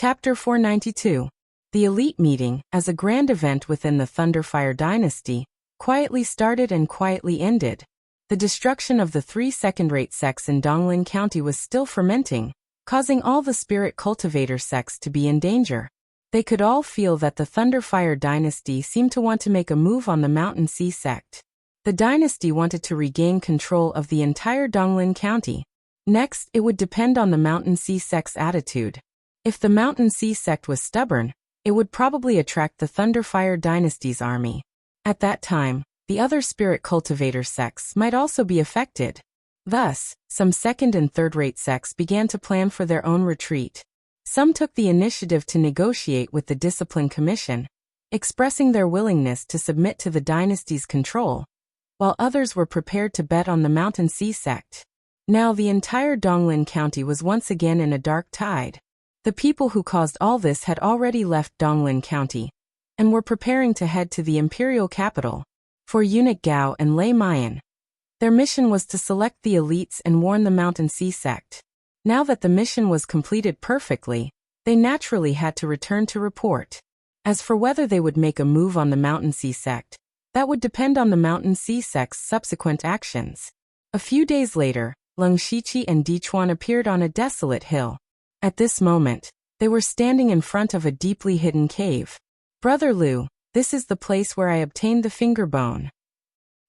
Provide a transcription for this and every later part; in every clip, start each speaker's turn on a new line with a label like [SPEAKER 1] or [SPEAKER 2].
[SPEAKER 1] Chapter 492. The Elite Meeting, as a grand event within the Thunderfire dynasty, quietly started and quietly ended. The destruction of the 3 second-rate sects in Donglin County was still fermenting, causing all the spirit cultivator sects to be in danger. They could all feel that the Thunderfire dynasty seemed to want to make a move on the Mountain Sea sect. The dynasty wanted to regain control of the entire Donglin County. Next, it would depend on the Mountain Sea sect's attitude. If the Mountain Sea sect was stubborn, it would probably attract the Thunderfire dynasty's army. At that time, the other spirit cultivator sects might also be affected. Thus, some second- and third-rate sects began to plan for their own retreat. Some took the initiative to negotiate with the Discipline Commission, expressing their willingness to submit to the dynasty's control, while others were prepared to bet on the Mountain Sea sect. Now the entire Donglin County was once again in a dark tide. The people who caused all this had already left Donglin County, and were preparing to head to the imperial capital. For Eunuch Gao and Lei Mayan, their mission was to select the elites and warn the Mountain Sea sect. Now that the mission was completed perfectly, they naturally had to return to report. As for whether they would make a move on the Mountain Sea sect, that would depend on the Mountain Sea sect's subsequent actions. A few days later, Leng Shiqi and Dichuan appeared on a desolate hill. At this moment, they were standing in front of a deeply hidden cave. "Brother Liu, this is the place where I obtained the finger bone."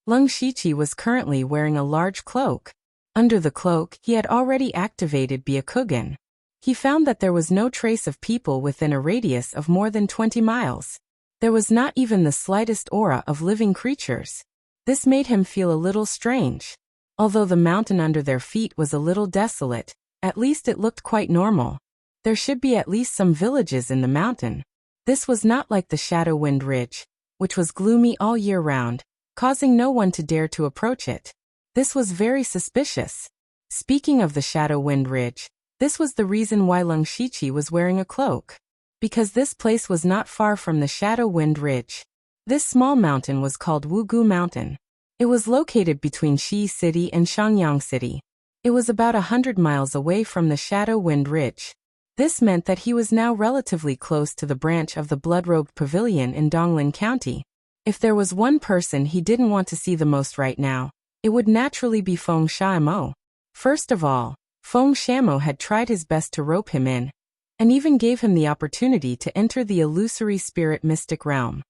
[SPEAKER 1] Leng Shiqi was currently wearing a large cloak. Under the cloak, he had already activated Byakugan. He found that there was no trace of people within a radius of more than 20 miles. There was not even the slightest aura of living creatures. This made him feel a little strange. Although the mountain under their feet was a little desolate, at least it looked quite normal. There should be at least some villages in the mountain. This was not like the Shadow Wind Ridge, which was gloomy all year round, causing no one to dare to approach it. This was very suspicious. Speaking of the Shadow Wind Ridge, this was the reason why Leng Shiqi was wearing a cloak. Because this place was not far from the Shadow Wind Ridge. This small mountain was called Wugu Mountain. It was located between Shi City and Shangyang City. It was about 100 miles away from the Shadow Wind Ridge. This meant that he was now relatively close to the branch of the Blood-Robed Pavilion in Donglin County. If there was one person he didn't want to see the most right now, it would naturally be Feng Shamo. First of all, Feng Shamo had tried his best to rope him in, and even gave him the opportunity to enter the illusory spirit mystic realm.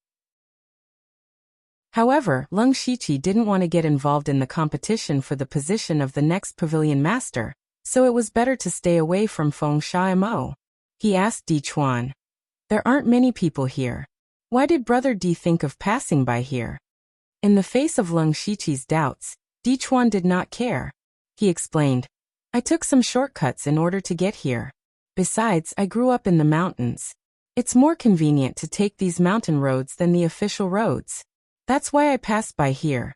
[SPEAKER 1] However, Leng Shiqi didn't want to get involved in the competition for the position of the next pavilion master, so it was better to stay away from Feng Shamo. He asked Dichuan, "There aren't many people here. Why did Brother Di think of passing by here?" In the face of Leng Shiqi's doubts, Dichuan did not care. He explained, "I took some shortcuts in order to get here. Besides, I grew up in the mountains. It's more convenient to take these mountain roads than the official roads. That's why I passed by here."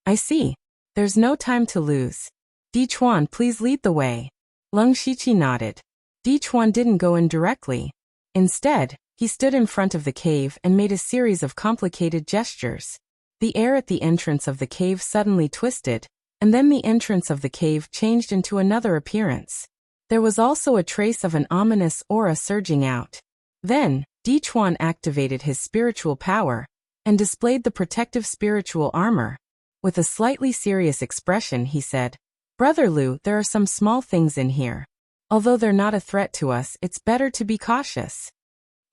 [SPEAKER 1] "I see. There's no time to lose. Dichuan, please lead the way." Leng Shiqi nodded. Dichuan didn't go in directly. Instead, he stood in front of the cave and made a series of complicated gestures. The air at the entrance of the cave suddenly twisted, and then the entrance of the cave changed into another appearance. There was also a trace of an ominous aura surging out. Then, Dichuan activated his spiritual power, and displayed the protective spiritual armor. With a slightly serious expression, he said, "Brother Liu, there are some small things in here. Although they're not a threat to us, it's better to be cautious."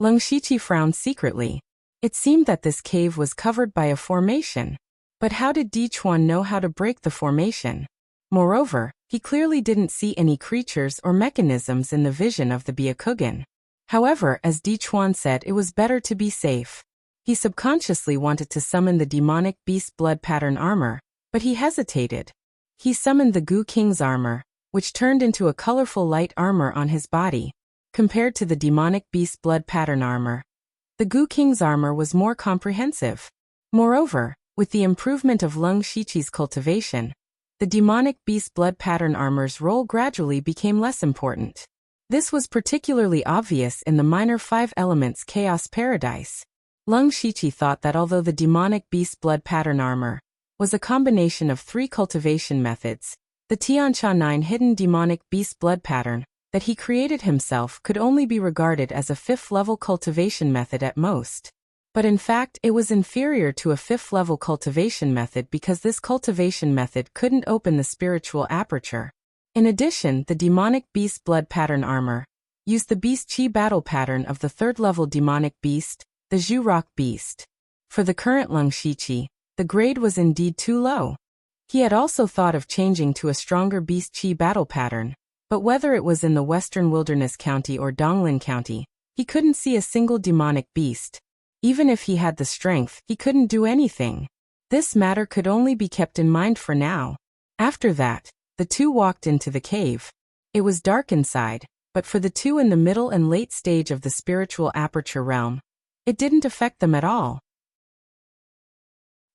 [SPEAKER 1] Leng Shiqi frowned secretly. It seemed that this cave was covered by a formation. But how did Dichuan know how to break the formation? Moreover, he clearly didn't see any creatures or mechanisms in the vision of the Byakugan. However, as Dichuan said, it was better to be safe. He subconsciously wanted to summon the demonic beast blood pattern armor, but he hesitated. He summoned the Gu King's armor, which turned into a colorful light armor on his body. Compared to the demonic beast blood pattern armor, the Gu King's armor was more comprehensive. Moreover, with the improvement of Leng Shiqi's cultivation, the demonic beast blood pattern armor's role gradually became less important. This was particularly obvious in the minor 5 elements Chaos Paradise. Leng Shiqi thought that although the demonic beast blood pattern armor was a combination of 3 cultivation methods, the Tianxia 9 hidden demonic beast blood pattern that he created himself could only be regarded as a fifth-level cultivation method at most. But in fact, it was inferior to a fifth-level cultivation method because this cultivation method couldn't open the spiritual aperture. In addition, the demonic beast blood pattern armor used the beast chi battle pattern of the third-level demonic beast, the Zhu Rock beast. For the current Lung Shiqi, the grade was indeed too low. He had also thought of changing to a stronger beast chi battle pattern, but whether it was in the Western Wilderness County or Donglin County, he couldn't see a single demonic beast. Even if he had the strength, he couldn't do anything. This matter could only be kept in mind for now. After that, the two walked into the cave. It was dark inside, but for the two in the middle and late stage of the spiritual aperture realm, it didn't affect them at all.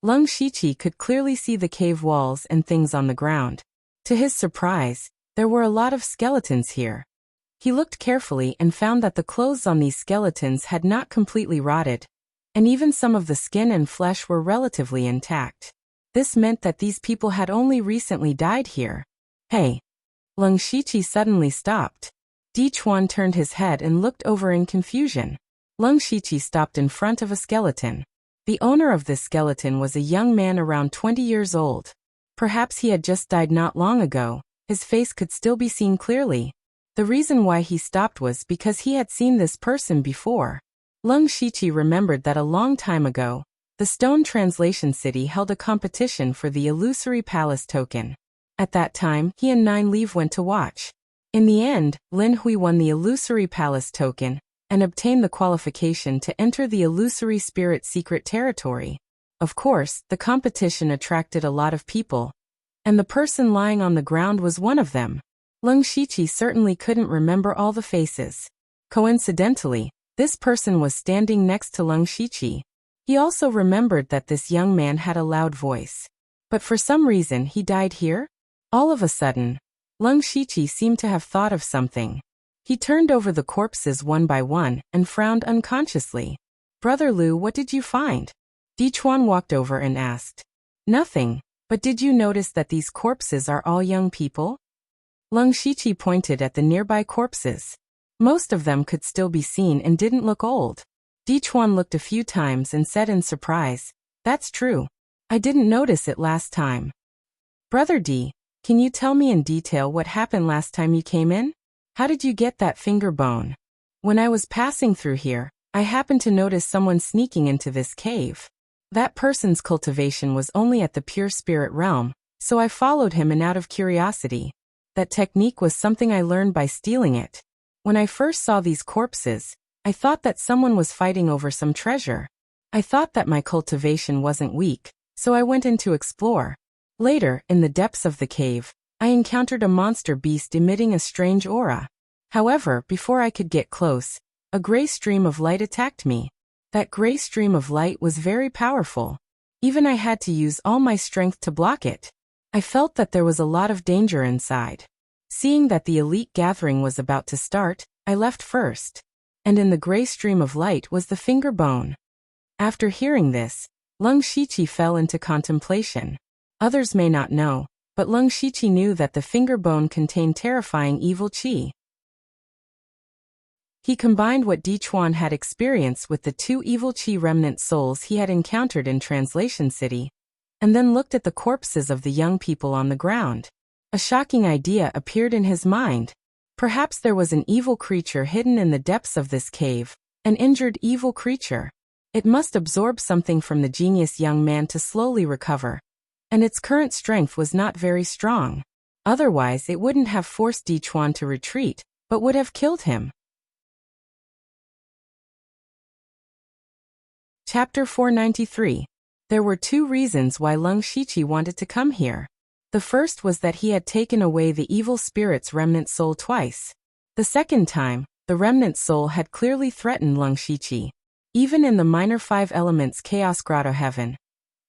[SPEAKER 1] Lung Shiqi could clearly see the cave walls and things on the ground. To his surprise, there were a lot of skeletons here. He looked carefully and found that the clothes on these skeletons had not completely rotted, and even some of the skin and flesh were relatively intact. This meant that these people had only recently died here. Hey! Lung Shiqi suddenly stopped. Di Chuan turned his head and looked over in confusion. Lung Shiqi stopped in front of a skeleton. The owner of this skeleton was a young man around 20 years old. Perhaps he had just died not long ago. His face could still be seen clearly. The reason why he stopped was because he had seen this person before. Lung Shiqi remembered that a long time ago, the Stone Translation City held a competition for the Illusory Palace token. At that time, he and Nine Leave went to watch. In the end, Lin Hui won the Illusory Palace token and obtained the qualification to enter the Illusory Spirit Secret Territory. Of course, the competition attracted a lot of people, and the person lying on the ground was one of them. Lung Shiqi certainly couldn't remember all the faces. Coincidentally, this person was standing next to Lung Shiqi. He also remembered that this young man had a loud voice. But for some reason he died here? All of a sudden, Lung Shiqi seemed to have thought of something. He turned over the corpses one by one and frowned unconsciously. "Brother Lu, what did you find?" Di Chuan walked over and asked. "Nothing, but did you notice that these corpses are all young people?" Lung Shiqi pointed at the nearby corpses. Most of them could still be seen and didn't look old. Di Chuan looked a few times and said in surprise, "That's true. I didn't notice it last time." "Brother Di, can you tell me in detail what happened last time you came in? How did you get that finger bone?" "When I was passing through here, I happened to notice someone sneaking into this cave. That person's cultivation was only at the pure spirit realm, so I followed him and out of curiosity. That technique was something I learned by stealing it. When I first saw these corpses, I thought that someone was fighting over some treasure. I thought that my cultivation wasn't weak, so I went in to explore. Later, in the depths of the cave, I encountered a monster beast emitting a strange aura. However, before I could get close, a gray stream of light attacked me. That gray stream of light was very powerful. Even I had to use all my strength to block it. I felt that there was a lot of danger inside. Seeing that the elite gathering was about to start, I left first. And in the gray stream of light was the finger bone." After hearing this, Lung Shiqi fell into contemplation. Others may not know, but Lung Shiqi knew that the finger bone contained terrifying evil qi. He combined what Di Chuan had experienced with the two evil qi remnant souls he had encountered in Translation City, and then looked at the corpses of the young people on the ground. A shocking idea appeared in his mind. Perhaps there was an evil creature hidden in the depths of this cave, an injured evil creature. It must absorb something from the genius young man to slowly recover, and its current strength was not very strong. Otherwise it wouldn't have forced Di Chuan to retreat, but would have killed him. Chapter 493. There were two reasons why Lung Shiqi wanted to come here. The first was that he had taken away the evil spirit's remnant soul twice. The second time, the remnant soul had clearly threatened Lung Shiqi. Even in the minor 5 elements Chaos Grotto Heaven,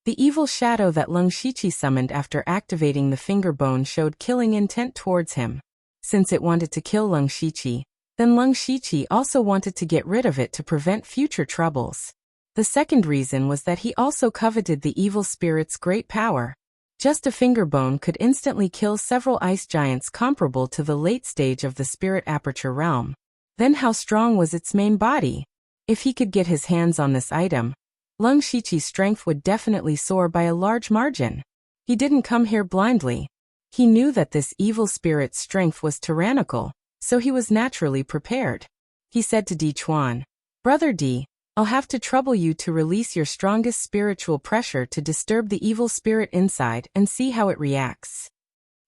[SPEAKER 1] the evil shadow that Lung Shiqi summoned after activating the finger bone showed killing intent towards him. Since it wanted to kill Lung Shiqi, then Lung Shiqi also wanted to get rid of it to prevent future troubles. The second reason was that he also coveted the evil spirit's great power. Just a finger bone could instantly kill several ice giants comparable to the late stage of the spirit aperture realm. Then how strong was its main body? If he could get his hands on this item, Lung Shiqi's strength would definitely soar by a large margin. He didn't come here blindly. He knew that this evil spirit's strength was tyrannical, so he was naturally prepared. He said to Di Chuan, "Brother Di, I'll have to trouble you to release your strongest spiritual pressure to disturb the evil spirit inside and see how it reacts."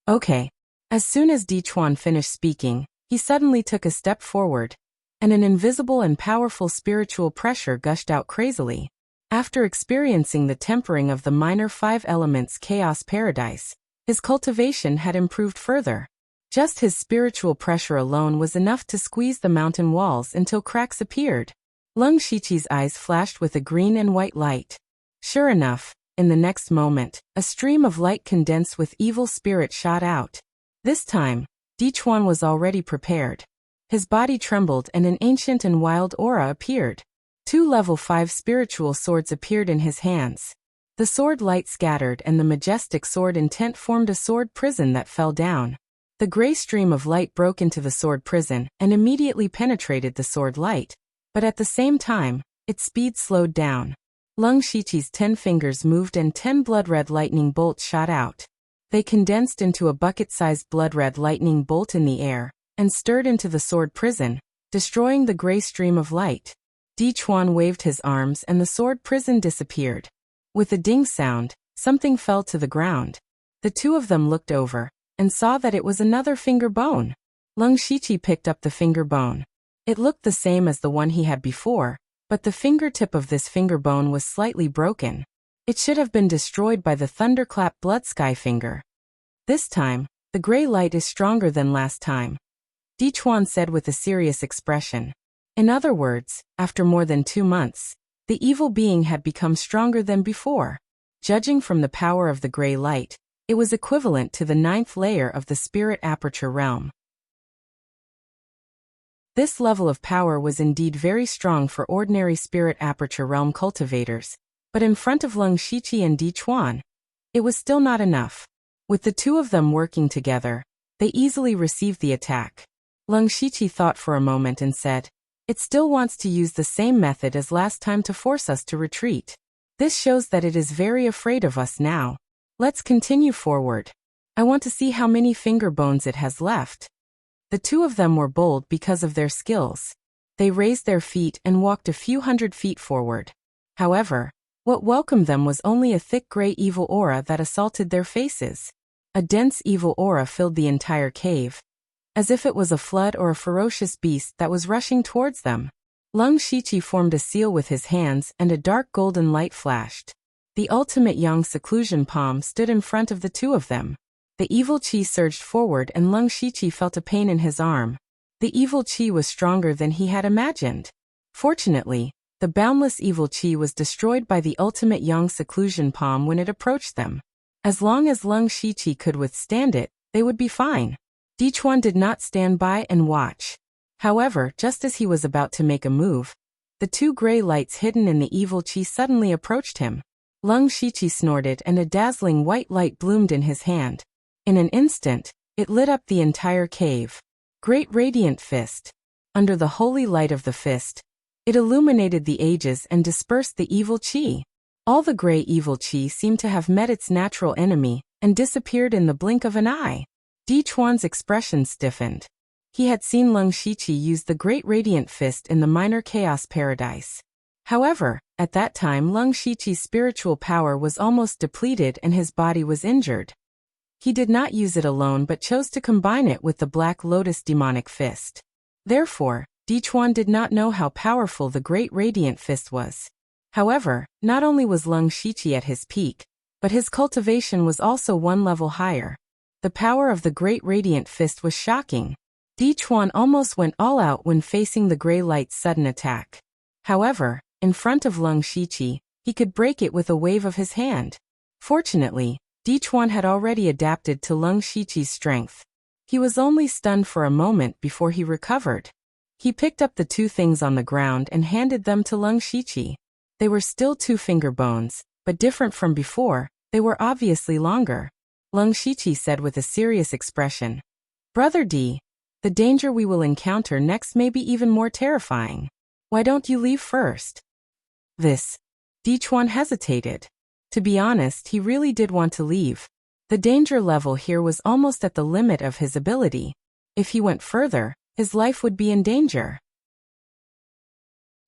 [SPEAKER 1] Okay. As soon as Di Chuan finished speaking, he suddenly took a step forward, and an invisible and powerful spiritual pressure gushed out crazily. After experiencing the tempering of the minor 5 elements chaos paradise, his cultivation had improved further. Just his spiritual pressure alone was enough to squeeze the mountain walls until cracks appeared. Lung Shiqi's eyes flashed with a green and white light. Sure enough, in the next moment, a stream of light condensed with evil spirit shot out. This time, Di Chuan was already prepared. His body trembled and an ancient and wild aura appeared. 2 level 5 spiritual swords appeared in his hands. The sword light scattered and the majestic sword intent formed a sword prison that fell down. The gray stream of light broke into the sword prison and immediately penetrated the sword light. But at the same time, its speed slowed down. Lung Shiqi's 10 fingers moved and 10 blood-red lightning bolts shot out. They condensed into a bucket-sized blood-red lightning bolt in the air, and stirred into the sword prison, destroying the gray stream of light. Di Chuan waved his arms and the sword prison disappeared. With a ding sound, something fell to the ground. The two of them looked over, and saw that it was another finger bone. Lung Shiqi picked up the finger bone. It looked the same as the one he had before, but the fingertip of this finger bone was slightly broken. It should have been destroyed by the thunderclap blood sky finger. This time, the gray light is stronger than last time, Di Chuan said with a serious expression. In other words, after more than 2 months, the evil being had become stronger than before. Judging from the power of the gray light, it was equivalent to the 9th layer of the spirit aperture realm. This level of power was indeed very strong for ordinary spirit aperture realm cultivators, but in front of Lung Shiqi and Di Chuan, it was still not enough. With the two of them working together, they easily received the attack. Lung Shiqi thought for a moment and said, "It still wants to use the same method as last time to force us to retreat. This shows that it is very afraid of us now. Let's continue forward. I want to see how many finger bones it has left." The two of them were bold because of their skills. They raised their feet and walked a few hundred feet forward. However, what welcomed them was only a thick gray evil aura that assaulted their faces. A dense evil aura filled the entire cave, as if it was a flood or a ferocious beast that was rushing towards them. Lung Shiqi formed a seal with his hands and a dark golden light flashed. The ultimate yang seclusion palm stood in front of the two of them. The evil chi surged forward and Lung Shiqi felt a pain in his arm. The evil chi was stronger than he had imagined. Fortunately, the boundless evil chi was destroyed by the ultimate yang seclusion palm when it approached them. As long as Lung Shiqi could withstand it, they would be fine. Di Chuan did not stand by and watch. However, just as he was about to make a move, the 2 gray lights hidden in the evil chi suddenly approached him. Lung Shiqi snorted and a dazzling white light bloomed in his hand. In an instant, it lit up the entire cave. Great Radiant Fist. Under the holy light of the fist, it illuminated the ages and dispersed the evil chi. All the gray evil chi seemed to have met its natural enemy and disappeared in the blink of an eye. Di Chuan's expression stiffened. He had seen Lung Shiqi use the Great Radiant Fist in the minor chaos paradise. However, at that time Lung Shiqi's spiritual power was almost depleted and his body was injured. He did not use it alone but chose to combine it with the Black Lotus Demonic Fist. Therefore, Di Chuan did not know how powerful the Great Radiant Fist was. However, not only was Lung Shiqi at his peak, but his cultivation was also 1 level higher. The power of the Great Radiant Fist was shocking. Di Chuan almost went all out when facing the gray light's sudden attack. However, in front of Lung Shiqi, he could break it with a wave of his hand. Fortunately, Di Chuan had already adapted to Lung Shiqi's strength. He was only stunned for a moment before he recovered. He picked up the 2 things on the ground and handed them to Lung Shiqi. They were still 2 finger bones, but different from before, They were obviously longer. Lung Shiqi said with a serious expression. Brother D, the danger we will encounter next may be even more terrifying. Why don't you leave first? Dichuan hesitated. To be honest, he really did want to leave. The danger level here was almost at the limit of his ability. If he went further, his life would be in danger.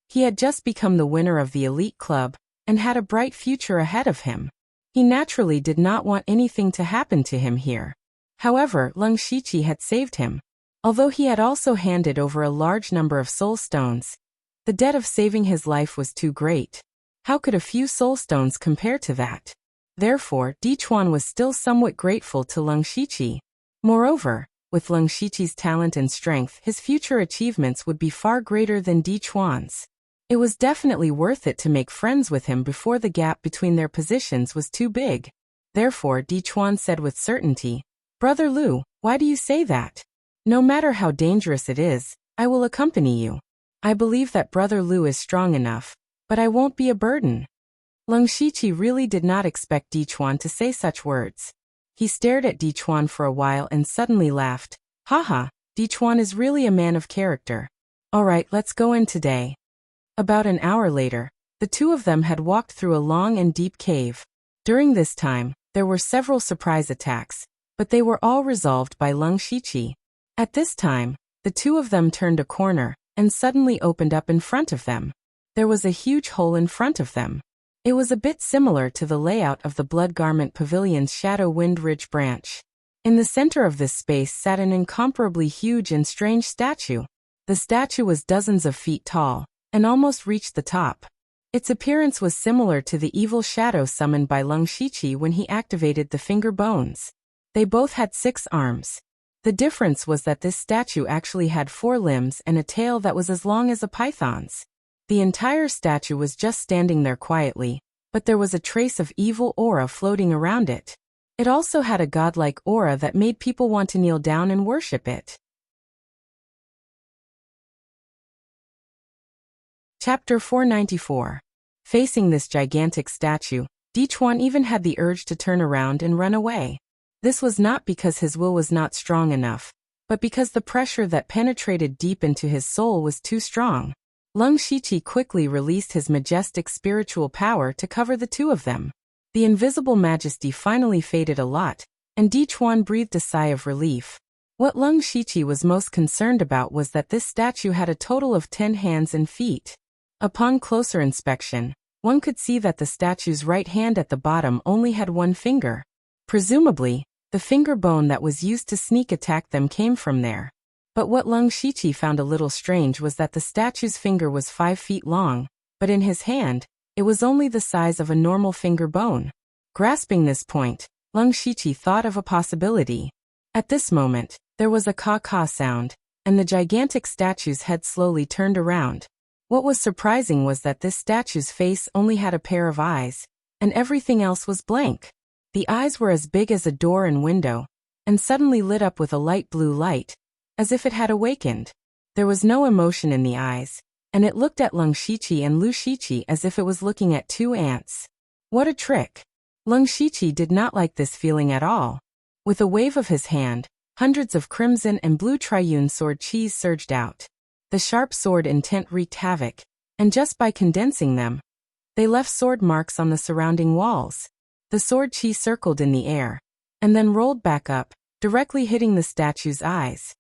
[SPEAKER 1] He had just become the winner of the elite club and had a bright future ahead of him. He naturally did not want anything to happen to him here. However, Lung Shiqi had saved him. Although he had also handed over a large number of soul stones, the debt of saving his life was too great. How could a few soul stones compare to that? Therefore, Dichuan was still somewhat grateful to Lung Shiqi. Moreover, with Lung Shiqi's talent and strength, his future achievements would be far greater than Dichuan's. It was definitely worth it to make friends with him before the gap between their positions was too big. Therefore, Dichuan said with certainty, Brother Lu, why do you say that? No matter how dangerous it is, I will accompany you. I believe that Brother Lu is strong enough, but I won't be a burden. Lung Shiqi really did not expect Dichuan to say such words. He stared at Dichuan for a while and suddenly laughed. Haha, Dichuan is really a man of character. Alright, let's go in today. About an hour later, the two of them had walked through a long and deep cave. During this time, there were several surprise attacks, but they were all resolved by Lung Shiqi. At this time, the two of them turned a corner and suddenly opened up in front of them. There was a huge hole in front of them. It was a bit similar to the layout of the Blood Garment Pavilion's Shadow Wind Ridge branch. In the center of this space sat an incomparably huge and strange statue. The statue was dozens of feet tall and almost reached the top. Its appearance was similar to the evil shadow summoned by Lung Shiqi when he activated the finger bones. They both had 6 arms. The difference was that this statue actually had 4 limbs and a tail that was as long as a python's. The entire statue was just standing there quietly, but there was a trace of evil aura floating around it. It also had a godlike aura that made people want to kneel down and worship it. Chapter 494. Facing this gigantic statue, Dichuan even had the urge to turn around and run away. This was not because his will was not strong enough, but because the pressure that penetrated deep into his soul was too strong. Lung Shiqi quickly released his majestic spiritual power to cover the two of them. The invisible majesty finally faded a lot, and Dichuan breathed a sigh of relief. What Lung Shiqi was most concerned about was that this statue had a total of 10 hands and feet. Upon closer inspection, one could see that the statue's right hand at the bottom only had 1 finger. Presumably, the finger bone that was used to sneak attack them came from there. But what Lung Shiqi found a little strange was that the statue's finger was 5 feet long, but in his hand, it was only the size of a normal finger bone. Grasping this point, Lung Shiqi thought of a possibility. At this moment, there was a caw-caw sound, and the gigantic statue's head slowly turned around. What was surprising was that this statue's face only had a pair of eyes, and everything else was blank. The eyes were as big as a door and window, and suddenly lit up with a light blue light, as if it had awakened. There was no emotion in the eyes, and it looked at Lung Shiqi and Lu Shiqi as if it was looking at 2 ants. What a trick! Lung Shiqi did not like this feeling at all. With a wave of his hand, hundreds of crimson and blue triune sword chis surged out. The sharp sword intent wreaked havoc, and just by condensing them, they left sword marks on the surrounding walls. The sword chi circled in the air, and then rolled back up, directly hitting the statue's eyes.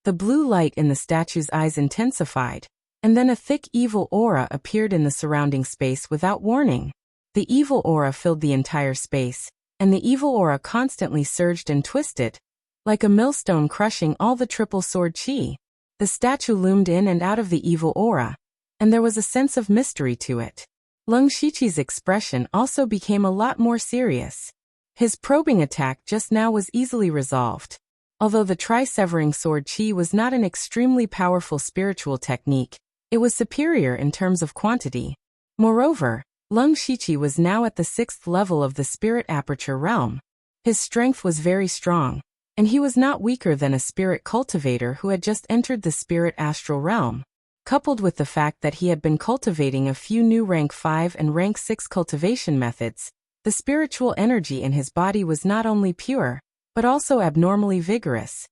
[SPEAKER 1] The blue light in the statue's eyes intensified, and then a thick evil aura appeared in the surrounding space without warning. The evil aura filled the entire space, and the evil aura constantly surged and twisted, like a millstone crushing all the triple sword chi. The statue loomed in and out of the evil aura, and there was a sense of mystery to it. Lung Shiqi's expression also became a lot more serious. His probing attack just now was easily resolved. Although the tri-severing sword chi was not an extremely powerful spiritual technique, it was superior in terms of quantity. Moreover, Lung Shiqi was now at the 6th level of the spirit aperture realm. His strength was very strong, and he was not weaker than a spirit cultivator who had just entered the spirit astral realm. Coupled with the fact that he had been cultivating a few new rank 5 and rank 6 cultivation methods, The spiritual energy in his body was not only pure, but also abnormally vigorous.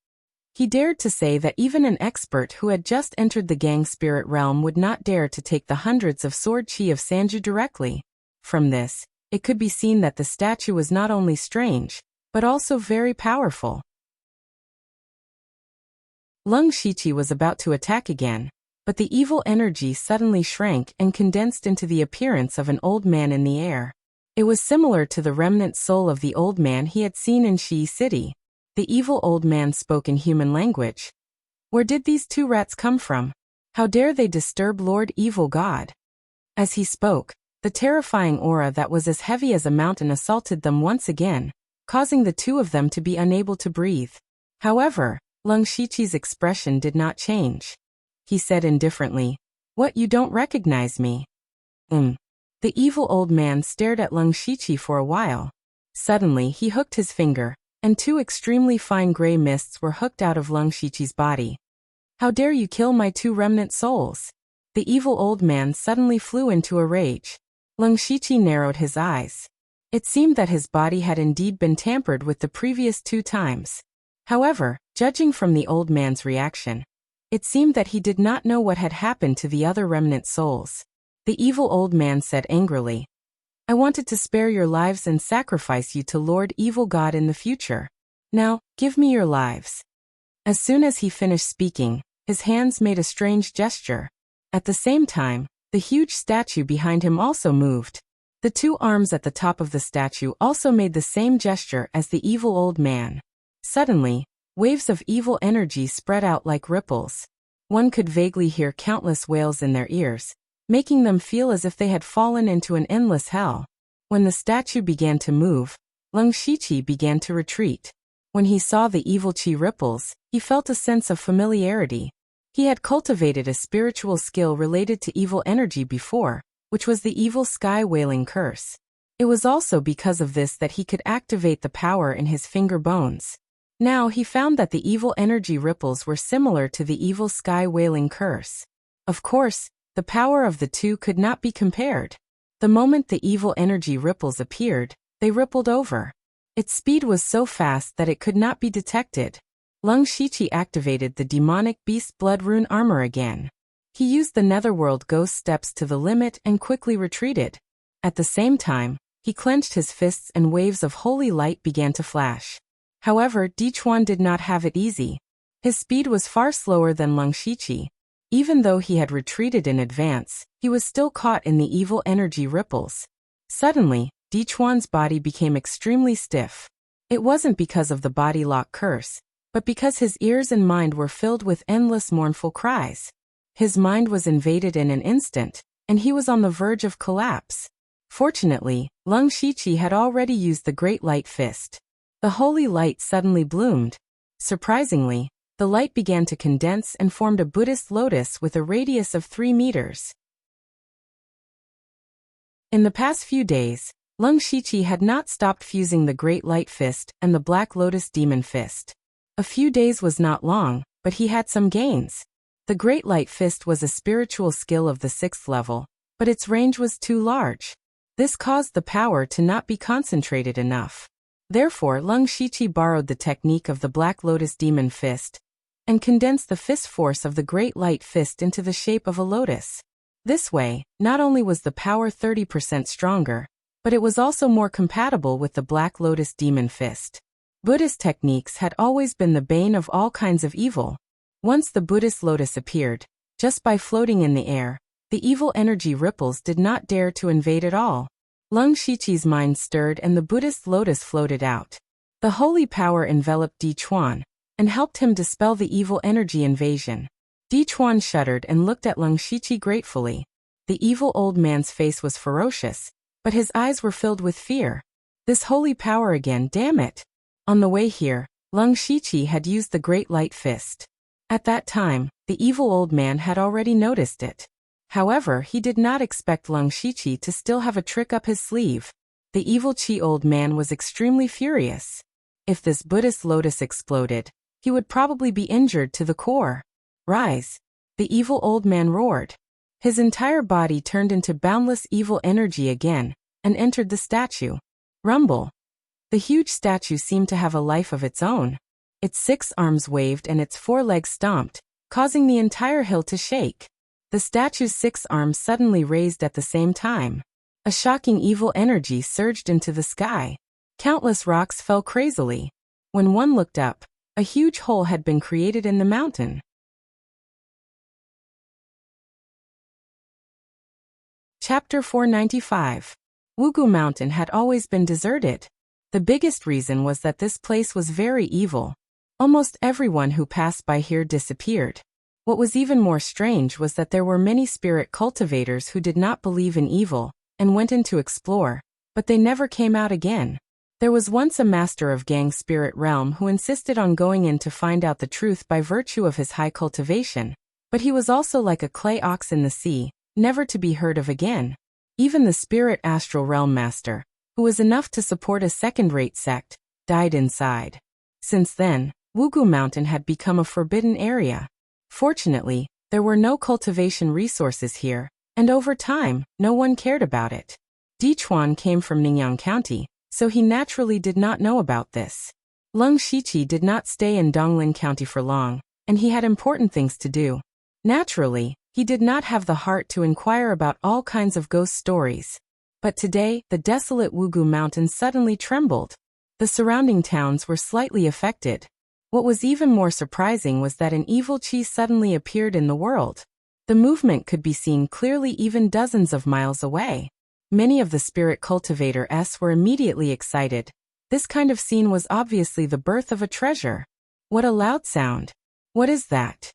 [SPEAKER 1] He dared to say that even an expert who had just entered the gang spirit realm would not dare to take the hundreds of sword chi of Sanju directly. From this, it could be seen that the statue was not only strange, but also very powerful. Lung Shiqi was about to attack again, but the evil energy suddenly shrank and condensed into the appearance of an old man in the air. It was similar to the remnant soul of the old man he had seen in Shi City. The evil old man spoke in human language. Where did these two rats come from? How dare they disturb Lord Evil God? As he spoke, the terrifying aura that was as heavy as a mountain assaulted them once again, causing the two of them to be unable to breathe. However, Lung Shiqi's expression did not change. He said indifferently, "What, you don't recognize me?" The evil old man stared at Lung Shiqi for a while. Suddenly he hooked his finger, and two extremely fine gray mists were hooked out of Lung Shiqi's body. "How dare you kill my two remnant souls?" The evil old man suddenly flew into a rage. Lung Shiqi narrowed his eyes. It seemed that his body had indeed been tampered with the previous 2 times. However, judging from the old man's reaction, it seemed that he did not know what had happened to the other remnant souls. The evil old man said angrily, "I wanted to spare your lives and sacrifice you to Lord Evil God in the future. Now, give me your lives." As soon as he finished speaking, his hands made a strange gesture. At the same time, the huge statue behind him also moved. The 2 arms at the top of the statue also made the same gesture as the evil old man. Suddenly, waves of evil energy spread out like ripples. One could vaguely hear countless wails in their ears, making them feel as if they had fallen into an endless hell. When the statue began to move, Lung Shiqi began to retreat. When he saw the evil chi ripples, he felt a sense of familiarity. He had cultivated a spiritual skill related to evil energy before, which was the evil sky wailing curse. It was also because of this that he could activate the power in his finger bones. Now he found that the evil energy ripples were similar to the evil sky wailing curse. Of course, the power of the two could not be compared. The moment the evil energy ripples appeared, they rippled over. Its speed was so fast that it could not be detected. Lung Shiqi activated the demonic beast blood rune armor again. He used the netherworld ghost steps to the limit and quickly retreated. At the same time, he clenched his fists and waves of holy light began to flash. However, Dichuan did not have it easy. His speed was far slower than Lung Shiqi. Even though he had retreated in advance, he was still caught in the evil energy ripples. Suddenly, Dichuan's body became extremely stiff. It wasn't because of the body lock curse, but because his ears and mind were filled with endless mournful cries. His mind was invaded in an instant, and he was on the verge of collapse. Fortunately, Lung Shiqi had already used the Great Light Fist. The holy light suddenly bloomed. Surprisingly, the light began to condense and formed a Buddhist lotus with a radius of 3 meters. In the past few days, Lung Shiqi had not stopped fusing the Great Light Fist and the Black Lotus Demon Fist. A few days was not long, but he had some gains. The Great Light Fist was a spiritual skill of the 6th level, but its range was too large. This caused the power to not be concentrated enough. Therefore, Lung Shiqi borrowed the technique of the Black Lotus Demon Fist and condensed the fist force of the Great Light Fist into the shape of a lotus. This way, not only was the power 30% stronger, but it was also more compatible with the Black Lotus Demon Fist. Buddhist techniques had always been the bane of all kinds of evil. Once the Buddhist lotus appeared, just by floating in the air, the evil energy ripples did not dare to invade at all. Lung Shiqi's mind stirred and the Buddhist lotus floated out. The holy power enveloped Dichuan and helped him dispel the evil energy invasion. Dichuan shuddered and looked at Lung Shiqi gratefully. The evil old man's face was ferocious, but his eyes were filled with fear. This holy power again, damn it! On the way here, Lung Shiqi had used the Great Light Fist. At that time, the evil old man had already noticed it. However, he did not expect Lung Shiqi to still have a trick up his sleeve. The evil chi old man was extremely furious. If this Buddhist lotus exploded, he would probably be injured to the core. "Rise!" the evil old man roared. His entire body turned into boundless evil energy again, and entered the statue. Rumble. The huge statue seemed to have a life of its own. Its 6 arms waved and its 4 legs stomped, causing the entire hill to shake. The statue's 6 arms suddenly raised at the same time. A shocking evil energy surged into the sky. Countless rocks fell crazily. When one looked up, a huge hole had been created in the mountain. Chapter 495. Wugu Mountain had always been deserted. The biggest reason was that this place was very evil. Almost everyone who passed by here disappeared. What was even more strange was that there were many spirit cultivators who did not believe in evil and went in to explore, but they never came out again. There was once a master of Gang Spirit Realm who insisted on going in to find out the truth by virtue of his high cultivation, but he was also like a clay ox in the sea, never to be heard of again. Even the Spirit Astral Realm Master, who was enough to support a second-rate sect, died inside. Since then, Wugu Mountain had become a forbidden area. Fortunately, there were no cultivation resources here, and over time, no one cared about it. Dichuan came from Ningyang County, so he naturally did not know about this. Lung Shiqi did not stay in Donglin County for long, and he had important things to do. Naturally, he did not have the heart to inquire about all kinds of ghost stories. But today, the desolate Wugu Mountain suddenly trembled. The surrounding towns were slightly affected. What was even more surprising was that an evil chi suddenly appeared in the world. The movement could be seen clearly even dozens of miles away. Many of the spirit cultivators were immediately excited. This kind of scene was obviously the birth of a treasure. What a loud sound. What is that?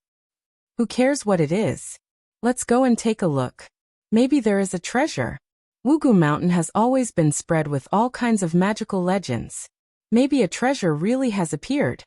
[SPEAKER 1] Who cares what it is? Let's go and take a look. Maybe there is a treasure. Wugu Mountain has always been spread with all kinds of magical legends. Maybe a treasure really has appeared.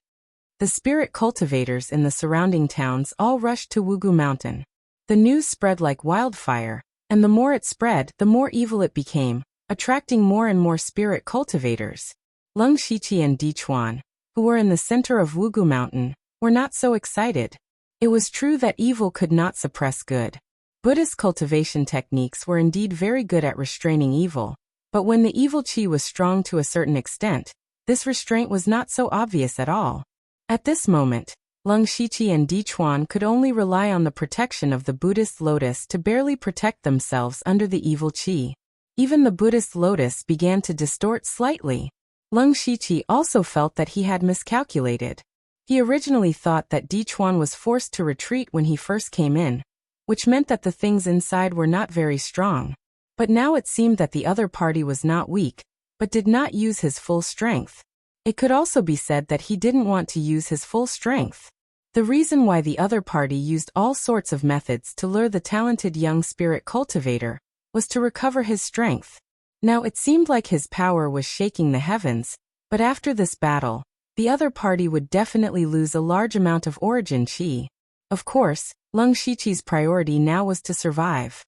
[SPEAKER 1] The spirit cultivators in the surrounding towns all rushed to Wugu Mountain. The news spread like wildfire, and the more it spread, the more evil it became, attracting more and more spirit cultivators. Lung Shiqi and Dichuan, who were in the center of Wugu Mountain, were not so excited. It was true that evil could not suppress good. Buddhist cultivation techniques were indeed very good at restraining evil, but when the evil chi was strong to a certain extent, this restraint was not so obvious at all. At this moment, Lung Shiqi and Dichuan could only rely on the protection of the Buddhist lotus to barely protect themselves under the evil chi. Even the Buddhist lotus began to distort slightly. Lung Shiqi also felt that he had miscalculated. He originally thought that Dichuan was forced to retreat when he first came in, which meant that the things inside were not very strong. But now it seemed that the other party was not weak, but did not use his full strength. It could also be said that he didn't want to use his full strength. The reason why the other party used all sorts of methods to lure the talented young spirit cultivator was to recover his strength. Now it seemed like his power was shaking the heavens, but after this battle, the other party would definitely lose a large amount of origin chi. Of course, Lung Shiqi's priority now was to survive.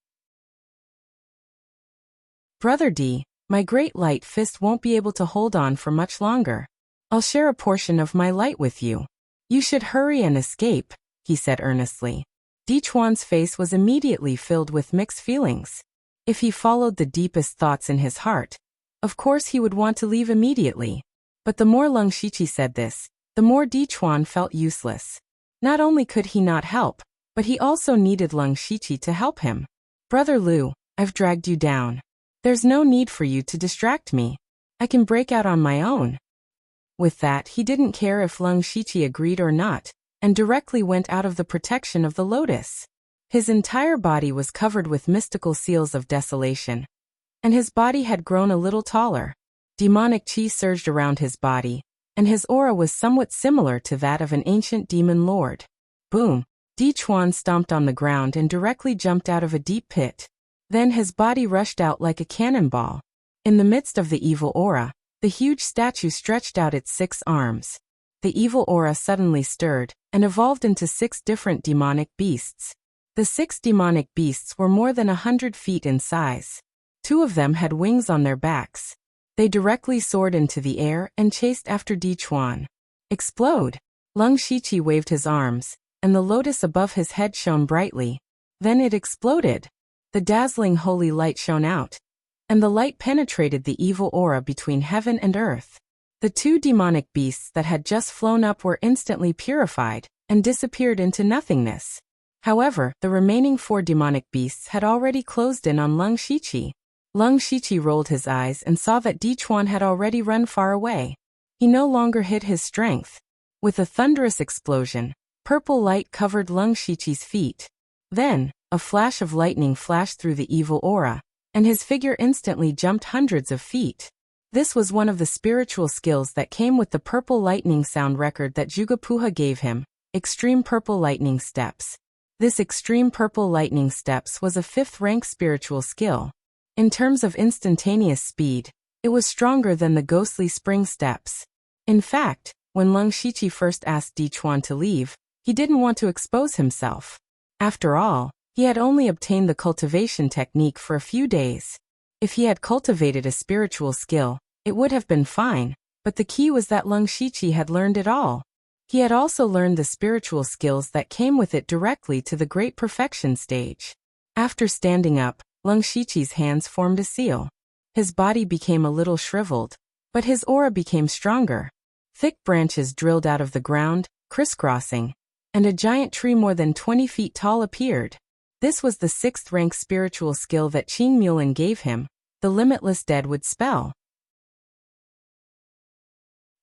[SPEAKER 1] Brother D, my great light fist won't be able to hold on for much longer. I'll share a portion of my light with you. You should hurry and escape, he said earnestly. Dichuan's face was immediately filled with mixed feelings. If he followed the deepest thoughts in his heart, of course he would want to leave immediately. But the more Lung Shiqi said this, the more Dichuan felt useless. Not only could he not help, but he also needed Lung Shiqi to help him. Brother Lu, I've dragged you down. There's no need for you to distract me. I can break out on my own. With that, he didn't care if Lung Shiqi agreed or not, and directly went out of the protection of the lotus. His entire body was covered with mystical seals of desolation, and his body had grown a little taller. Demonic chi surged around his body, and his aura was somewhat similar to that of an ancient demon lord. Boom! Dichuan stomped on the ground and directly jumped out of a deep pit. Then his body rushed out like a cannonball. In the midst of the evil aura, the huge statue stretched out its 6 arms. The evil aura suddenly stirred, and evolved into 6 different demonic beasts. The 6 demonic beasts were more than 100 feet in size. 2 of them had wings on their backs. They directly soared into the air and chased after Dichuan. Explode! Lung Shiqi waved his arms, and the lotus above his head shone brightly. Then it exploded. The dazzling holy light shone out. and the light penetrated the evil aura between heaven and earth. The two demonic beasts that had just flown up were instantly purified and disappeared into nothingness. However, the remaining 4 demonic beasts had already closed in on Leng Shiqi. Leng Shiqi rolled his eyes and saw that Dichuan had already run far away. He no longer hid his strength. With a thunderous explosion, purple light covered Leng Shiqi's feet. Then, a flash of lightning flashed through the evil aura, and his figure instantly jumped hundreds of feet. This was one of the spiritual skills that came with the purple lightning sound record that Jugapuha gave him, Extreme Purple Lightning Steps. This Extreme Purple Lightning Steps was a 5th rank spiritual skill. In terms of instantaneous speed, it was stronger than the Ghostly Spring Steps. In fact, when Leng Shiqi first asked Dichuan to leave, he didn't want to expose himself. After all, he had only obtained the cultivation technique for a few days. If he had cultivated a spiritual skill, it would have been fine, but the key was that Leng Shiqi had learned it all. He had also learned the spiritual skills that came with it directly to the Great Perfection stage. After standing up, Leng Shiqi's hands formed a seal. His body became a little shriveled, but his aura became stronger. Thick branches drilled out of the ground, crisscrossing, and a giant tree more than 20 feet tall appeared. This was the 6th rank spiritual skill that Qing Mulan gave him, the Limitless Deadwood spell.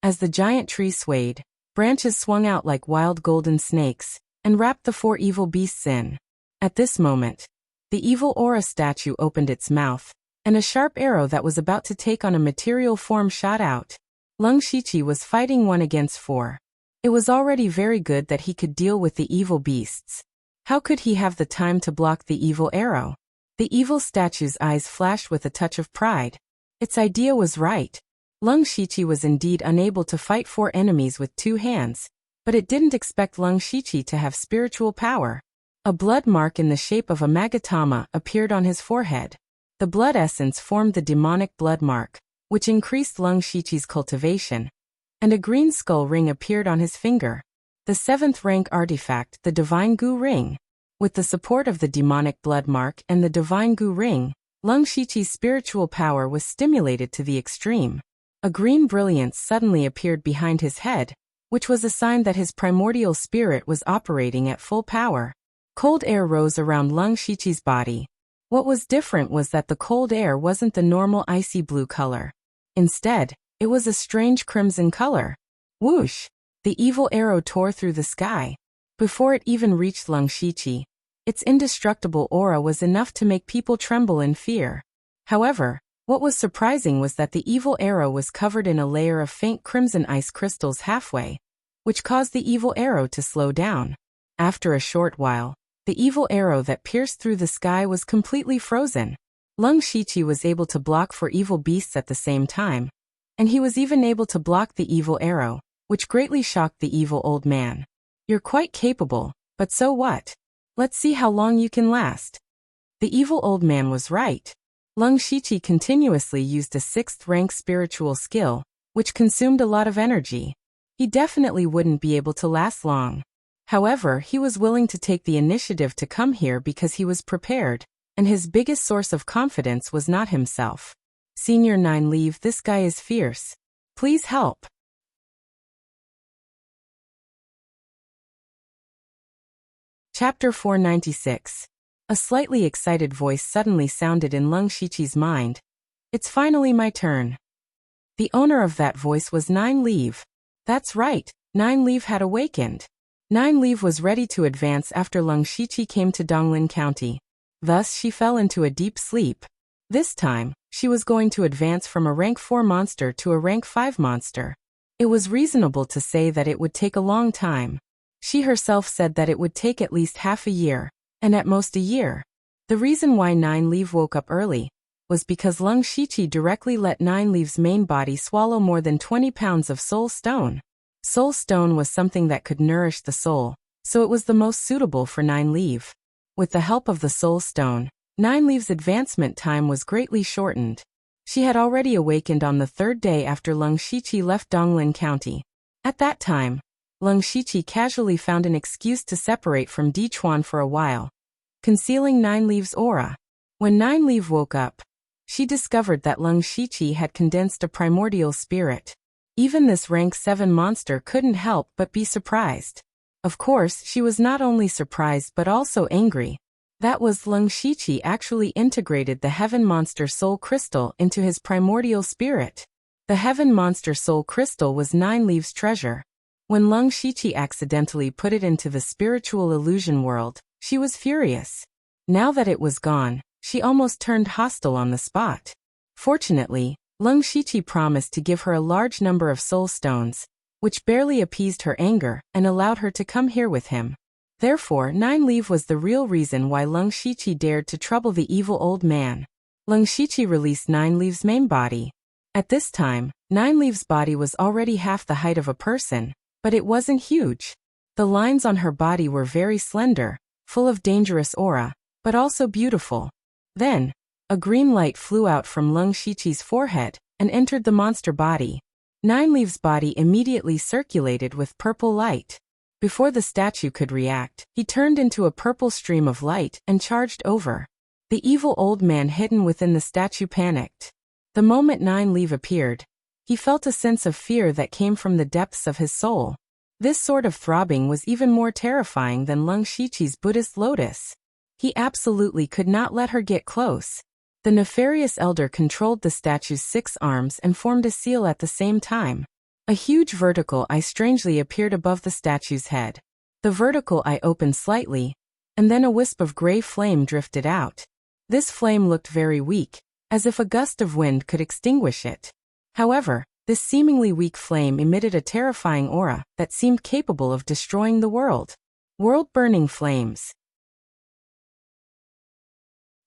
[SPEAKER 1] As the giant tree swayed, branches swung out like wild golden snakes, and wrapped the 4 evil beasts in. At this moment, the evil aura statue opened its mouth, and a sharp arrow that was about to take on a material form shot out. Leng Shiqi was fighting 1 against 4. It was already very good that he could deal with the evil beasts. How could he have the time to block the evil arrow? The evil statue's eyes flashed with a touch of pride. Its idea was right. Leng Shiqi was indeed unable to fight 4 enemies with 2 hands, but it didn't expect Leng Shiqi to have spiritual power. A blood mark in the shape of a magatama appeared on his forehead. The blood essence formed the demonic blood mark, which increased Leng Shiqi's cultivation, and a green skull ring appeared on his finger. The 7th rank artifact, the Divine Gu Ring. With the support of the demonic blood mark and the Divine Gu Ring, Leng Shiqi's spiritual power was stimulated to the extreme. A green brilliance suddenly appeared behind his head, which was a sign that his primordial spirit was operating at full power. Cold air rose around Leng Shiqi's body. What was different was that the cold air wasn't the normal icy blue color. Instead, it was a strange crimson color. Whoosh! The evil arrow tore through the sky. Before it even reached Leng Shiqi, its indestructible aura was enough to make people tremble in fear. However, what was surprising was that the evil arrow was covered in a layer of faint crimson ice crystals halfway, which caused the evil arrow to slow down. After a short while, the evil arrow that pierced through the sky was completely frozen. Leng Shiqi was able to block 4 evil beasts at the same time, and he was even able to block the evil arrow, which greatly shocked the evil old man. "You're quite capable, but so what? Let's see how long you can last." The evil old man was right. Leng Shiqi continuously used a 6th rank spiritual skill, which consumed a lot of energy. He definitely wouldn't be able to last long. However, he was willing to take the initiative to come here because he was prepared, and his biggest source of confidence was not himself. "Senior 9 Leave, this guy is fierce. Please help." Chapter 496. A slightly excited voice suddenly sounded in Leng Shiqi's mind. "It's finally my turn." The owner of that voice was 9 Leave. That's right, 9 Leave had awakened. 9 Leave was ready to advance after Leng Shiqi came to Donglin County. Thus she fell into a deep sleep. This time, she was going to advance from a rank 4 monster to a rank 5 monster. It was reasonable to say that it would take a long time. She herself said that it would take at least half a year, and at most a year. The reason why 9 Leave woke up early was because Leng Shiqi directly let 9 Leave's main body swallow more than 20 pounds of soul stone. Soul stone was something that could nourish the soul, so it was the most suitable for 9 Leave. With the help of the soul stone, 9 Leave's advancement time was greatly shortened. She had already awakened on the 3rd day after Leng Shiqi left Donglin County. At that time, Leng Shiqi casually found an excuse to separate from Dichuan for a while, concealing 9 Leave's aura. When 9 Leave woke up, she discovered that Leng Shiqi had condensed a primordial spirit. Even this rank 7 monster couldn't help but be surprised. Of course, she was not only surprised but also angry. That was Leng Shiqi actually integrated the Heaven Monster Soul Crystal into his primordial spirit. The Heaven Monster Soul Crystal was 9 Leaves' treasure. When Leng Shiqi accidentally put it into the spiritual illusion world, she was furious. Now that it was gone, she almost turned hostile on the spot. Fortunately, Leng Shiqi promised to give her a large number of soul stones, which barely appeased her anger and allowed her to come here with him. Therefore, 9 Leaf was the real reason why Leng Shiqi dared to trouble the evil old man. Leng Shiqi released 9 Leaf's main body. At this time, 9 Leaf's body was already half the height of a person, but it wasn't huge. The lines on her body were very slender, full of dangerous aura, but also beautiful. Then, a green light flew out from Leng Shiqi's forehead and entered the monster body. 9 Leaf's body immediately circulated with purple light. Before the statue could react, he turned into a purple stream of light and charged over. The evil old man hidden within the statue panicked. The moment 9 Leaf appeared, he felt a sense of fear that came from the depths of his soul. This sort of throbbing was even more terrifying than Leng Shiqi's Buddhist lotus. He absolutely could not let her get close. The nefarious elder controlled the statue's 6 arms and formed a seal at the same time. A huge vertical eye strangely appeared above the statue's head. The vertical eye opened slightly, and then a wisp of gray flame drifted out. This flame looked very weak, as if a gust of wind could extinguish it. However, this seemingly weak flame emitted a terrifying aura that seemed capable of destroying the world. World-burning flames.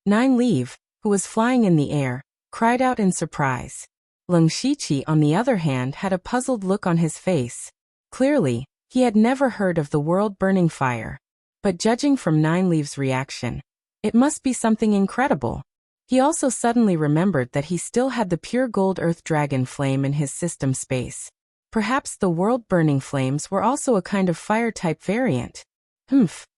[SPEAKER 1] 9 Leaf, who was flying in the air, cried out in surprise. Leng Shiqi, on the other hand, had a puzzled look on his face. Clearly, he had never heard of the world-burning fire. But judging from 9 Leaf's reaction, it must be something incredible. He also suddenly remembered that he still had the pure gold earth dragon flame in his system space. Perhaps the world-burning flames were also a kind of fire-type variant.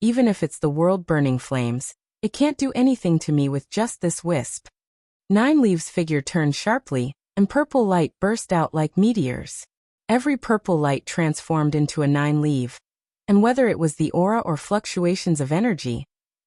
[SPEAKER 1] Even if it's the world-burning flames, it can't do anything to me with just this wisp. 9 Leaf's figure turned sharply, and purple light burst out like meteors. Every purple light transformed into a 9 Leaf, and whether it was the aura or fluctuations of energy,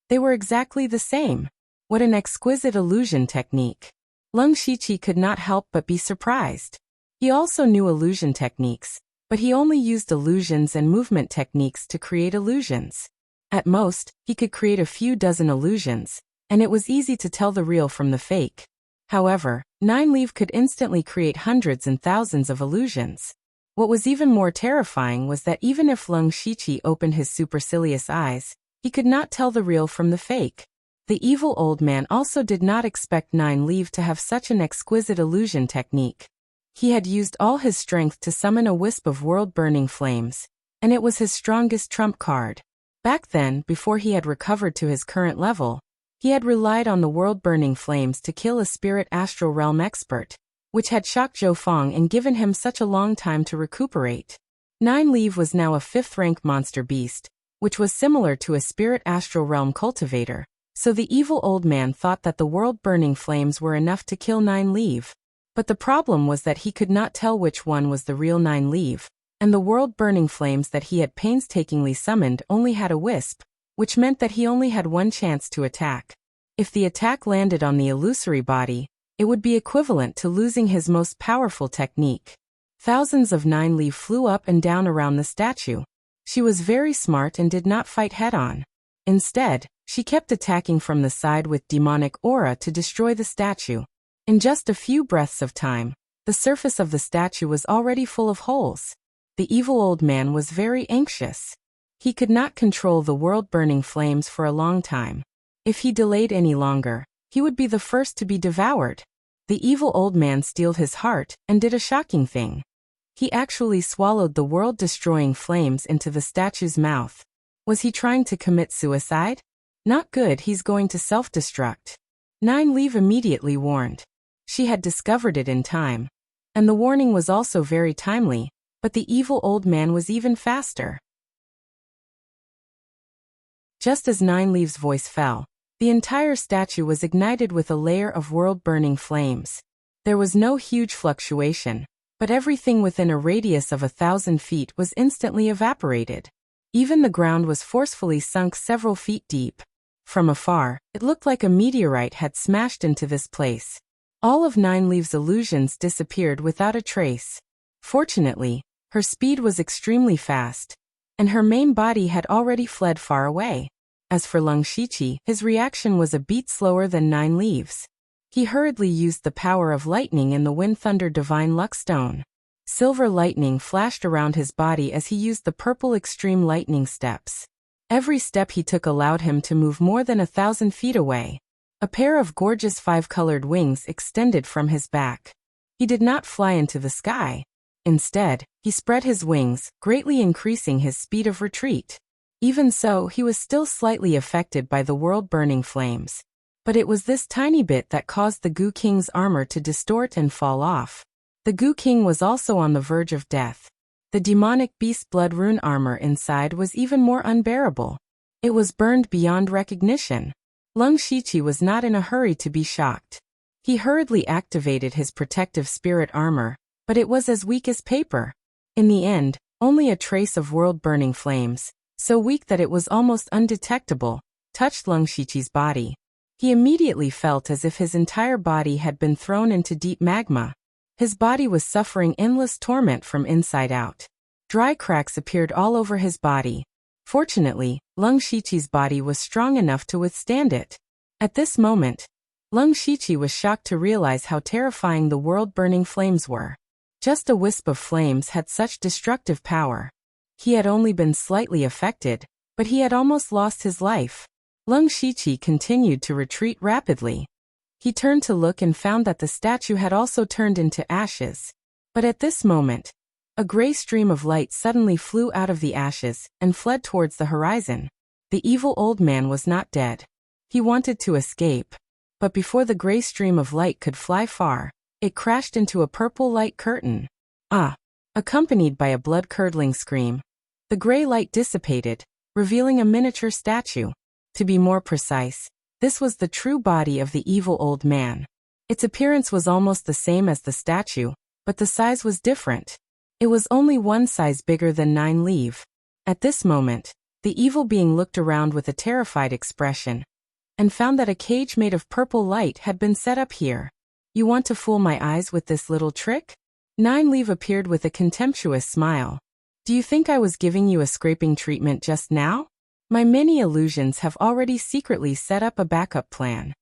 [SPEAKER 1] they were exactly the same. What an exquisite illusion technique. Leng Shiqi could not help but be surprised. He also knew illusion techniques, but he only used illusions and movement techniques to create illusions. At most, he could create a few dozen illusions, and it was easy to tell the real from the fake. However, 9 Leaf could instantly create hundreds and thousands of illusions. What was even more terrifying was that even if Leng Shiqi opened his supercilious eyes, he could not tell the real from the fake. The evil old man also did not expect 9 Leaf to have such an exquisite illusion technique. He had used all his strength to summon a wisp of world-burning flames, and it was his strongest trump card. Back then, before he had recovered to his current level, he had relied on the world-burning flames to kill a spirit astral realm expert, which had shocked Zhou Feng and given him such a long time to recuperate. 9 Leaf was now a 5th-rank monster beast, which was similar to a spirit astral realm cultivator, so the evil old man thought that the world-burning flames were enough to kill 9 Leaf. But the problem was that he could not tell which one was the real 9 Leaf, and the world-burning flames that he had painstakingly summoned only had a wisp, which meant that he only had one chance to attack. If the attack landed on the illusory body, it would be equivalent to losing his most powerful technique. Thousands of 9 Leaf flew up and down around the statue. She was very smart and did not fight head-on. Instead, she kept attacking from the side with demonic aura to destroy the statue. In just a few breaths of time, the surface of the statue was already full of holes. The evil old man was very anxious. He could not control the world-burning flames for a long time. If he delayed any longer, he would be the first to be devoured. The evil old man steeled his heart and did a shocking thing. He actually swallowed the world-destroying flames into the statue's mouth. Was he trying to commit suicide? Not good, he's going to self-destruct. 9 Leaf immediately warned. She had discovered it in time. And the warning was also very timely, but the evil old man was even faster. Just as 9 Leaf's voice fell, The entire statue was ignited with a layer of world-burning flames. There was no huge fluctuation, but everything within a radius of 1,000 feet was instantly evaporated. Even the ground was forcefully sunk several feet deep. From afar, it looked like a meteorite had smashed into this place. All of Nine Leaves' illusions disappeared without a trace. Fortunately, her speed was extremely fast, and her main body had already fled far away. As for Lung Shiqi, his reaction was a beat slower than Nine Leaves. He hurriedly used the power of lightning in the Wind Thunder Divine Luck Stone. Silver lightning flashed around his body as he used the purple extreme lightning steps. Every step he took allowed him to move more than 1,000 feet away. A pair of gorgeous 5-colored wings extended from his back. He did not fly into the sky. Instead, he spread his wings, greatly increasing his speed of retreat. Even so, he was still slightly affected by the world-burning flames. But it was this tiny bit that caused the Goo King's armor to distort and fall off. The Goo King was also on the verge of death. The demonic beast blood rune armor inside was even more unbearable. It was burned beyond recognition. Lung Shiqi was not in a hurry to be shocked. He hurriedly activated his protective spirit armor, but it was as weak as paper. In the end, only a trace of world-burning flames, so weak that it was almost undetectable, touched Lung Shiqi's body. He immediately felt as if his entire body had been thrown into deep magma. His body was suffering endless torment from inside out. Dry cracks appeared all over his body. Fortunately, Lung Shiqi's body was strong enough to withstand it. At this moment, Lung Shiqi was shocked to realize how terrifying the world-burning flames were. Just a wisp of flames had such destructive power. He had only been slightly affected, but he had almost lost his life. Lung Shiqi continued to retreat rapidly. He turned to look and found that the statue had also turned into ashes. But at this moment, a gray stream of light suddenly flew out of the ashes and fled towards the horizon. The evil old man was not dead. He wanted to escape, but before the gray stream of light could fly far, it crashed into a purple light curtain. Ah! Accompanied by a blood-curdling scream, the gray light dissipated, revealing a miniature statue. To be more precise, this was the true body of the evil old man. Its appearance was almost the same as the statue, but the size was different. It was only one size bigger than Nine Leaf. At this moment, the evil being looked around with a terrified expression, and found that a cage made of purple light had been set up here. You want to fool my eyes with this little trick? Nine Leaf appeared with a contemptuous smile. Do you think I was giving you a scraping treatment just now? My many illusions have already secretly set up a backup plan.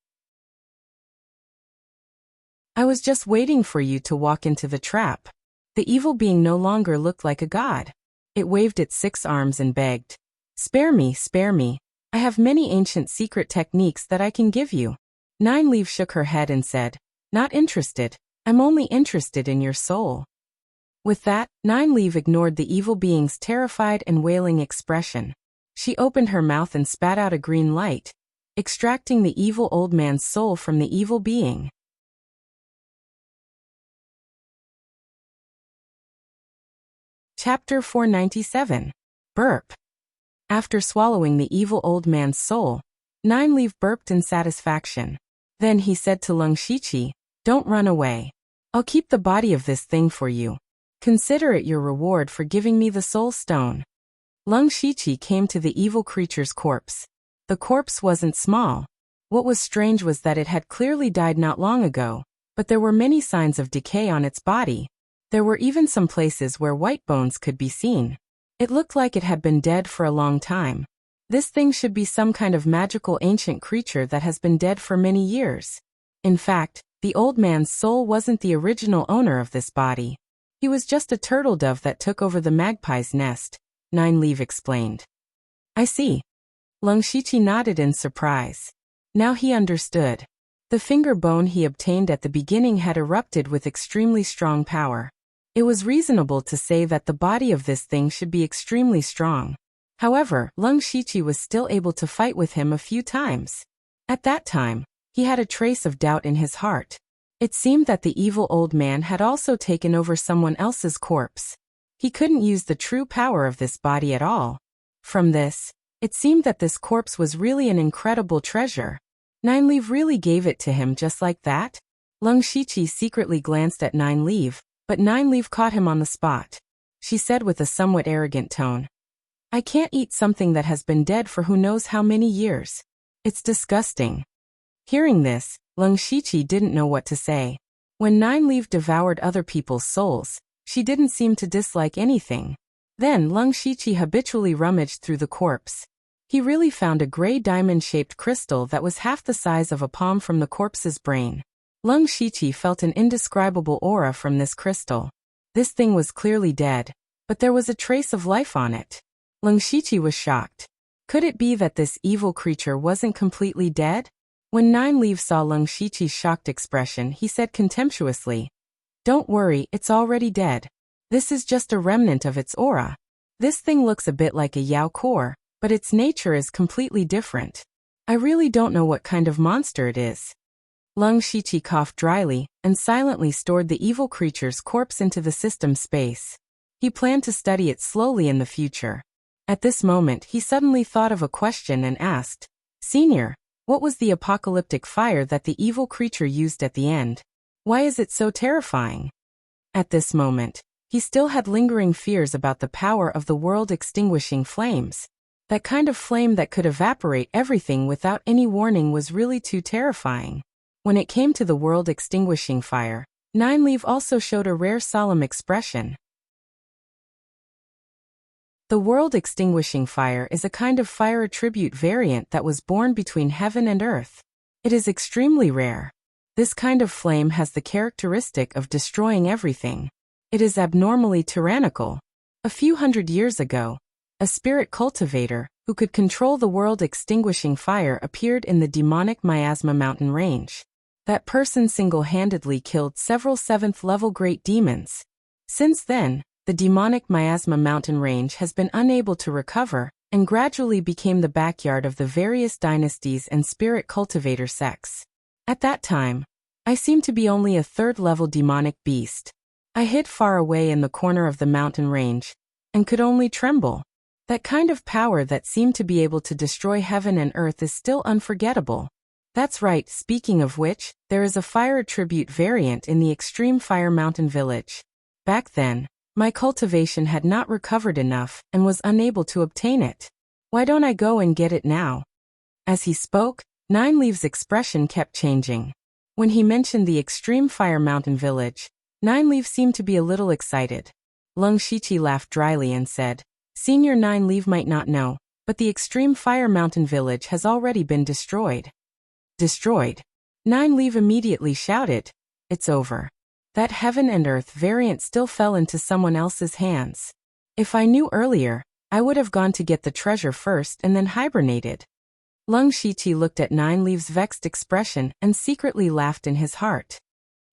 [SPEAKER 1] I was just waiting for you to walk into the trap. The evil being no longer looked like a god. It waved its 6 arms and begged. Spare me, spare me. I have many ancient secret techniques that I can give you. Nine Leaf shook her head and said, Not interested. I'm only interested in your soul. With that, Nine Leaf ignored the evil being's terrified and wailing expression. She opened her mouth and spat out a green light, extracting the evil old man's soul from the evil being. Chapter 497. Burp. After swallowing the evil old man's soul, Nine Leaf burped in satisfaction. Then he said to Lung Shiqi, Don't run away. I'll keep the body of this thing for you. Consider it your reward for giving me the soul stone. Lung Shiqi came to the evil creature's corpse. The corpse wasn't small. What was strange was that it had clearly died not long ago, but there were many signs of decay on its body. There were even some places where white bones could be seen. It looked like it had been dead for a long time. This thing should be some kind of magical ancient creature that has been dead for many years. In fact, the old man's soul wasn't the original owner of this body. He was just a turtle dove that took over the magpie's nest, Nine Leaf explained. I see. Lung Shiqi nodded in surprise. Now he understood. The finger bone he obtained at the beginning had erupted with extremely strong power. It was reasonable to say that the body of this thing should be extremely strong. However, Lung Shiqi was still able to fight with him a few times. At that time, he had a trace of doubt in his heart. It seemed that the evil old man had also taken over someone else's corpse. He couldn't use the true power of this body at all. From this, it seemed that this corpse was really an incredible treasure. Nine Leaf really gave it to him just like that? Lung Shiqi secretly glanced at Nine Leaf, but Nine Leaf caught him on the spot. She said with a somewhat arrogant tone, I can't eat something that has been dead for who knows how many years. It's disgusting. Hearing this, Lung Shiqi didn't know what to say. When Nine Leaf devoured other people's souls, she didn't seem to dislike anything. Then Lung Shiqi habitually rummaged through the corpse. He really found a gray diamond-shaped crystal that was half the size of a palm from the corpse's brain. Lung Shiqi felt an indescribable aura from this crystal. This thing was clearly dead, but there was a trace of life on it. Lung Shiqi was shocked. Could it be that this evil creature wasn't completely dead? When Nine Leaf saw Lung Shiqi's shocked expression, he said contemptuously, Don't worry, it's already dead. This is just a remnant of its aura. This thing looks a bit like a Yao core, but its nature is completely different. I really don't know what kind of monster it is. Lung Shiqi coughed dryly and silently stored the evil creature's corpse into the system space. He planned to study it slowly in the future. At this moment, he suddenly thought of a question and asked, Senior, what was the apocalyptic fire that the evil creature used at the end? Why is it so terrifying? At this moment, he still had lingering fears about the power of the world-extinguishing flames. That kind of flame that could evaporate everything without any warning was really too terrifying. When it came to the world-extinguishing fire, Nine Leaf also showed a rare solemn expression. The world-extinguishing fire is a kind of fire attribute variant that was born between heaven and earth. It is extremely rare. This kind of flame has the characteristic of destroying everything. It is abnormally tyrannical. A few hundred years ago, a spirit cultivator, who could control the world-extinguishing fire, appeared in the demonic Miasma mountain range. That person single-handedly killed several 7th-level great demons. Since then, the demonic Miasma mountain range has been unable to recover, and gradually became the backyard of the various dynasties and spirit cultivator sects. At that time, I seemed to be only a 3rd-level demonic beast. I hid far away in the corner of the mountain range, and could only tremble. That kind of power that seemed to be able to destroy heaven and earth is still unforgettable. That's right, speaking of which, there is a fire attribute variant in the Extreme Fire Mountain Village. Back then, my cultivation had not recovered enough and was unable to obtain it. Why don't I go and get it now? As he spoke, Nine Leaf's expression kept changing. When he mentioned the Extreme Fire Mountain Village, Nine Leaf seemed to be a little excited. Lung Shiqi laughed dryly and said, Senior Nine Leaf might not know, but the Extreme Fire Mountain Village has already been destroyed. Destroyed? Nine Leaf immediately shouted, It's over. That heaven and earth variant still fell into someone else's hands. If I knew earlier, I would have gone to get the treasure first and then hibernated. Lung Shiqi looked at Nine Leaf's vexed expression and secretly laughed in his heart.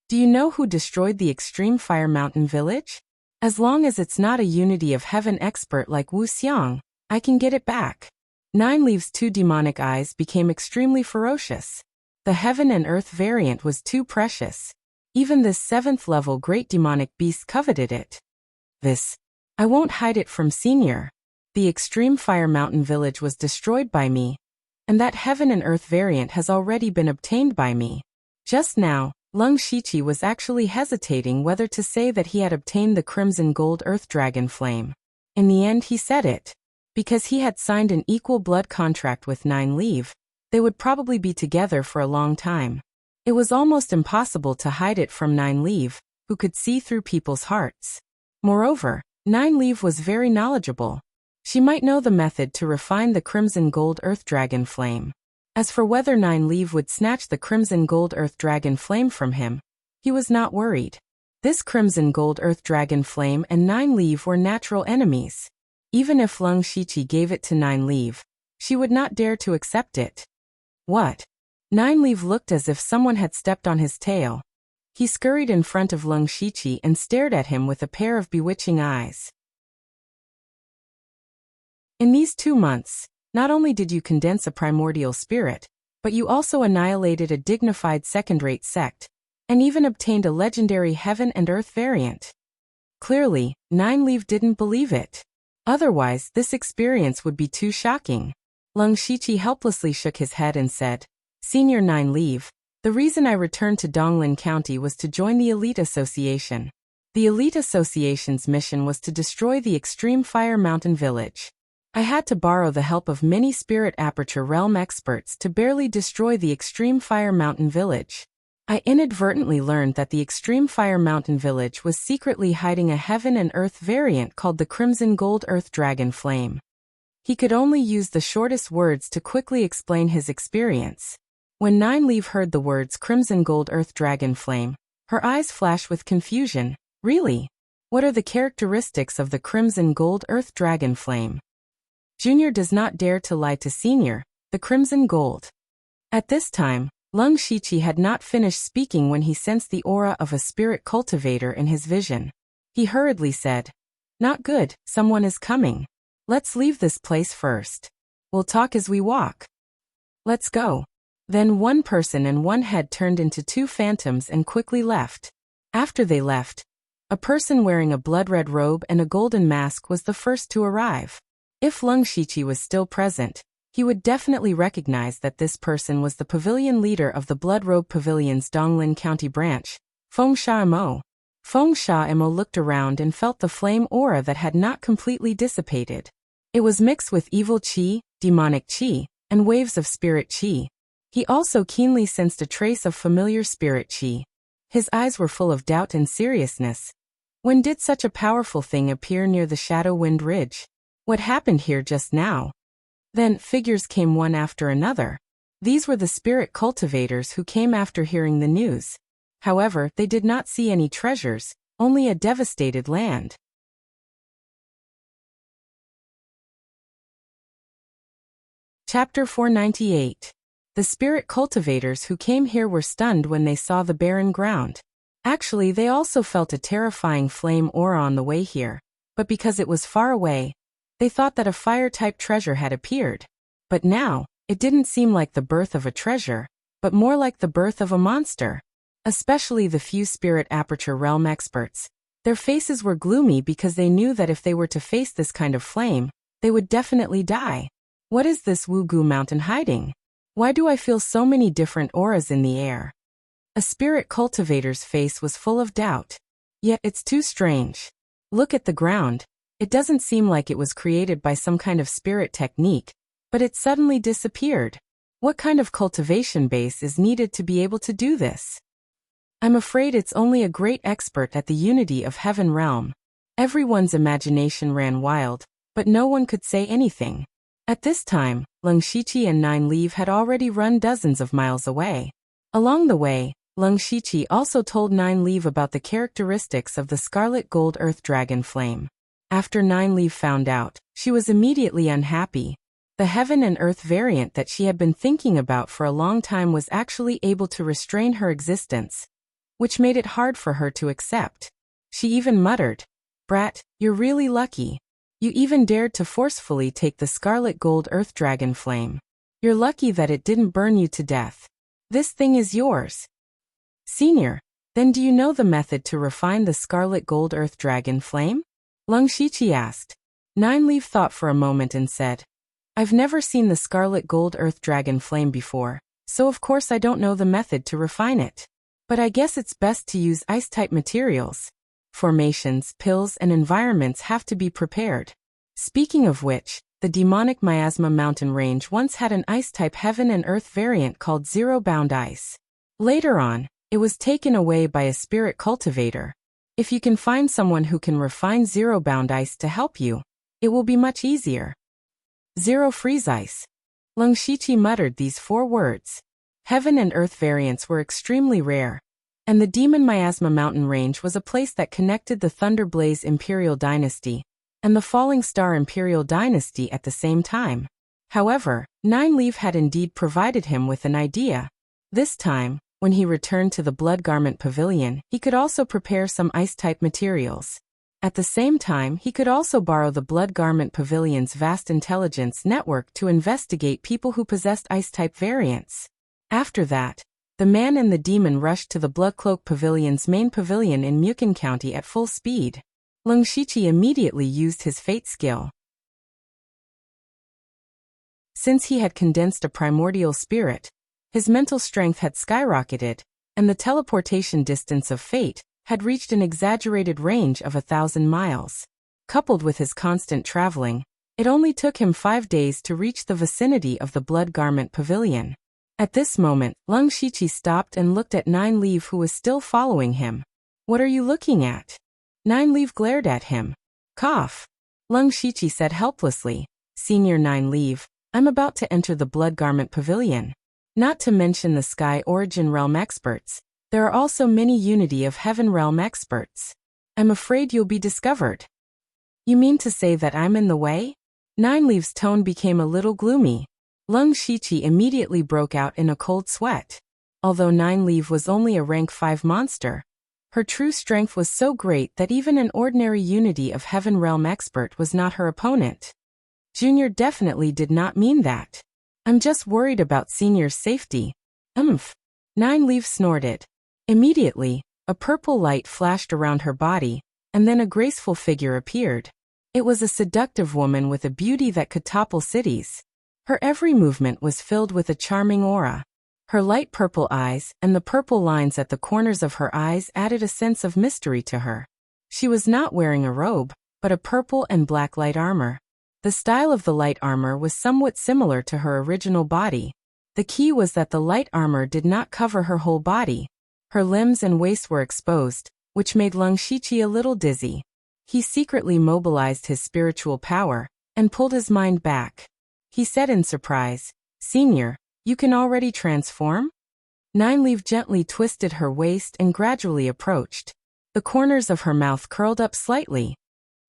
[SPEAKER 1] Do you know who destroyed the Extreme Fire Mountain Village? As long as it's not a Unity of Heaven expert like Wu Xiang, I can get it back. Nine Leaf's 2 demonic eyes became extremely ferocious. The heaven and earth variant was too precious. Even this 7th-level great demonic beast coveted it. I won't hide it from Senior. The Extreme Fire Mountain Village was destroyed by me, and that heaven and earth variant has already been obtained by me. Just now, Lung Shiqi was actually hesitating whether to say that he had obtained the Crimson Gold Earth Dragon Flame. In the end he said it. Because he had signed an equal blood contract with Nine Leaf, they would probably be together for a long time. It was almost impossible to hide it from Nine Leaf, who could see through people's hearts. Moreover, Nine Leaf was very knowledgeable. She might know the method to refine the Crimson Gold Earth Dragon Flame. As for whether Nine Leaf would snatch the Crimson Gold Earth Dragon Flame from him, he was not worried. This Crimson Gold Earth Dragon Flame and Nine Leaf were natural enemies. Even if Lung Shiqi gave it to Nine Leaf, she would not dare to accept it. What? Nine Leaf looked as if someone had stepped on his tail. He scurried in front of Lung Shiqi and stared at him with a pair of bewitching eyes. In these 2 months, not only did you condense a primordial spirit, but you also annihilated a dignified second-rate sect, and even obtained a legendary heaven and earth variant. Clearly, Nine Leaf didn't believe it. Otherwise, this experience would be too shocking. Lung Shiqi helplessly shook his head and said, Senior 9 leave. The reason I returned to Donglin County was to join the Elite Association. The Elite Association's mission was to destroy the Extreme Fire Mountain Village. I had to borrow the help of many Spirit Aperture Realm experts to barely destroy the Extreme Fire Mountain Village. I inadvertently learned that the Extreme Fire Mountain Village was secretly hiding a Heaven and Earth variant called the Crimson Gold Earth Dragon Flame. He could only use the shortest words to quickly explain his experience. When Nine Leaf heard the words Crimson Gold Earth Dragon Flame, her eyes flashed with confusion. Really? What are the characteristics of the Crimson Gold Earth Dragon Flame? Junior does not dare to lie to Senior, the Crimson Gold. At this time, Lung Shichi had not finished speaking when he sensed the aura of a spirit cultivator in his vision. He hurriedly said, "Not good, someone is coming. Let's leave this place first. We'll talk as we walk. Let's go." Then one person and one head turned into two phantoms and quickly left. After they left, a person wearing a blood-red robe and a golden mask was the first to arrive. If Lung Shichi was still present, he would definitely recognize that this person was the pavilion leader of the Blood Robe Pavilion's Donglin County branch, Feng Sha Mo. Feng Sha Mo looked around and felt the flame aura that had not completely dissipated. It was mixed with evil qi, demonic qi, and waves of spirit qi. He also keenly sensed a trace of familiar spirit qi. His eyes were full of doubt and seriousness. When did such a powerful thing appear near the Shadow Wind Ridge? What happened here just now? Then figures came one after another. These were the spirit cultivators who came after hearing the news. However, they did not see any treasures, only a devastated land. Chapter 498. The spirit cultivators who came here were stunned when they saw the barren ground. Actually, they also felt a terrifying flame aura on the way here, but because it was far away, they thought that a fire-type treasure had appeared. But now, it didn't seem like the birth of a treasure, but more like the birth of a monster. Especially the few Spirit Aperture Realm experts. Their faces were gloomy because they knew that if they were to face this kind of flame, they would definitely die. What is this Wugu mountain hiding? Why do I feel so many different auras in the air? A spirit cultivator's face was full of doubt. Yet it's too strange. Look at the ground. It doesn't seem like it was created by some kind of spirit technique, but it suddenly disappeared. What kind of cultivation base is needed to be able to do this? I'm afraid it's only a great expert at the unity of Heaven Realm. Everyone's imagination ran wild, but no one could say anything. At this time, Lung Shichi and Nine Leaf had already run dozens of miles away. Along the way, Lung Shichi also told Nine Leaf about the characteristics of the Scarlet Gold Earth Dragon Flame. After Nine Leaf found out, she was immediately unhappy. The Heaven and Earth variant that she had been thinking about for a long time was actually able to restrain her existence, which made it hard for her to accept. She even muttered, "Brat, you're really lucky. You even dared to forcefully take the Scarlet Gold Earth Dragon Flame. You're lucky that it didn't burn you to death. This thing is yours." "Senior, then do you know the method to refine the Scarlet Gold Earth Dragon Flame?" Lung Shichi asked. Nine Leaf thought for a moment and said, "I've never seen the Scarlet Gold Earth Dragon Flame before, so of course I don't know the method to refine it. But I guess it's best to use ice-type materials. Formations, pills, and environments have to be prepared. Speaking of which, the demonic Miasma mountain range once had an ice-type Heaven and Earth variant called Zero-Bound Ice. Later on, it was taken away by a spirit cultivator. If you can find someone who can refine Zero-Bound Ice to help you, it will be much easier." Zero Freeze Ice. Lung Shichi muttered these 4 words. Heaven and Earth variants were extremely rare, and the Demon Miasma mountain range was a place that connected the Thunder Blaze Imperial Dynasty and the Falling Star Imperial Dynasty at the same time. However, Nine Leaf had indeed provided him with an idea. This time, when he returned to the Blood Garment Pavilion, he could also prepare some ice-type materials. At the same time, he could also borrow the Blood Garment Pavilion's vast intelligence network to investigate people who possessed ice-type variants. After that, the man and the demon rushed to the Bloodcloak Pavilion's main pavilion in Mukin County at full speed. Lung Shichi immediately used his fate skill. Since he had condensed a primordial spirit, His mental strength had skyrocketed, and the teleportation distance of fate had reached an exaggerated range of 1,000 miles. Coupled with his constant traveling, it only took him 5 days to reach the vicinity of the Blood Garment Pavilion. At this moment, Lung Shiqi stopped and looked at Nine Leaf, who was still following him. "What are you looking at?" Nine Leaf glared at him. "Cough." Lung Shiqi said helplessly, "Senior Nine Leaf, I'm about to enter the Blood Garment Pavilion. Not to mention the Sky Origin Realm experts, there are also many Unity of Heaven Realm experts. I'm afraid you'll be discovered." "You mean to say that I'm in the way?" Nine Leaf's tone became a little gloomy. Lung Shiqi immediately broke out in a cold sweat. Although Nine Leaf was only a rank 5 monster, her true strength was so great that even an ordinary Unity of Heaven Realm expert was not her opponent. Junior definitely did not mean that. "I'm just worried about Senior's safety." "Umph." Nine Leaf snorted. Immediately, a purple light flashed around her body, and then a graceful figure appeared. It was a seductive woman with a beauty that could topple cities. Her every movement was filled with a charming aura. Her light purple eyes and the purple lines at the corners of her eyes added a sense of mystery to her. She was not wearing a robe, but a purple and black light armor. The style of the light armor was somewhat similar to her original body. The key was that the light armor did not cover her whole body. Her limbs and waist were exposed, which made Lung Shiqi a little dizzy. He secretly mobilized his spiritual power and pulled his mind back. He said in surprise, "Senior, you can already transform?" Nine Leaf gently twisted her waist and gradually approached. The corners of her mouth curled up slightly.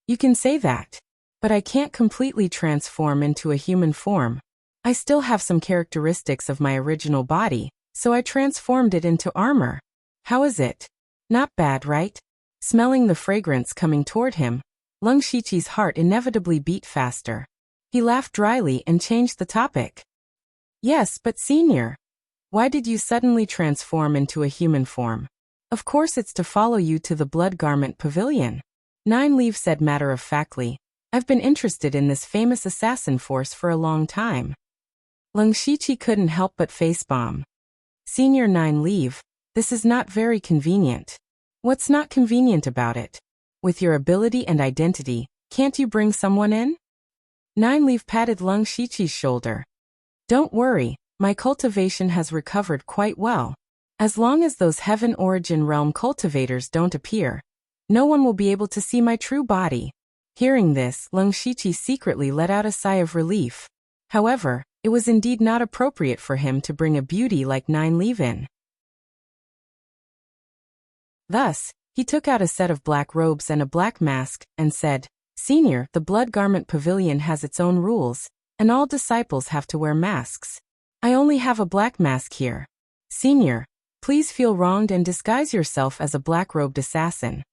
[SPEAKER 1] "You can say that. But I can't completely transform into a human form. I still have some characteristics of my original body, so I transformed it into armor. How is it? Not bad, right?" Smelling the fragrance coming toward him, Lung Shiqi's heart inevitably beat faster. He laughed dryly and changed the topic. "Yes, but Senior, why did you suddenly transform into a human form?" "Of course it's to follow you to the Blood Garment Pavilion." Nine Leaf said matter-of-factly, "I've been interested in this famous assassin force for a long time." Lung Shiqi couldn't help but facepalm. "Senior Nine Leaf, this is not very convenient." "What's not convenient about it? With your ability and identity, can't you bring someone in?" Nine Leaf patted Lung Shiqi's shoulder. "Don't worry, my cultivation has recovered quite well. As long as those Heaven Origin Realm cultivators don't appear, no one will be able to see my true body." Hearing this, Lung Shiqi secretly let out a sigh of relief. However, it was indeed not appropriate for him to bring a beauty like Nine Leaf in. Thus, he took out a set of black robes and a black mask, and said, "Senior, the Blood Garment Pavilion has its own rules, and all disciples have to wear masks. I only have a black mask here. Senior, please feel wronged and disguise yourself as a black-robed assassin."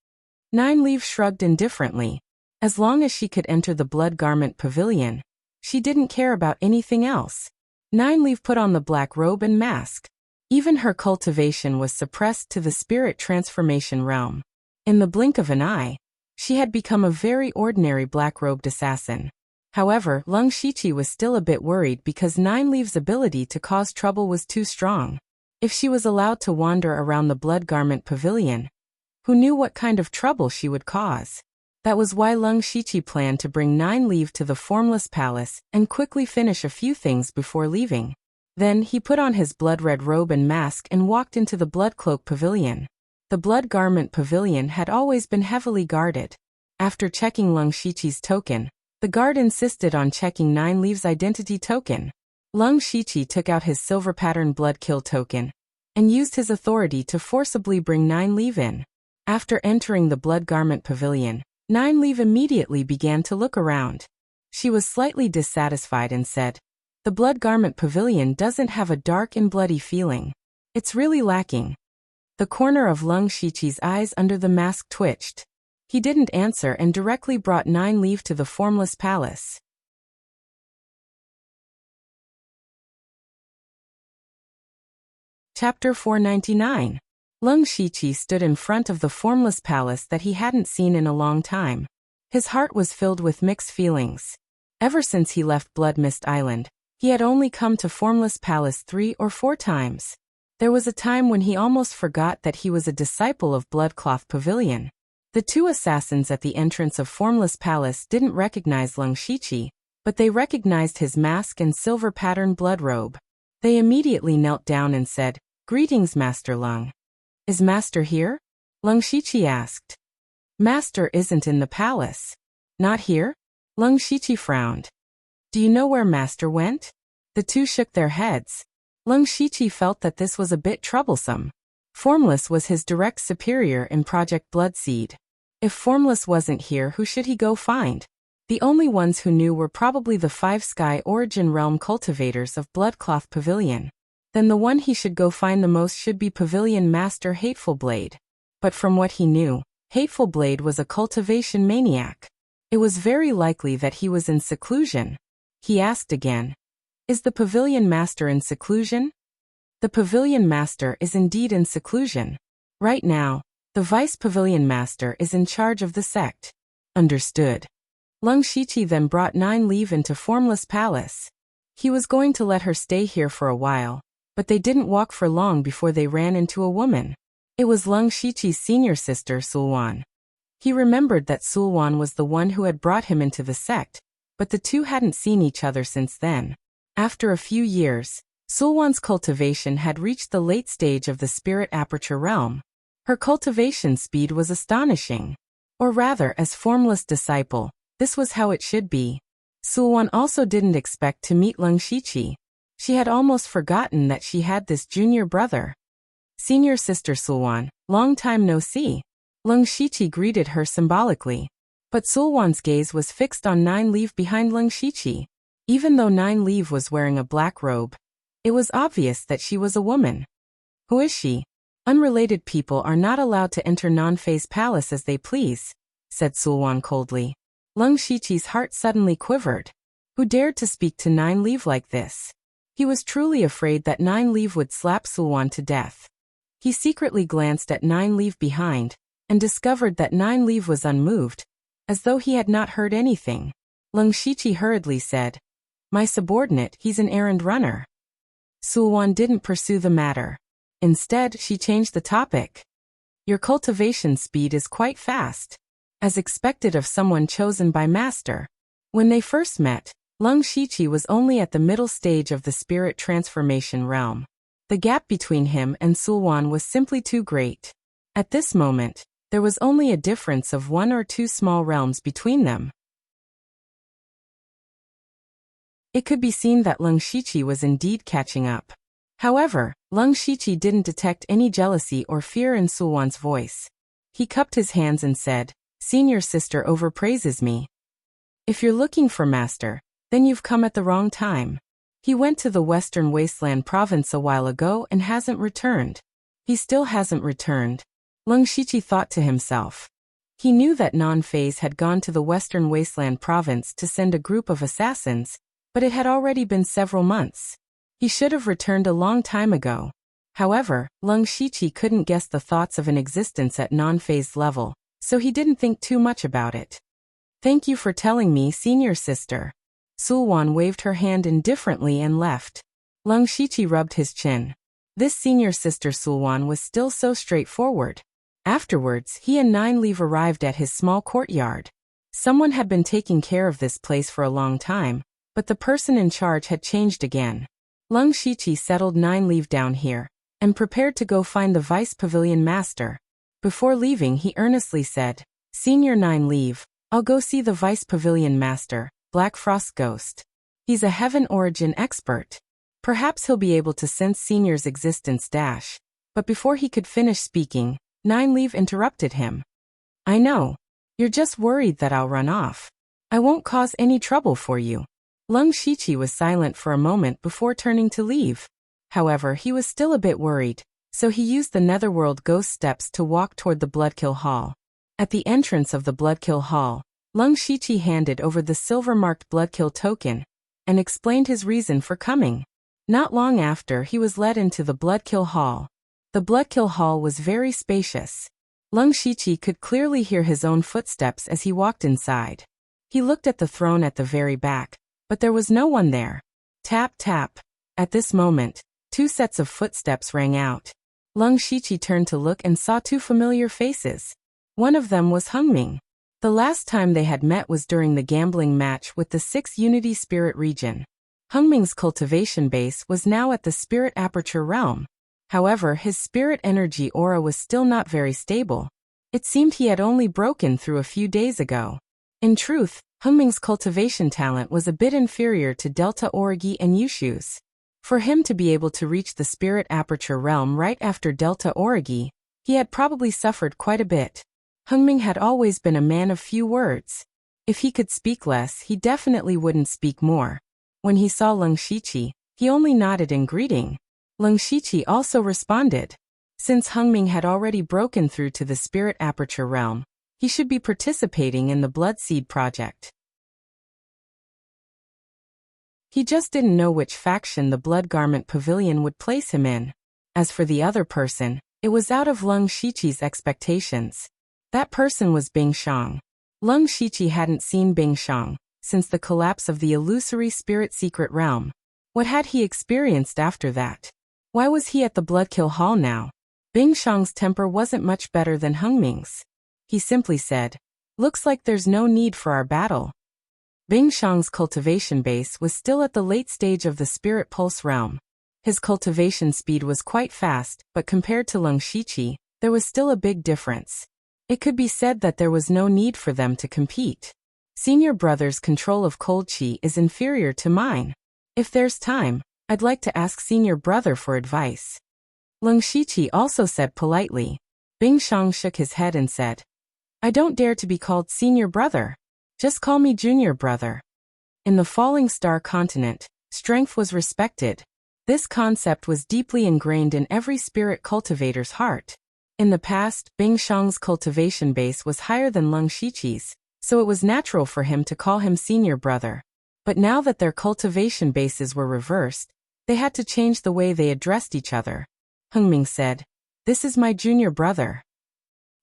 [SPEAKER 1] Nine Leaf shrugged indifferently. As long as she could enter the Blood Garment Pavilion, she didn't care about anything else. Nine Leaf put on the black robe and mask. Even her cultivation was suppressed to the spirit transformation realm. In the blink of an eye, she had become a very ordinary black-robed assassin. However, Lung Shiqi was still a bit worried because Nine Leaf's ability to cause trouble was too strong. If she was allowed to wander around the Blood Garment Pavilion, who knew what kind of trouble she would cause? That was why Lung Shiqi planned to bring Nine Leaf to the Formless Palace and quickly finish a few things before leaving. Then he put on his blood-red robe and mask and walked into the Blood Cloak Pavilion. The Blood Garment Pavilion had always been heavily guarded. After checking Lung Shiqi's token, the guard insisted on checking Nine Leaf's identity token. Lung Shiqi took out his silver pattern blood kill token and used his authority to forcibly bring Nine Leaf in. After entering the Blood Garment Pavilion, Nine Leaf immediately began to look around. She was slightly dissatisfied and said, "The Blood Garment Pavilion doesn't have a dark and bloody feeling. It's really lacking." The corner of Lung Shiqi's eyes under the mask twitched. He didn't answer and directly brought Nine Leaf to the Formless Palace. Chapter 499. Lung Shiqi stood in front of the Formless Palace that he hadn't seen in a long time. His heart was filled with mixed feelings. Ever since he left Blood Mist Island, He had only come to Formless Palace 3 or 4 times. There was a time when he almost forgot that he was a disciple of Bloodcloth Pavilion. The 2 assassins at the entrance of Formless Palace didn't recognize Lung Shiqi, but they recognized his mask and silver-patterned blood robe. They immediately knelt down and said, "Greetings, Master Lung." "Is Master here?" Lung Shiqi asked. "Master isn't in the palace." "Not here?" Lung Shiqi frowned. "Do you know where Master went?" The 2 shook their heads. Lung Shiqi felt that this was a bit troublesome. Formless was his direct superior in Project Bloodseed. If Formless wasn't here, who should he go find? The only ones who knew were probably the 5 Sky Origin Realm cultivators of Bloodcloth Pavilion. Then the one he should go find the most should be Pavilion Master Hateful Blade. But from what he knew, Hateful Blade was a cultivation maniac. It was very likely that he was in seclusion. He asked again, "Is the Pavilion Master in seclusion?" The Pavilion Master is indeed in seclusion. Right now, the Vice Pavilion Master is in charge of the sect. Understood. Lung Shiqi then brought 9 Leave into Formless Palace. He was going to let her stay here for a while, but they didn't walk for long before they ran into a woman. It was Lung Shiqi's senior sister, Sulwan. He remembered that Sulwan was the one who had brought him into the sect, but the 2 hadn't seen each other since then. After a few years, Sulwan's cultivation had reached the late stage of the Spirit Aperture realm. Her cultivation speed was astonishing. Or rather, as Formless disciple, this was how it should be. Sulwan also didn't expect to meet Lung Shiqi. She had almost forgotten that she had this junior brother. "Senior sister Sulwan, long time no see." Lung Shiqi greeted her symbolically. But Sulwan's gaze was fixed on 9 Leave behind Lung Shiqi. Even though 9 Leave was wearing a black robe, it was obvious that she was a woman. "Who is she?" "Unrelated people are not allowed to enter Non-Phase Palace as they please," said Sulwan coldly. Lung Shiqi's heart suddenly quivered. Who dared to speak to 9 Leave like this? He was truly afraid that 9 Leave would slap Sulwan to death. He secretly glanced at 9 Leave behind, and discovered that 9 Leave was unmoved, as though he had not heard anything. Lung Shiqi hurriedly said, "My subordinate, he's an errand runner." Sulwan didn't pursue the matter. Instead, she changed the topic. "Your cultivation speed is quite fast, as expected of someone chosen by Master." When they first met, Lung Shiqi was only at the middle stage of the spirit transformation realm. The gap between him and Sulwan was simply too great. At this moment, there was only a difference of 1 or 2 small realms between them. It could be seen that Lung Shiqi was indeed catching up. However, Lung Shiqi didn't detect any jealousy or fear in Sulwan's voice. He cupped his hands and said, "Senior sister overpraises me. If you're looking for Master, then you've come at the wrong time. He went to the Western Wasteland province a while ago and hasn't returned." He still hasn't returned, Lung Shiqi thought to himself. He knew that Non-Phase had gone to the Western Wasteland province to send a group of assassins, but it had already been several months. He should have returned a long time ago. However, Lung Shiqi couldn't guess the thoughts of an existence at Non-Phase level, so he didn't think too much about it. "Thank you for telling me, senior sister." Sulwan waved her hand indifferently and left. Lung Shiqi rubbed his chin. This senior sister Sulwan was still so straightforward. Afterwards, he and 9 Leave arrived at his small courtyard. Someone had been taking care of this place for a long time, but the person in charge had changed again. Lung Shiqi settled 9 Leave down here, and prepared to go find the Vice Pavilion Master. Before leaving, he earnestly said, "Senior 9 Leave, I'll go see the Vice Pavilion Master, Black Frost Ghost. He's a Heaven Origin expert. Perhaps he'll be able to sense Senior's existence dash." But before he could finish speaking, 9 Leave interrupted him. "I know. You're just worried that I'll run off. I won't cause any trouble for you." Lung Shiqi was silent for a moment before turning to leave. However, he was still a bit worried, so he used the Netherworld Ghost steps to walk toward the Bloodkill Hall. At the entrance of the Bloodkill Hall, Lung Shiqi handed over the silver-marked Bloodkill token, and explained his reason for coming. Not long after, he was led into the Bloodkill Hall. The Bloodkill Hall was very spacious. Lung Shiqi could clearly hear his own footsteps as he walked inside. He looked at the throne at the very back, but there was no one there. Tap, tap. At this moment, 2 sets of footsteps rang out. Lung Shiqi turned to look and saw 2 familiar faces. One of them was Hengming. The last time they had met was during the gambling match with the 6th Unity Spirit region. Hengming's cultivation base was now at the Spirit Aperture realm. However, his spirit energy aura was still not very stable. It seemed he had only broken through a few days ago. In truth, Hengming's cultivation talent was a bit inferior to Delta Origi and Yushu's. For him to be able to reach the Spirit Aperture realm right after Delta Origi, he had probably suffered quite a bit. Hengming had always been a man of few words. If he could speak less, he definitely wouldn't speak more. When he saw Lung Shiqi, he only nodded in greeting. Lung Shiqi also responded. Since Hengming had already broken through to the Spirit Aperture realm, he should be participating in the Blood Seed project. He just didn't know which faction the Blood Garment Pavilion would place him in. As for the other person, it was out of Lung Shiqi's expectations. That person was Bing Shang. Lung Shiqi hadn't seen Bing Shang since the collapse of the illusory spirit secret realm. What had he experienced after that? Why was he at the Bloodkill Hall now? Bing Shang's temper wasn't much better than Hengming's. He simply said, "Looks like there's no need for our battle." Bing Shang's cultivation base was still at the late stage of the Spirit Pulse realm. His cultivation speed was quite fast, but compared to Lung Shiqi, there was still a big difference. It could be said that there was no need for them to compete. Senior brother's control of cold qi is inferior to mine. If there's time, I'd like to ask senior brother for advice. Lung Shiqi also said politely. Bing Shang shook his head and said, "I don't dare to be called senior brother. Just call me junior brother." In the Falling Star continent, strength was respected. This concept was deeply ingrained in every spirit cultivator's heart. In the past, Bing Shang's cultivation base was higher than Lung Shiqi's, so it was natural for him to call him senior brother. But now that their cultivation bases were reversed, they had to change the way they addressed each other. Hengming said, "This is my junior brother."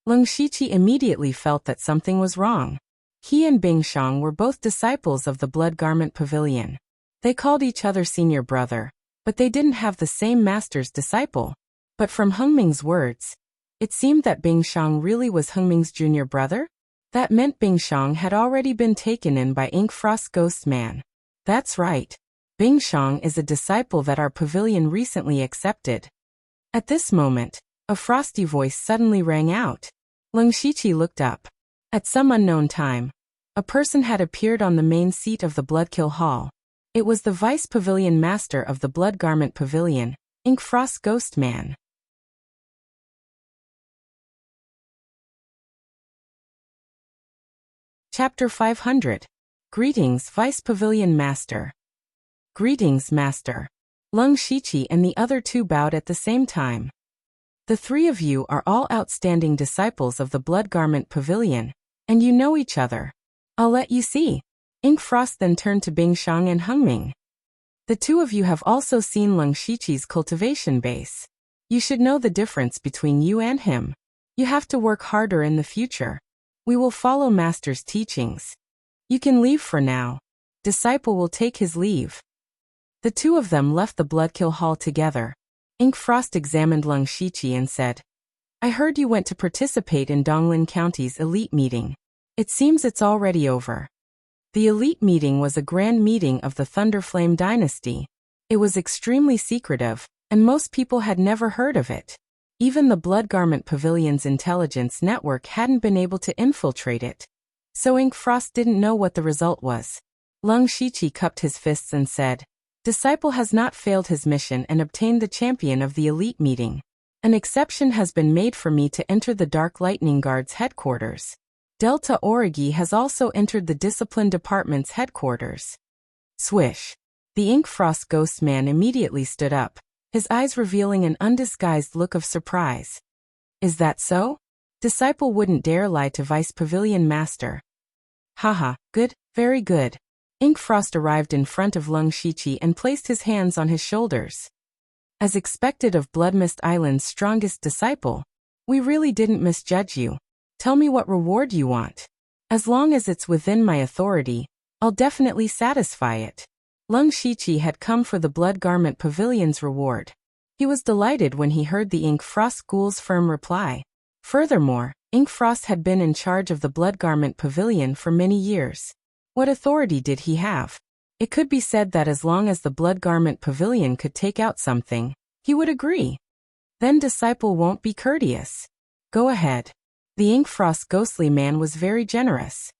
[SPEAKER 1] Lung Shiqi immediately felt that something was wrong. He and Bing Shang were both disciples of the Blood Garment Pavilion. They called each other senior brother, but they didn't have the same master's disciple. But from Hengming's words, it seemed that Bing Shang really was Hengming's junior brother? That meant Bing Shang had already been taken in by Ink Frost Ghost Man. That's right. Bing Shang is a disciple that our pavilion recently accepted. At this moment, a frosty voice suddenly rang out. Lung Shiqi looked up. At some unknown time, a person had appeared on the main seat of the Bloodkill Hall. It was the Vice Pavilion Master of the Blood Garment Pavilion, Ink Frost Ghost Man. Chapter 500. Greetings, Vice Pavilion Master. Greetings, Master. Lung Shiqi and the other 2 bowed at the same time. The 3 of you are all outstanding disciples of the Blood Garment Pavilion, and you know each other. I'll let you see. Ink Frost then turned to Bing Shang and Hengming. The 2 of you have also seen Lung Shiqi's cultivation base. You should know the difference between you and him. You have to work harder in the future. We will follow Master's teachings. You can leave for now. Disciple will take his leave. The 2 of them left the Bloodkill Hall together. Ink Frost examined Lung Shiqi and said, "I heard you went to participate in Donglin County's elite meeting. It seems it's already over." The elite meeting was a grand meeting of the Thunderflame dynasty. It was extremely secretive, and most people had never heard of it. Even the Blood Garment Pavilion's intelligence network hadn't been able to infiltrate it. So Ink Frost didn't know what the result was. Lung Shiqi cupped his fists and said, "Disciple has not failed his mission and obtained the champion of the elite meeting. An exception has been made for me to enter the Dark Lightning Guard's headquarters. Delta Origi has also entered the Discipline Department's headquarters." Swish. The Ink Frost Ghost Man immediately stood up, his eyes revealing an undisguised look of surprise. "Is that so? Disciple wouldn't dare lie to Vice Pavilion Master." "Haha, good, very good." Ink Frost arrived in front of Lung Shiqi and placed his hands on his shoulders. "As expected of Bloodmist Island's strongest disciple, we really didn't misjudge you. Tell me what reward you want. As long as it's within my authority, I'll definitely satisfy it." Lung Shiqi had come for the Blood Garment Pavilion's reward. He was delighted when he heard the Ink Frost School's firm reply. Furthermore, Ink Frost had been in charge of the Blood Garment Pavilion for many years. What authority did he have? It could be said that as long as the Blood Garment Pavilion could take out something, he would agree. Then Disciple won't be courteous. Go ahead. The Ink Frost ghostly man was very generous.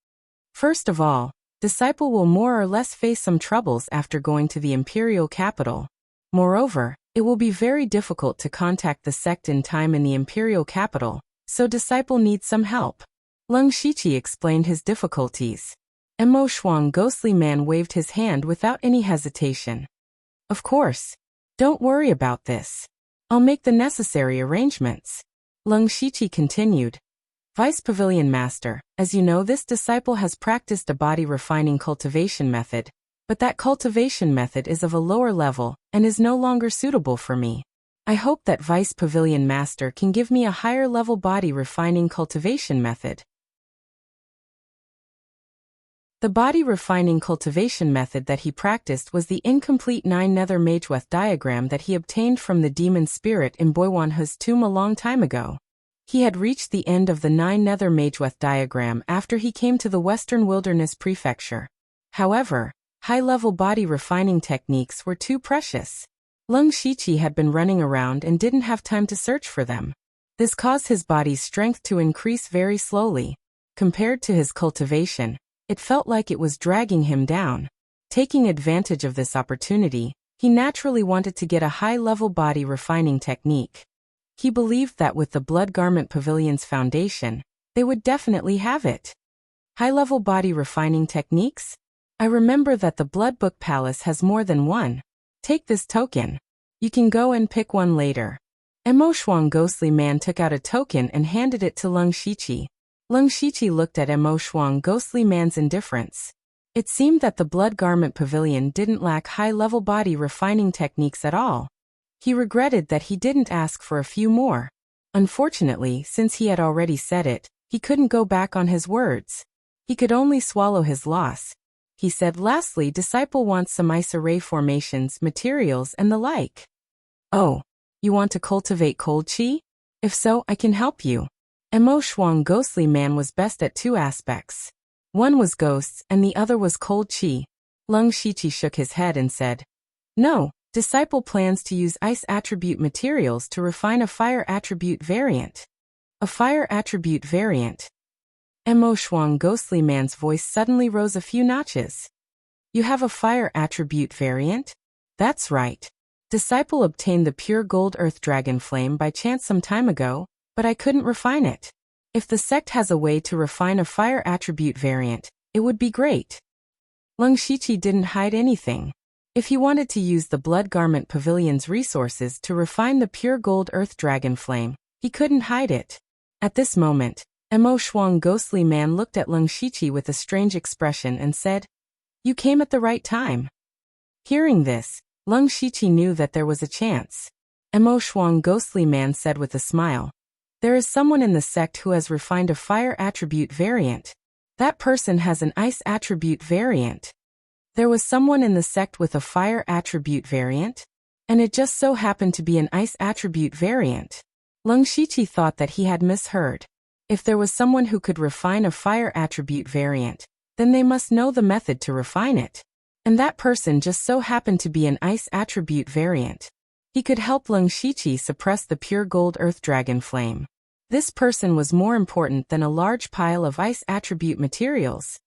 [SPEAKER 1] First of all, Disciple will more or less face some troubles after going to the imperial capital. Moreover, it will be very difficult to contact the sect in time in the imperial capital, so Disciple needs some help. Lung Shiqi explained his difficulties. Mo Shuang ghostly man waved his hand without any hesitation. Of course. Don't worry about this. I'll make the necessary arrangements. Lung Shiqi continued. Vice Pavilion Master, as you know, this disciple has practiced a body refining cultivation method, but that cultivation method is of a lower level and is no longer suitable for me. I hope that Vice Pavilion Master can give me a higher level body refining cultivation method. The body refining cultivation method that he practiced was the incomplete 9 Nether Mageweth diagram that he obtained from the demon spirit in Boiwanhu's tomb a long time ago. He had reached the end of the 9 Nether Mageweth diagram after he came to the Western Wilderness Prefecture. However, high-level body refining techniques were too precious. Lung Shiqi had been running around and didn't have time to search for them. This caused his body's strength to increase very slowly. Compared to his cultivation, it felt like it was dragging him down. Taking advantage of this opportunity, he naturally wanted to get a high-level body refining technique. He believed that with the Blood Garment Pavilion's foundation, they would definitely have it. High-level body refining techniques? I remember that the Blood Book Palace has more than one. Take this token. You can go and pick one later. Mo Shuang ghostly man took out a token and handed it to Lung Shiqi. Lung Shiqi looked at Mo Shuang ghostly man's indifference. It seemed that the Blood Garment Pavilion didn't lack high-level body refining techniques at all. He regretted that he didn't ask for a few more. Unfortunately, since he had already said it, he couldn't go back on his words. He could only swallow his loss. He said, lastly, Disciple wants some ice array formations, materials, and the like. Oh, you want to cultivate cold chi? If so, I can help you. Mo Shuang ghostly man was best at 2 aspects. One was ghosts and the other was cold chi. Lung Shiqi shook his head and said, No, Disciple plans to use ice attribute materials to refine a fire attribute variant. A fire attribute variant. Mo Shuang ghostly man's voice suddenly rose a few notches. You have a fire attribute variant? That's right. Disciple obtained the pure gold earth dragon flame by chance some time ago, but I couldn't refine it. If the sect has a way to refine a fire attribute variant, it would be great. Lung Shiqi didn't hide anything. If he wanted to use the Blood Garment Pavilion's resources to refine the pure gold earth dragon flame, he couldn't hide it. At this moment, Mo Shuang ghostly man looked at Lung Shiqi with a strange expression and said, You came at the right time. Hearing this, Lung Shiqi knew that there was a chance. Mo Shuang ghostly man said with a smile, There is someone in the sect who has refined a fire attribute variant. That person has an ice attribute variant. There was someone in the sect with a fire attribute variant, and it just so happened to be an ice attribute variant. Lung Shiqi thought that he had misheard. If there was someone who could refine a fire attribute variant, then they must know the method to refine it. And that person just so happened to be an ice attribute variant. He could help Lung Shiqi suppress the pure gold earth dragon flame. This person was more important than a large pile of ice attribute materials.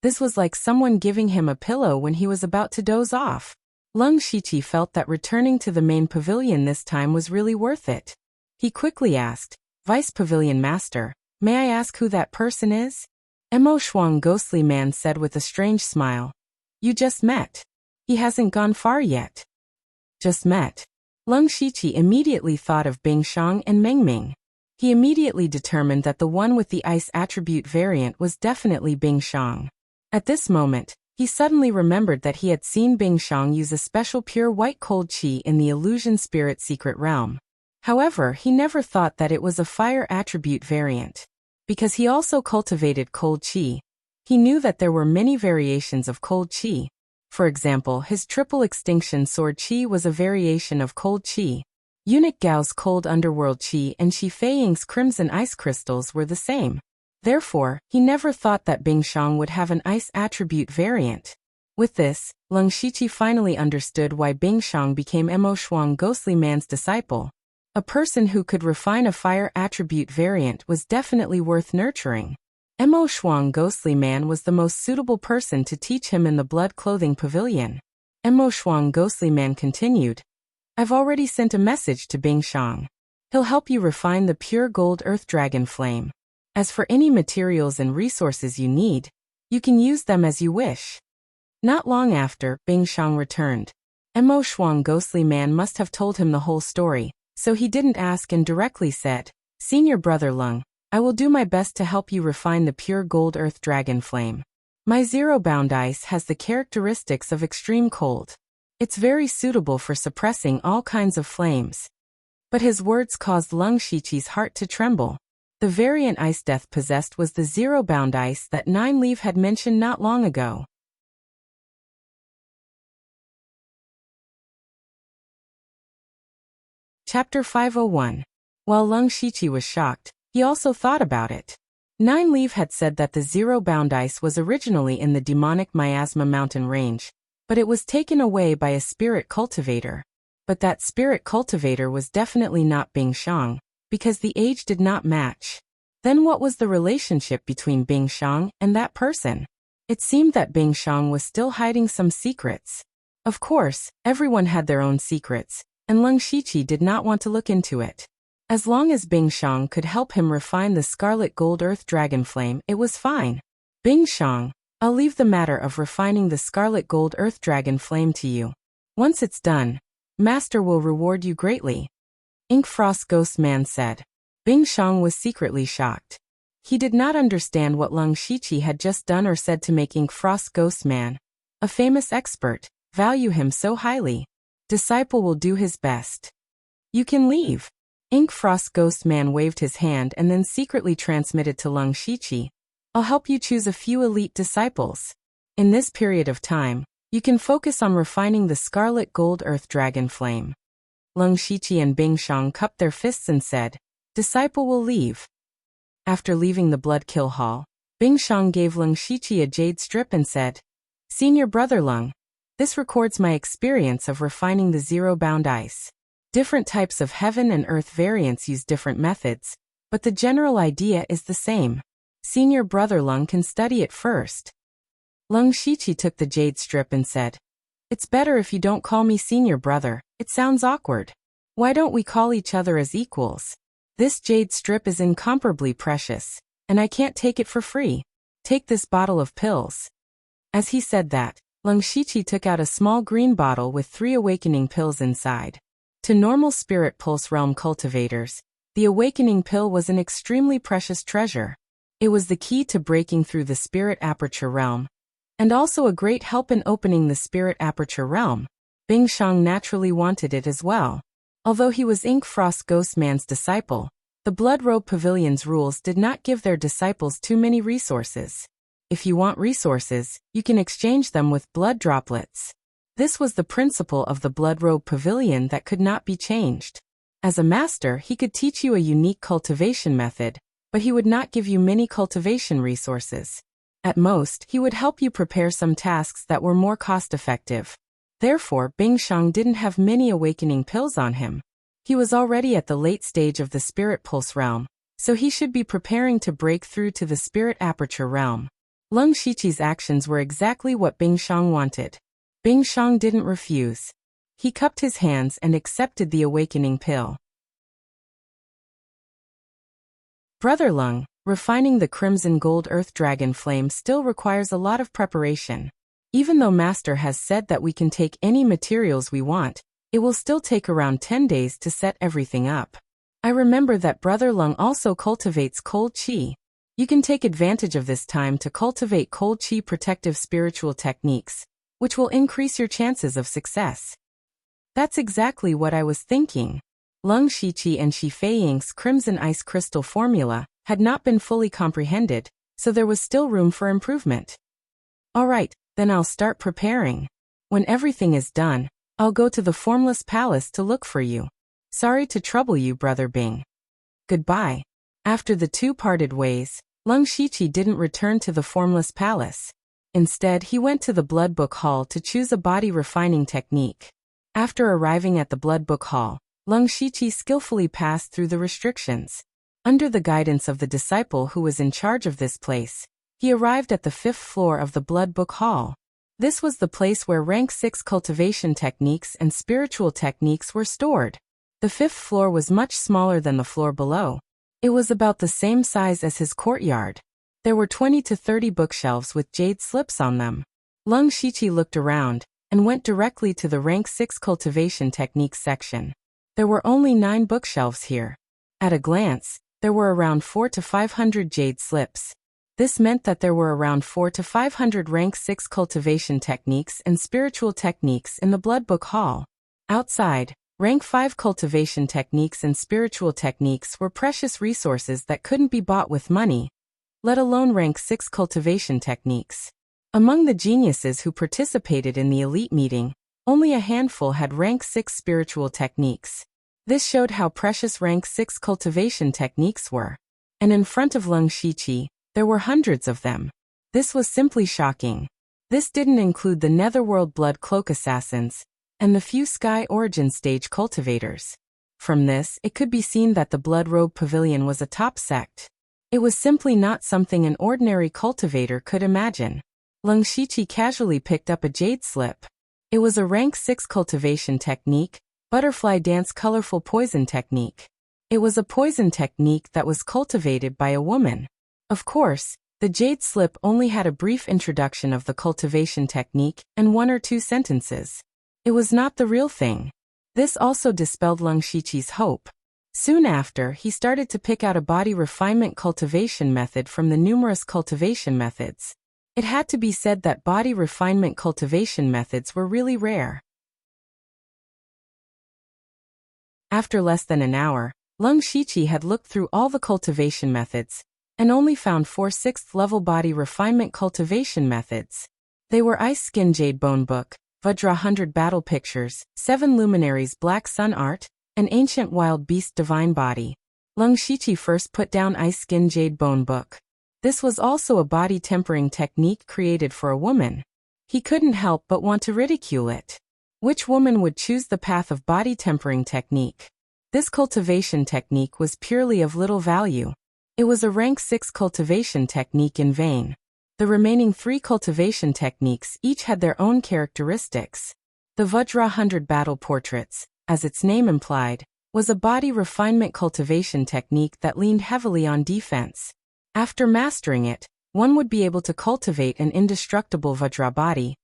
[SPEAKER 1] This was like someone giving him a pillow when he was about to doze off. Lung Shiqi felt that returning to the main pavilion this time was really worth it. He quickly asked, Vice Pavilion Master, may I ask who that person is? Mo Shuang ghostly man said with a strange smile, You just met. He hasn't gone far yet. Just met. Lung Shiqi immediately thought of Bing Shang and Meng Ming. He immediately determined that the one with the ice attribute variant was definitely Bing Shang. At this moment, he suddenly remembered that he had seen Bing Shang use a special pure white cold chi in the illusion spirit secret realm. However, he never thought that it was a fire attribute variant. Because he also cultivated cold chi, He knew that there were many variations of cold qi. For example, his triple extinction sword qi was a variation of cold qi. Eunuch Gao's cold underworld qi and Shi Feiying's crimson ice crystals were the same. Therefore, he never thought that Bingshang would have an ice attribute variant. With this, Leng Shiqi finally understood why Bingshang became Mo Shuang Ghostly Man's disciple. A person who could refine a fire attribute variant was definitely worth nurturing. Mo Shuang Ghostly Man was the most suitable person to teach him in the Blood Clothing Pavilion. Mo Shuang Ghostly Man continued, I've already sent a message to Bingshang. He'll help you refine the pure gold earth dragon flame. As for any materials and resources you need, you can use them as you wish. Not long after, Bingshang returned. Mo Shuang Ghostly Man must have told him the whole story, so he didn't ask and directly said, Senior Brother Leng, I will do my best to help you refine the pure gold earth dragon flame. My zero-bound ice has the characteristics of extreme cold. It's very suitable for suppressing all kinds of flames. But his words caused Leng Shiqi's heart to tremble. The variant ice death possessed was the zero-bound ice that Nine Leaf had mentioned not long ago. Chapter 501. While Leng Shiqi was shocked, he also thought about it. Nine Leaf had said that the zero-bound ice was originally in the demonic Miasma mountain range, but it was taken away by a spirit cultivator. But that spirit cultivator was definitely not Bingshang, because the age did not match. Then what was the relationship between Bingshang and that person? It seemed that Bingshang was still hiding some secrets. Of course, everyone had their own secrets, and Leng Shiqi did not want to look into it. As long as Bingshang could help him refine the scarlet gold earth dragon flame, it was fine. Bingshang, I'll leave the matter of refining the scarlet gold earth dragon flame to you. Once it's done, Master will reward you greatly. Ink Frost Ghost Man said. Bingshang was secretly shocked. He did not understand what Leng Shiqi had just done or said to make Ink Frost Ghost Man, a famous expert, value him so highly. Disciple will do his best. You can leave. Ink Frost Ghost Man waved his hand and then secretly transmitted to Leng Shiqi, I'll help you choose a few elite disciples. In this period of time, you can focus on refining the scarlet gold earth dragon flame. Leng Shiqi and Bingshang cupped their fists and said, Disciple will leave. After leaving the Blood Kill Hall, Bingshang gave Leng Shiqi a jade strip and said, Senior Brother Leng, this records my experience of refining the zero-bound ice. Different types of heaven and earth variants use different methods, but the general idea is the same. Senior Brother Leng can study it first. Leng Shiqi took the jade strip and said, It's better if you don't call me Senior Brother, it sounds awkward. Why don't we call each other as equals? This jade strip is incomparably precious, and I can't take it for free. Take this bottle of pills. As he said that, Leng Shiqi took out a small green bottle with 3 awakening pills inside. To normal spirit pulse realm cultivators, the awakening pill was an extremely precious treasure. It was the key to breaking through the spirit aperture realm, and also a great help in opening the spirit aperture realm. Bingshang naturally wanted it as well. Although he was Ink Frost Ghost Man's disciple, the Blood Robe Pavilion's rules did not give their disciples too many resources. If you want resources, you can exchange them with blood droplets. This was the principle of the Blood Robe Pavilion that could not be changed. As a master, he could teach you a unique cultivation method, but he would not give you many cultivation resources. At most, he would help you prepare some tasks that were more cost-effective. Therefore, Bingshang didn't have many awakening pills on him. He was already at the late stage of the Spirit Pulse realm, so he should be preparing to break through to the Spirit Aperture realm. Leng Shiqi's actions were exactly what Bingshang wanted. Bingshang didn't refuse. He cupped his hands and accepted the awakening pill. Brother Leng, refining the crimson gold earth dragon flame still requires a lot of preparation. Even though Master has said that we can take any materials we want, it will still take around 10 days to set everything up. I remember that Brother Leng also cultivates cold qi. You can take advantage of this time to cultivate cold qi protective spiritual techniques, which will increase your chances of success. That's exactly what I was thinking. Leng Shiqi and Shi Feiying's crimson ice crystal formula had not been fully comprehended, so there was still room for improvement. All right, then I'll start preparing. When everything is done, I'll go to the Formless Palace to look for you. Sorry to trouble you, Brother Bing. Goodbye. After the two parted ways, Lung Shiqi didn't return to the Formless Palace. Instead, he went to the Blood Book Hall to choose a body refining technique. After arriving at the Blood Book Hall, Lung Shiqi skillfully passed through the restrictions. Under the guidance of the disciple who was in charge of this place, he arrived at the 5th floor of the Blood Book Hall. This was the place where rank 6 cultivation techniques and spiritual techniques were stored. The 5th floor was much smaller than the floor below. It was about the same size as his courtyard. There were 20 to 30 bookshelves with jade slips on them. Lung Shiqi looked around and went directly to the rank 6 cultivation techniques section. There were only 9 bookshelves here. At a glance, there were around 400 to 500 jade slips. This meant that there were around 400 to 500 rank 6 cultivation techniques and spiritual techniques in the Blood Book Hall. Outside, rank 5 cultivation techniques and spiritual techniques were precious resources that couldn't be bought with money, let alone rank 6 cultivation techniques. Among the geniuses who participated in the elite meeting, only a handful had rank 6 spiritual techniques. This showed how precious rank 6 cultivation techniques were. And in front of Lung Shiqi, there were hundreds of them. This was simply shocking. This didn't include the Netherworld Blood Cloak Assassins and the few Sky Origin Stage cultivators. From this, it could be seen that the Blood Robe Pavilion was a top sect. It was simply not something an ordinary cultivator could imagine. Lung Shiqi casually picked up a jade slip. It was a rank 6 cultivation technique, Butterfly Dance Colorful Poison Technique. It was a poison technique that was cultivated by a woman. Of course, the jade slip only had a brief introduction of the cultivation technique and 1 or 2 sentences. It was not the real thing. This also dispelled Lung Shiqi's hope. Soon after, he started to pick out a body refinement cultivation method from the numerous cultivation methods. It had to be said that body refinement cultivation methods were really rare. After less than an hour, Lung Shiqi had looked through all the cultivation methods and only found 4 6th-level body refinement cultivation methods. They were Ice Skin Jade Bone Book, Vajra 100 Battle Pictures, 7 Luminaries Black Sun Art, and Ancient Wild Beast Divine Body. Lung Shiqi first put down Ice Skin Jade Bone Book. This was also a body tempering technique created for a woman. He couldn't help but want to ridicule it. Which woman would choose the path of body tempering technique? This cultivation technique was purely of little value. It was a rank 6 cultivation technique in vain. The remaining 3 cultivation techniques each had their own characteristics. The Vajra 100 Battle Portraits, as its name implied, was a body refinement cultivation technique that leaned heavily on defense. After mastering it, one would be able to cultivate an indestructible Vajra body,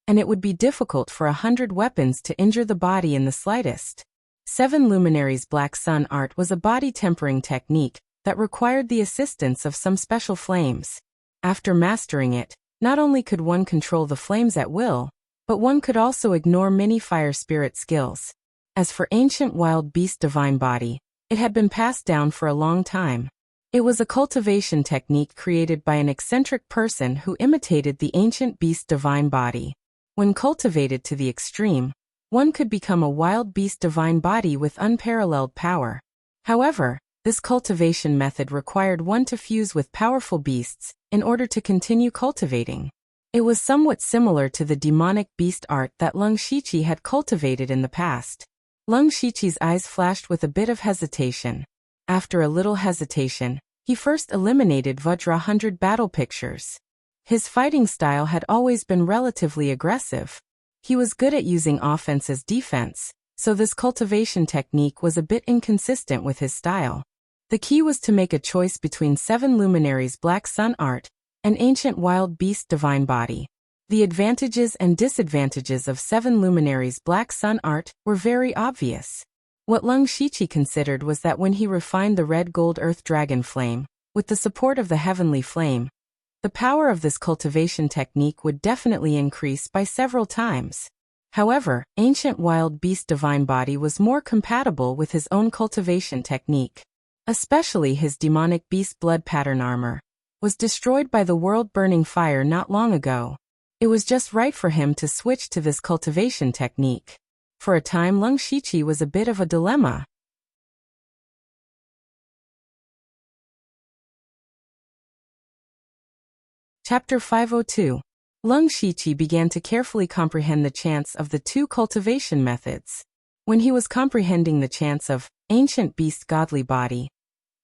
[SPEAKER 1] and it would be difficult for 100 weapons to injure the body in the slightest. 7 Luminaries Black Sun Art was a body tempering technique that required the assistance of some special flames. After mastering it, not only could one control the flames at will, but one could also ignore many fire spirit skills. As for Ancient Wild Beast Divine Body, it had been passed down for a long time. It was a cultivation technique created by an eccentric person who imitated the Ancient Beast Divine Body. When cultivated to the extreme, one could become a wild beast divine body with unparalleled power. However, this cultivation method required one to fuse with powerful beasts in order to continue cultivating. It was somewhat similar to the demonic beast art that Lung Shiqi had cultivated in the past. Lung Shiqi's eyes flashed with a bit of hesitation. After a little hesitation, he first eliminated Vajra 100 Battle Pictures. His fighting style had always been relatively aggressive. He was good at using offense as defense, so this cultivation technique was a bit inconsistent with his style. The key was to make a choice between 7 Luminaries Black Sun Art and Ancient Wild Beast Divine Body. The advantages and disadvantages of 7 Luminaries Black Sun Art were very obvious. What Lung Shiqi considered was that when he refined the Red Gold Earth Dragon Flame, with the support of the Heavenly Flame, the power of this cultivation technique would definitely increase by several times. However, Ancient Wild Beast Divine Body was more compatible with his own cultivation technique, especially his Demonic Beast Blood Pattern Armor. was destroyed by the world-burning fire not long ago. It was just right for him to switch to this cultivation technique. For a time, Lung Shiqi was a bit of a dilemma. Chapter 502. Lung Shiqi began to carefully comprehend the chants of the two cultivation methods. When he was comprehending the chants of ancient beast godly body,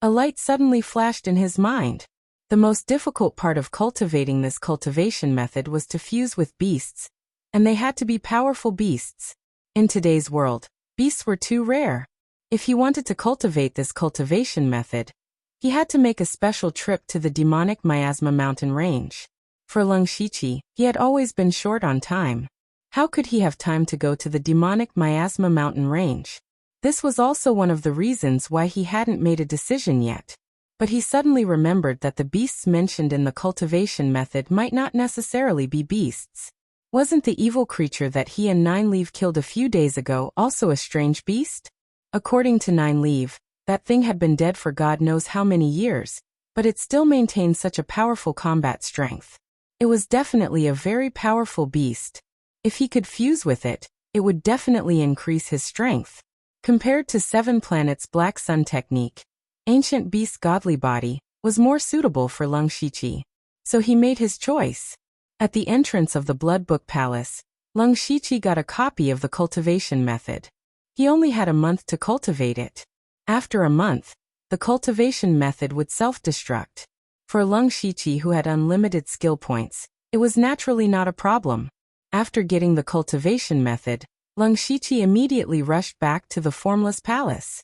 [SPEAKER 1] a light suddenly flashed in his mind. The most difficult part of cultivating this cultivation method was to fuse with beasts, and they had to be powerful beasts. In today's world, beasts were too rare. If he wanted to cultivate this cultivation method, he had to make a special trip to the demonic Miasma mountain range. For Lung Shiqi, he had always been short on time. How could he have time to go to the demonic Miasma mountain range? This was also one of the reasons why he hadn't made a decision yet. But he suddenly remembered that the beasts mentioned in the cultivation method might not necessarily be beasts. Wasn't the evil creature that he and Nine Leaf killed a few days ago also a strange beast? According to Nine Leaf, that thing had been dead for God knows how many years, but it still maintained such a powerful combat strength. It was definitely a very powerful beast. If he could fuse with it, it would definitely increase his strength. Compared to Seven Planets Black Sun technique, Ancient Beast Godly Body was more suitable for Lung Shiqi. So he made his choice. At the entrance of the Blood Book Palace, Lung Shiqi got a copy of the cultivation method. He only had a month to cultivate it. After a month, the cultivation method would self-destruct. For Lung Shiqi, who had unlimited skill points, it was naturally not a problem. After getting the cultivation method, Lung Shiqi immediately rushed back to the Formless Palace.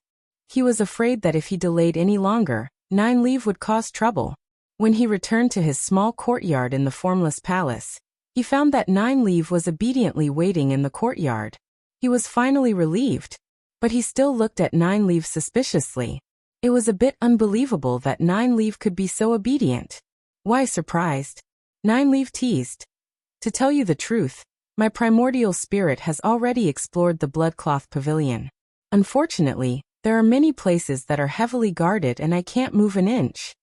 [SPEAKER 1] He was afraid that if he delayed any longer, Nine Leaf would cause trouble. When he returned to his small courtyard in the Formless Palace, he found that Nine Leaf was obediently waiting in the courtyard. He was finally relieved, but he still looked at Nine Leaf suspiciously. It was a bit unbelievable that Nine Leaf could be so obedient. Why surprised? Nine Leaf teased. To tell you the truth, my primordial spirit has already explored the Bloodcloth Pavilion. Unfortunately, there are many places that are heavily guarded and I can't move an inch.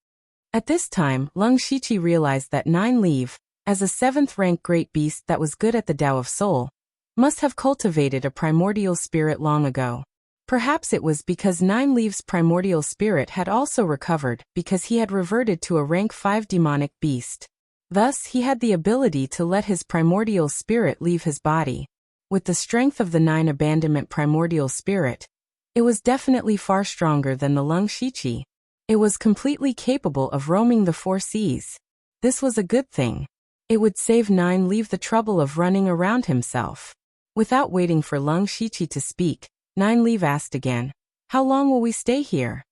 [SPEAKER 1] At this time, Lung Shiqi realized that Nine Leaf, as a 7th-rank great beast that was good at the Tao of Soul, must have cultivated a primordial spirit long ago. Perhaps it was because Nine Leaf's primordial spirit had also recovered because he had reverted to a rank 5 demonic beast. Thus, he had the ability to let his primordial spirit leave his body. With the strength of the 9 abandonment primordial spirit, it was definitely far stronger than the Lung Shiqi. It was completely capable of roaming the 4 seas. This was a good thing. It would save Nine Leaf the trouble of running around himself. Without waiting for Lung Shiqi to speak, Nine Leaf asked again, "How long will we stay here?"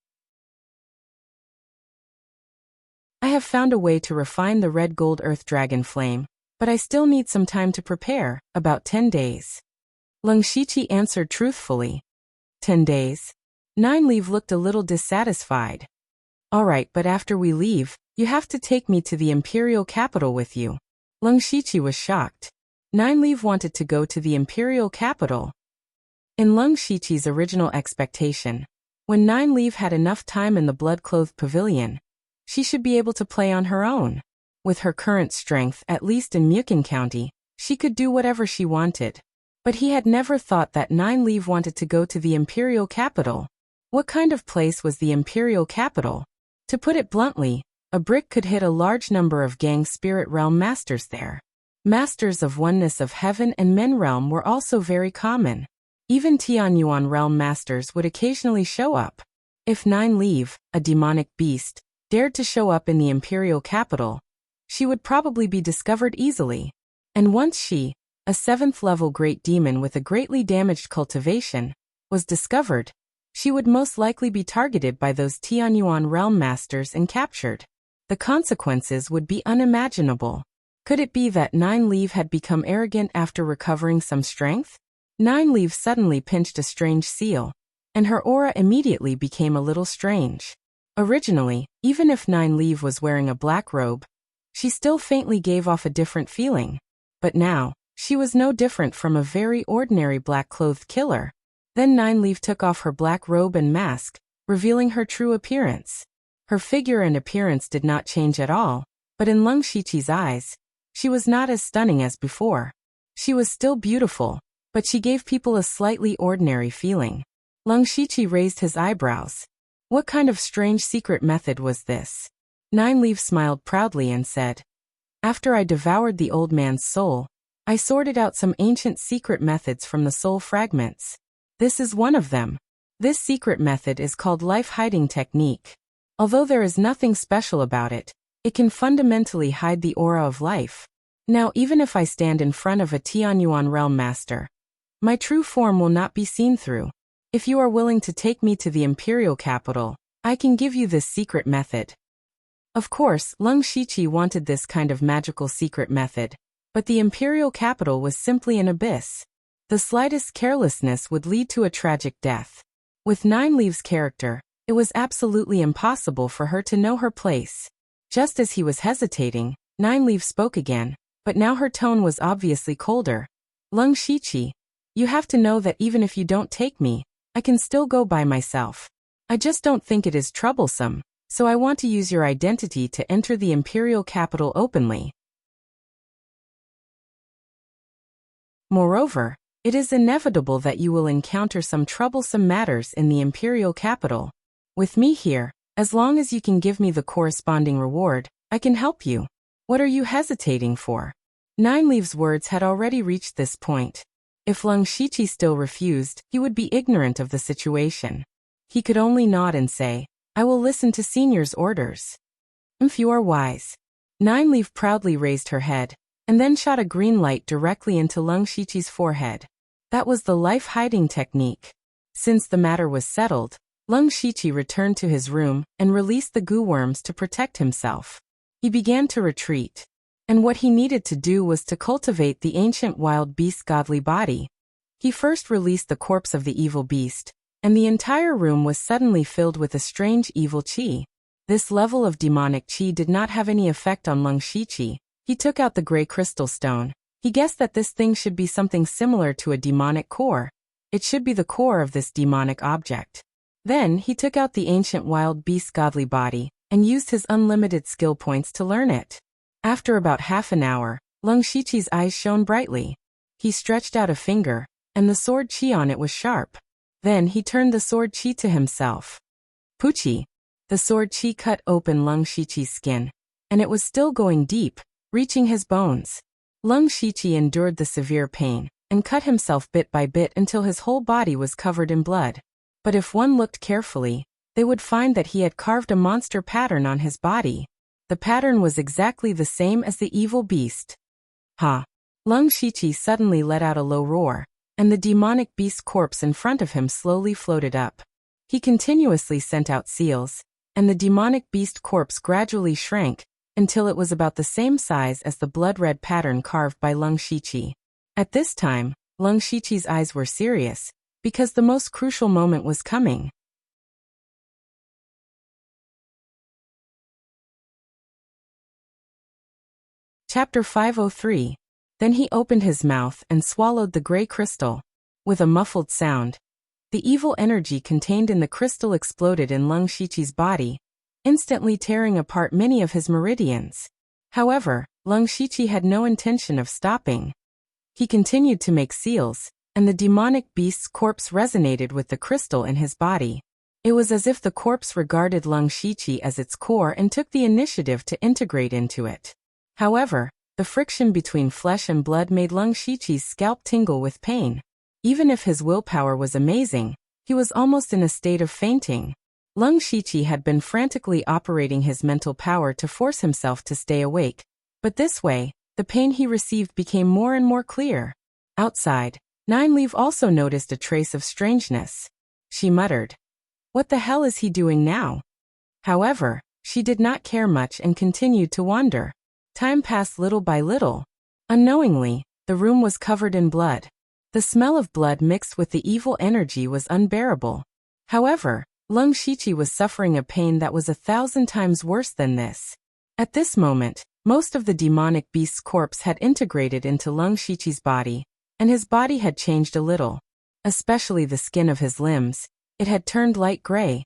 [SPEAKER 1] "I have found a way to refine the red gold earth dragon flame, but I still need some time to prepare, about 10 days. Lung Shiqi answered truthfully. 10 days? Nine Leaf looked a little dissatisfied. "All right, but after we leave, you have to take me to the imperial capital with you." Lung Shiqi was shocked. Nine Leaf wanted to go to the imperial capital. In Lung Shiqi's original expectation, when Nine Leaf had enough time in the blood-clothed pavilion, she should be able to play on her own. With her current strength, at least in Mukon County, she could do whatever she wanted. But he had never thought that Nine Leaf wanted to go to the imperial capital. What kind of place was the imperial capital? To put it bluntly, a brick could hit a large number of gang spirit realm masters there. Masters of oneness of heaven and men realm were also very common. Even Tianyuan realm masters would occasionally show up. If Nine Leaf, a demonic beast, dared to show up in the imperial capital, she would probably be discovered easily. And once she, a 7th-level great demon with a greatly damaged cultivation, was discovered, she would most likely be targeted by those Tianyuan realm masters and captured. The consequences would be unimaginable. Could it be that Nine Leaf had become arrogant after recovering some strength? Nine Leaf suddenly pinched a strange seal, and her aura immediately became a little strange. Originally, even if Nine Leaf was wearing a black robe, she still faintly gave off a different feeling. But now, she was no different from a very ordinary black-clothed killer. Then Nine Leaf took off her black robe and mask, revealing her true appearance. Her figure and appearance did not change at all, but in Lung Shiqi's eyes, she was not as stunning as before. She was still beautiful, but she gave people a slightly ordinary feeling. Lung Shiqi raised his eyebrows. What kind of strange secret method was this? Nine Leaves smiled proudly and said, "After I devoured the old man's soul, I sorted out some ancient secret methods from the soul fragments. This is one of them. This secret method is called life-hiding technique. Although there is nothing special about it, it can fundamentally hide the aura of life. Now even if I stand in front of a Tianyuan realm master, my true form will not be seen through. If you are willing to take me to the imperial capital, I can give you this secret method." Of course, Lung Shiqi wanted this kind of magical secret method, but the imperial capital was simply an abyss. The slightest carelessness would lead to a tragic death. With Nine Leaves' character, it was absolutely impossible for her to know her place. Just as he was hesitating, Nine Leaves spoke again, but now her tone was obviously colder. "Lung Shiqi, you have to know that even if you don't take me, I can still go by myself. I just don't think it is troublesome, so I want to use your identity to enter the imperial capital openly. Moreover, it is inevitable that you will encounter some troublesome matters in the imperial capital. With me here, as long as you can give me the corresponding reward, I can help you. What are you hesitating for?" Nine Leaves' words had already reached this point. If Lung Shiqi still refused, he would be ignorant of the situation. He could only nod and say, "I will listen to Senior's orders." "If you are wise." Nine Leaf proudly raised her head, and then shot a green light directly into Lung Shiqi's forehead. That was the life-hiding technique. Since the matter was settled, Lung Shiqi returned to his room and released the goo worms to protect himself. He began to retreat. And what he needed to do was to cultivate the ancient wild beast's godly body. He first released the corpse of the evil beast, and the entire room was suddenly filled with a strange evil qi. This level of demonic qi did not have any effect on Lung Shiqi. He took out the gray crystal stone. He guessed that this thing should be something similar to a demonic core. It should be the core of this demonic object. Then he took out the ancient wild beast's godly body and used his unlimited skill points to learn it. After about half an hour, Lung Shiqi's eyes shone brightly. He stretched out a finger, and the sword qi on it was sharp. Then he turned the sword qi to himself. Puchi! The sword qi cut open Lung Shiqi's skin, and it was still going deep, reaching his bones. Lung Shiqi endured the severe pain, and cut himself bit by bit until his whole body was covered in blood. But if one looked carefully, they would find that he had carved a monster pattern on his body. The pattern was exactly the same as the evil beast. Ha! Lung Shiqi suddenly let out a low roar, and the demonic beast's corpse in front of him slowly floated up. He continuously sent out seals, and the demonic beast corpse gradually shrank until it was about the same size as the blood-red pattern carved by Lung Shiqi. At this time, Lung Shiqi's eyes were serious, because the most crucial moment was coming. Chapter 503. Then he opened his mouth and swallowed the gray crystal. With a muffled sound, the evil energy contained in the crystal exploded in Lung Shiqi's body, instantly tearing apart many of his meridians. However, Lung Shiqi had no intention of stopping. He continued to make seals, and the demonic beast's corpse resonated with the crystal in his body. It was as if the corpse regarded Lung Shiqi as its core and took the initiative to integrate into it. However, the friction between flesh and blood made Lung Shiqi's scalp tingle with pain. Even if his willpower was amazing, he was almost in a state of fainting. Lung Shiqi had been frantically operating his mental power to force himself to stay awake, but this way, the pain he received became more and more clear. Outside, Nine Leaf also noticed a trace of strangeness. She muttered, "What the hell is he doing now?" However, she did not care much and continued to wander. Time passed little by little. Unknowingly, the room was covered in blood. The smell of blood mixed with the evil energy was unbearable. However, Lung Shiqi was suffering a pain that was 1,000 times worse than this. At this moment, most of the demonic beast's corpse had integrated into Lung Shiqi's body, and his body had changed a little. Especially the skin of his limbs, it had turned light gray.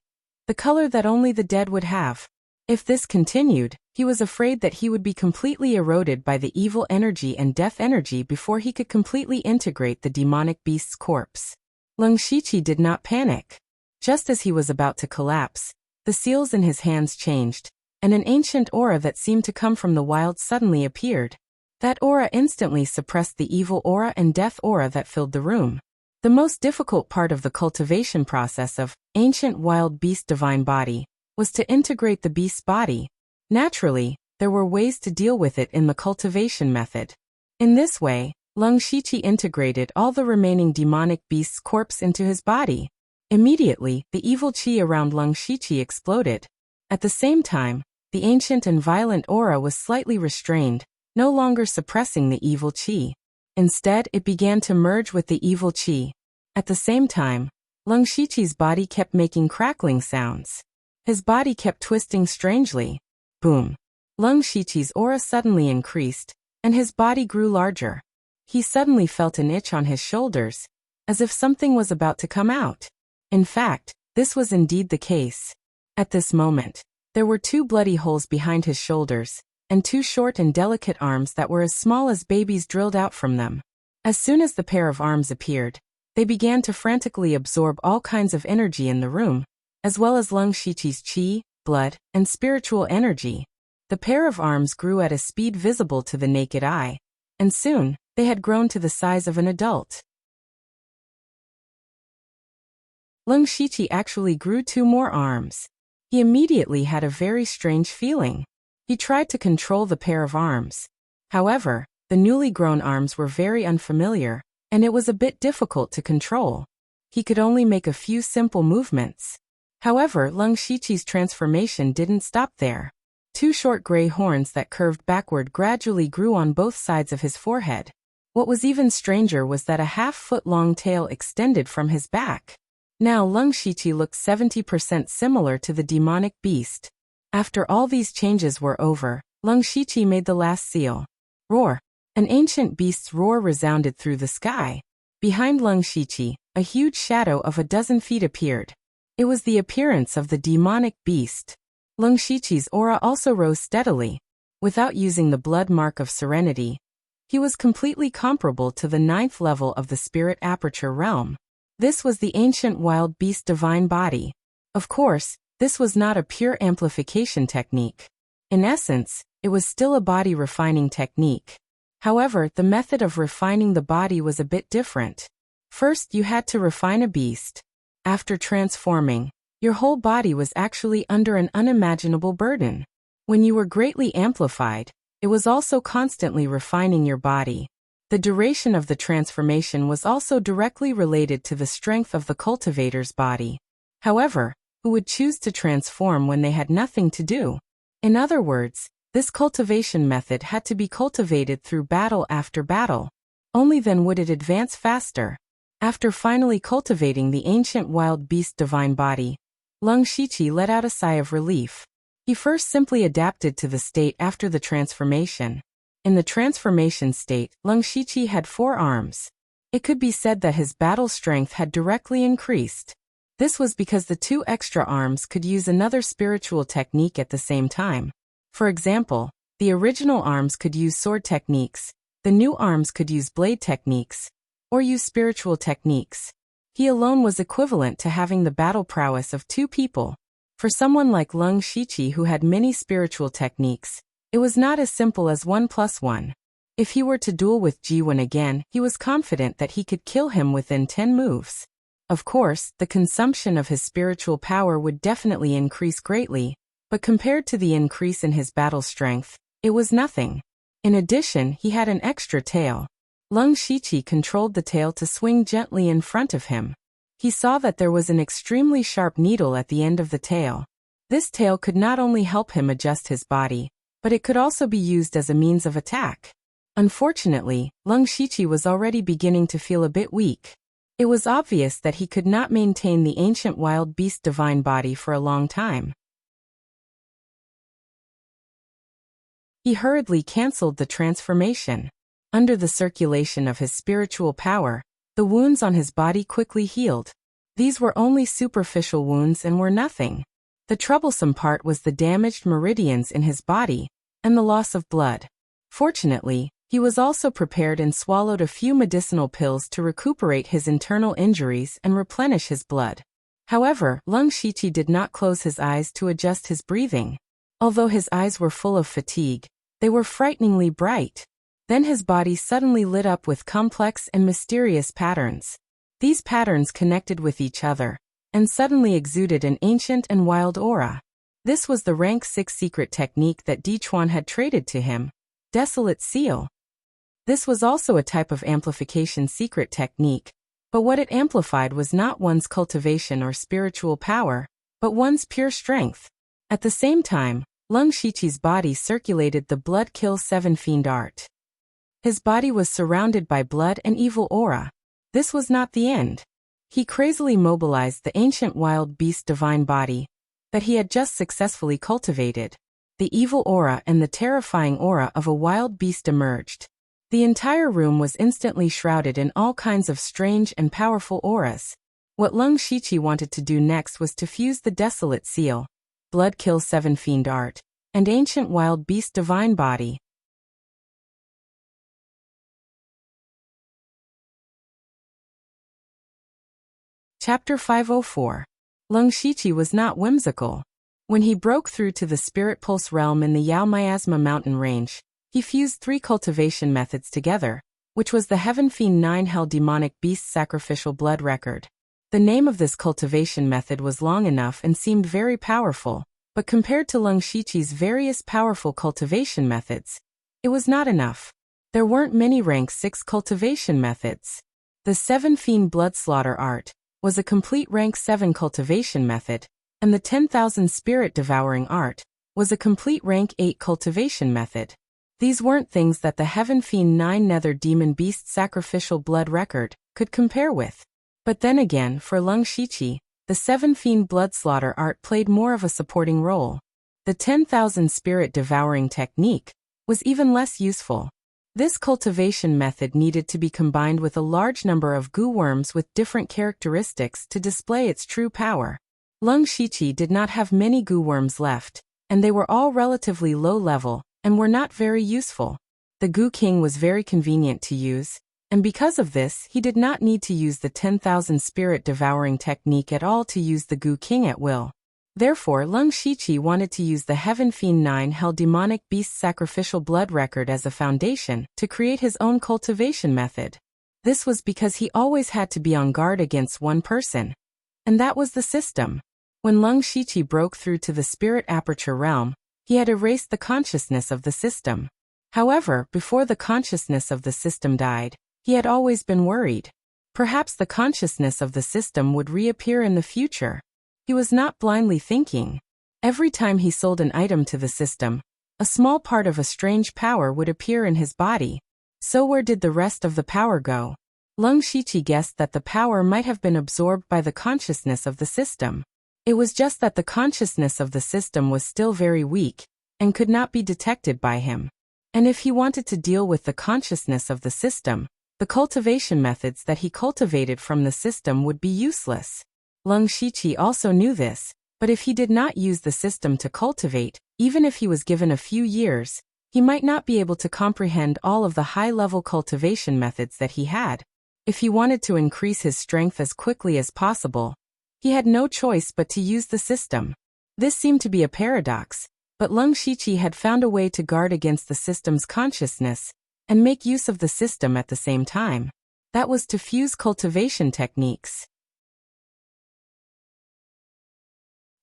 [SPEAKER 1] the color that only the dead would have. If this continued, he was afraid that he would be completely eroded by the evil energy and death energy before he could completely integrate the demonic beast's corpse. Leng Shiqi did not panic. Just as he was about to collapse, the seals in his hands changed, and an ancient aura that seemed to come from the wild suddenly appeared. That aura instantly suppressed the evil aura and death aura that filled the room. The most difficult part of the cultivation process of ancient wild beast divine body was to integrate the beast's body. Naturally, there were ways to deal with it in the cultivation method. In this way, Leng Shiqi integrated all the remaining demonic beast's corpse into his body. Immediately, the evil qi around Leng Shiqi exploded. At the same time, the ancient and violent aura was slightly restrained, no longer suppressing the evil qi. Instead, it began to merge with the evil qi. At the same time, Leng Shiqi's body kept making crackling sounds. His body kept twisting strangely. Boom. Leng Shiqi's aura suddenly increased, and his body grew larger. He suddenly felt an itch on his shoulders, as if something was about to come out. In fact, this was indeed the case. At this moment, there were 2 bloody holes behind his shoulders, and 2 short and delicate arms that were as small as babies drilled out from them. As soon as the pair of arms appeared, they began to frantically absorb all kinds of energy in the room, as well as Leng Shiqi's qi, blood, and spiritual energy. The pair of arms grew at a speed visible to the naked eye, and soon, they had grown to the size of an adult. Leng Shiqi actually grew 2 more arms. He immediately had a very strange feeling. He tried to control the pair of arms. However, the newly grown arms were very unfamiliar, and it was a bit difficult to control. He could only make a few simple movements. However, Leng Shiqi's transformation didn't stop there. 2 short gray horns that curved backward gradually grew on both sides of his forehead. What was even stranger was that a half-foot-long tail extended from his back. Now Leng Shiqi looked 70% similar to the demonic beast. After all these changes were over, Leng Shiqi made the last seal. Roar! An ancient beast's roar resounded through the sky. Behind Leng Shiqi, a huge shadow of 12 feet appeared. It was the appearance of the demonic beast. Leng Shiqi's aura also rose steadily. Without using the blood mark of serenity, he was completely comparable to the 9th level of the spirit aperture realm. This was the ancient wild beast divine body. Of course, this was not a pure amplification technique. In essence, it was still a body refining technique. However, the method of refining the body was a bit different. First, you had to refine a beast. After transforming, your whole body was actually under an unimaginable burden. When you were greatly amplified, it was also constantly refining your body. The duration of the transformation was also directly related to the strength of the cultivator's body. However, who would choose to transform when they had nothing to do? In other words, this cultivation method had to be cultivated through battle after battle. Only then would it advance faster. After finally cultivating the ancient wild beast divine body, Leng Shiqi let out a sigh of relief. He first simply adapted to the state after the transformation. In the transformation state, Leng Shiqi had 4 arms. It could be said that his battle strength had directly increased. This was because the 2 extra arms could use another spiritual technique at the same time. For example, the original arms could use sword techniques, the new arms could use blade techniques, or use spiritual techniques. He alone was equivalent to having the battle prowess of 2 people. For someone like Leng Shiqi who had many spiritual techniques, it was not as simple as 1 + 1. If he were to duel with Jiwen again, he was confident that he could kill him within 10 moves. Of course, the consumption of his spiritual power would definitely increase greatly, but compared to the increase in his battle strength, it was nothing. In addition, he had an extra tail. Leng Shiqi controlled the tail to swing gently in front of him. He saw that there was an extremely sharp needle at the end of the tail. This tail could not only help him adjust his body, but it could also be used as a means of attack. Unfortunately, Leng Shiqi was already beginning to feel a bit weak. It was obvious that he could not maintain the ancient wild beast divine body for a long time. He hurriedly cancelled the transformation. Under the circulation of his spiritual power, the wounds on his body quickly healed. These were only superficial wounds and were nothing. The troublesome part was the damaged meridians in his body and the loss of blood. Fortunately, he was also prepared and swallowed a few medicinal pills to recuperate his internal injuries and replenish his blood. However, Lung Shiqi did not close his eyes to adjust his breathing. Although his eyes were full of fatigue, they were frighteningly bright. Then his body suddenly lit up with complex and mysterious patterns. These patterns connected with each other and suddenly exuded an ancient and wild aura. This was the rank 6 secret technique that Dichuan had traded to him, Desolate Seal. This was also a type of amplification secret technique, but what it amplified was not one's cultivation or spiritual power, but one's pure strength. At the same time, Lung Shiqi's body circulated the Blood Kill 7 Fiend art. His body was surrounded by blood and evil aura. This was not the end. He crazily mobilized the ancient wild beast divine body that he had just successfully cultivated. The evil aura and the terrifying aura of a wild beast emerged. The entire room was instantly shrouded in all kinds of strange and powerful auras. What Lung Shiqi wanted to do next was to fuse the Desolate Seal, Blood Kill 7 Fiend art, and ancient wild beast divine body. Chapter 504. Lung Shiqi was not whimsical. When he broke through to the Spirit Pulse realm in the Yao Miasma mountain range, he fused 3 cultivation methods together, which was the Heaven Fiend 9 Hell Demonic Beast Sacrificial Blood Record. The name of this cultivation method was long enough and seemed very powerful, but compared to Lung Shiqi's various powerful cultivation methods, it was not enough. There weren't many rank 6 cultivation methods. The 7 Fiend Blood Slaughter art was a complete rank 7 cultivation method, and the 10,000 Spirit Devouring art was a complete rank 8 cultivation method. These weren't things that the Heaven Fiend 9 Nether Demon Beast Sacrificial Blood Record could compare with. But then again, for Lung Shiqi, the 7 Fiend Blood Slaughter art played more of a supporting role. The 10,000 Spirit Devouring technique was even less useful. This cultivation method needed to be combined with a large number of goo worms with different characteristics to display its true power. Lung Shiqi did not have many goo worms left, and they were all relatively low level and were not very useful. The Goo King was very convenient to use, and because of this he did not need to use the 10,000 Spirit Devouring technique at all to use the Goo King at will. Therefore, Lung Shiqi wanted to use the Heaven Fiend 9 Hell Demonic Beast Sacrificial Blood Record as a foundation to create his own cultivation method. This was because he always had to be on guard against one person, and that was the system. When Lung Shiqi broke through to the Spirit Aperture realm, he had erased the consciousness of the system. However, before the consciousness of the system died, he had always been worried. Perhaps the consciousness of the system would reappear in the future. He was not blindly thinking. Every time he sold an item to the system, a small part of a strange power would appear in his body. So where did the rest of the power go? Lung Shiqi guessed that the power might have been absorbed by the consciousness of the system. It was just that the consciousness of the system was still very weak and could not be detected by him. And if he wanted to deal with the consciousness of the system, the cultivation methods that he cultivated from the system would be useless. Lung Shiqi also knew this, but if he did not use the system to cultivate, even if he was given a few years, he might not be able to comprehend all of the high-level cultivation methods that he had. If he wanted to increase his strength as quickly as possible, he had no choice but to use the system. This seemed to be a paradox, but Lung Shiqi had found a way to guard against the system's consciousness and make use of the system at the same time. That was to fuse cultivation techniques.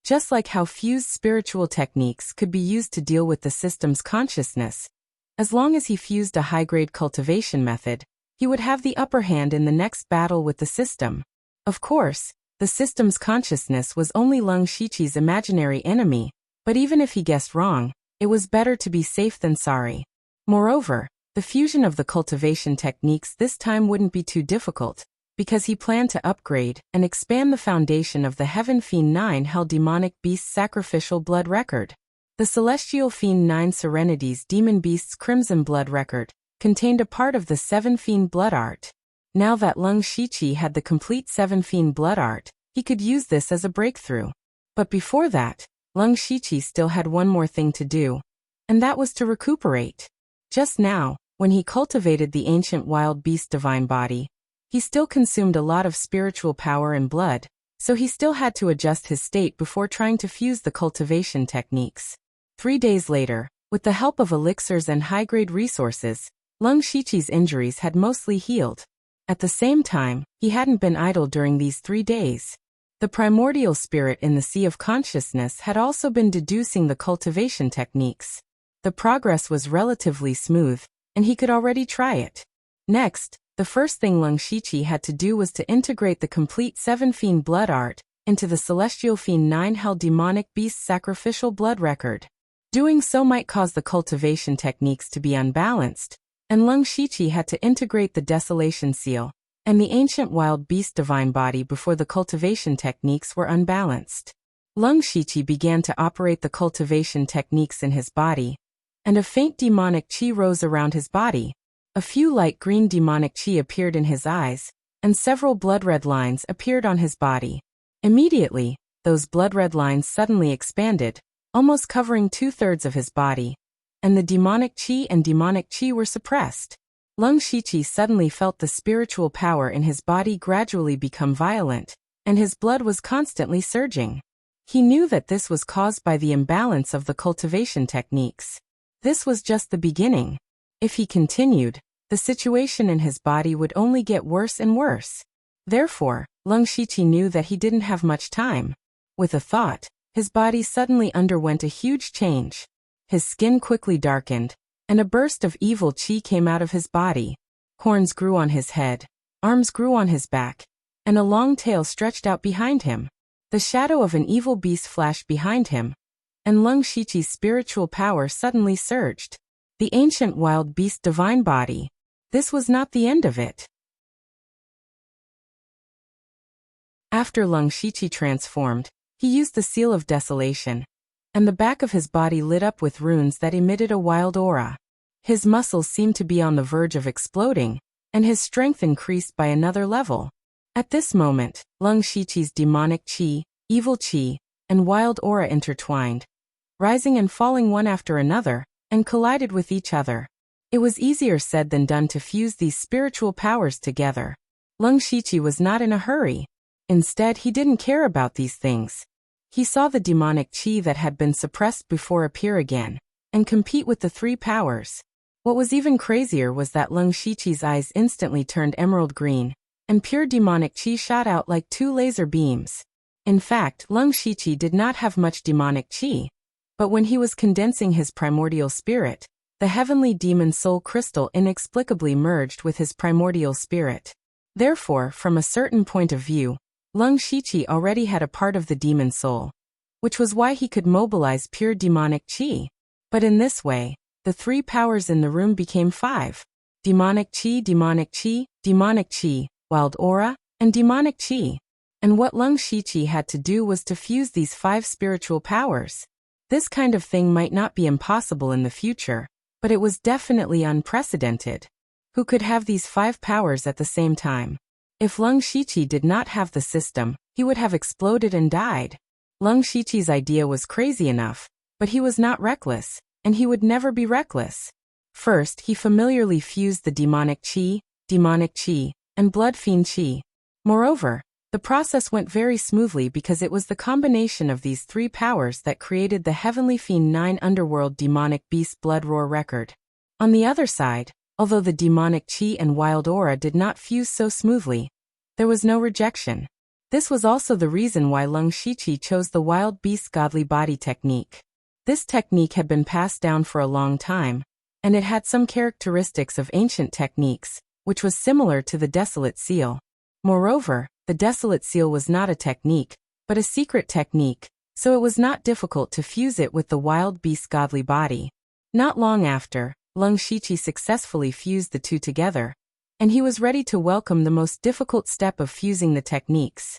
[SPEAKER 1] Just like how fused spiritual techniques could be used to deal with the system's consciousness, as long as he fused a high-grade cultivation method, he would have the upper hand in the next battle with the system. Of course, the system's consciousness was only Lung Shiqi's imaginary enemy, but even if he guessed wrong, it was better to be safe than sorry. Moreover, the fusion of the cultivation techniques this time wouldn't be too difficult, because he planned to upgrade and expand the foundation of the Heaven Fiend 9 Hell Demonic Beast Sacrificial Blood Record. The Celestial Fiend 9 Serenity's Demon Beast's Crimson Blood Record contained a part of the 7 Fiend Blood Art. Now that Lung Shiqi had the complete 7 Fiend Blood Art, he could use this as a breakthrough. But before that, Lung Shiqi still had one more thing to do, and that was to recuperate. Just now, when he cultivated the ancient wild beast divine body, he still consumed a lot of spiritual power and blood, so he still had to adjust his state before trying to fuse the cultivation techniques. 3 days later, with the help of elixirs and high-grade resources, Lung Shiqi's injuries had mostly healed. At the same time, he hadn't been idle during these 3 days. The primordial spirit in the sea of consciousness had also been deducing the cultivation techniques. The progress was relatively smooth, and he could already try it. Next, the first thing Lung Shiqi had to do was to integrate the complete 7 fiend blood art into the celestial fiend 9 hell demonic beast sacrificial blood record. Doing so might cause the cultivation techniques to be unbalanced, and Lung Shiqi had to integrate the desolation seal and the ancient wild beast divine body before the cultivation techniques were unbalanced. Lung Shiqi began to operate the cultivation techniques in his body, and a faint demonic qi rose around his body. A few light green demonic qi appeared in his eyes, and several blood-red lines appeared on his body. Immediately, those blood-red lines suddenly expanded, almost covering 2/3 of his body, and the demonic qi were suppressed. Lung Shiqi suddenly felt the spiritual power in his body gradually become violent, and his blood was constantly surging. He knew that this was caused by the imbalance of the cultivation techniques. This was just the beginning. If he continued, the situation in his body would only get worse and worse. Therefore, Lung Shiqi knew that he didn't have much time. With a thought, his body suddenly underwent a huge change. His skin quickly darkened, and a burst of evil qi came out of his body. Horns grew on his head, arms grew on his back, and a long tail stretched out behind him. The shadow of an evil beast flashed behind him, and Lung Shiqi's spiritual power suddenly surged. The ancient wild beast divine body. This was not the end of it. After Lung Shiqi transformed, he used the seal of desolation, and the back of his body lit up with runes that emitted a wild aura. His muscles seemed to be on the verge of exploding, and his strength increased by another level. At this moment, Lung Shiqi's demonic qi, evil qi, and wild aura intertwined, rising and falling one after another, and collided with each other. It was easier said than done to fuse these spiritual powers together. Lung Shiqi was not in a hurry. Instead, he didn't care about these things. He saw the demonic qi that had been suppressed before appear again, and compete with the 3 powers. What was even crazier was that Lung Shiqi's eyes instantly turned emerald green, and pure demonic qi shot out like 2 laser beams. In fact, Lung Shiqi did not have much demonic qi, but when he was condensing his primordial spirit, the heavenly demon soul crystal inexplicably merged with his primordial spirit. Therefore, from a certain point of view, Lung Shiqi already had a part of the demon soul, which was why he could mobilize pure demonic qi. But in this way, the 3 powers in the room became 5. Demonic qi, wild aura, and demonic qi. And what Lung Shiqi had to do was to fuse these 5 spiritual powers. This kind of thing might not be impossible in the future, but it was definitely unprecedented. Who could have these 5 powers at the same time? If Lung Shiqi did not have the system, he would have exploded and died. Lung Shiqi's idea was crazy enough, but he was not reckless, and he would never be reckless. First, he familiarly fused the demonic qi, and blood fiend qi. Moreover, the process went very smoothly because it was the combination of these 3 powers that created the heavenly fiend 9 underworld demonic beast blood roar record. On the other side, although the demonic qi and wild aura did not fuse so smoothly, there was no rejection. This was also the reason why Lung Shiqi chose the wild beast godly body technique. This technique had been passed down for a long time, and it had some characteristics of ancient techniques, which was similar to the desolate seal. Moreover, the desolate seal was not a technique, but a secret technique, so it was not difficult to fuse it with the wild beast godly body. Not long after, Lung Shiqi successfully fused the 2 together, and he was ready to welcome the most difficult step of fusing the techniques.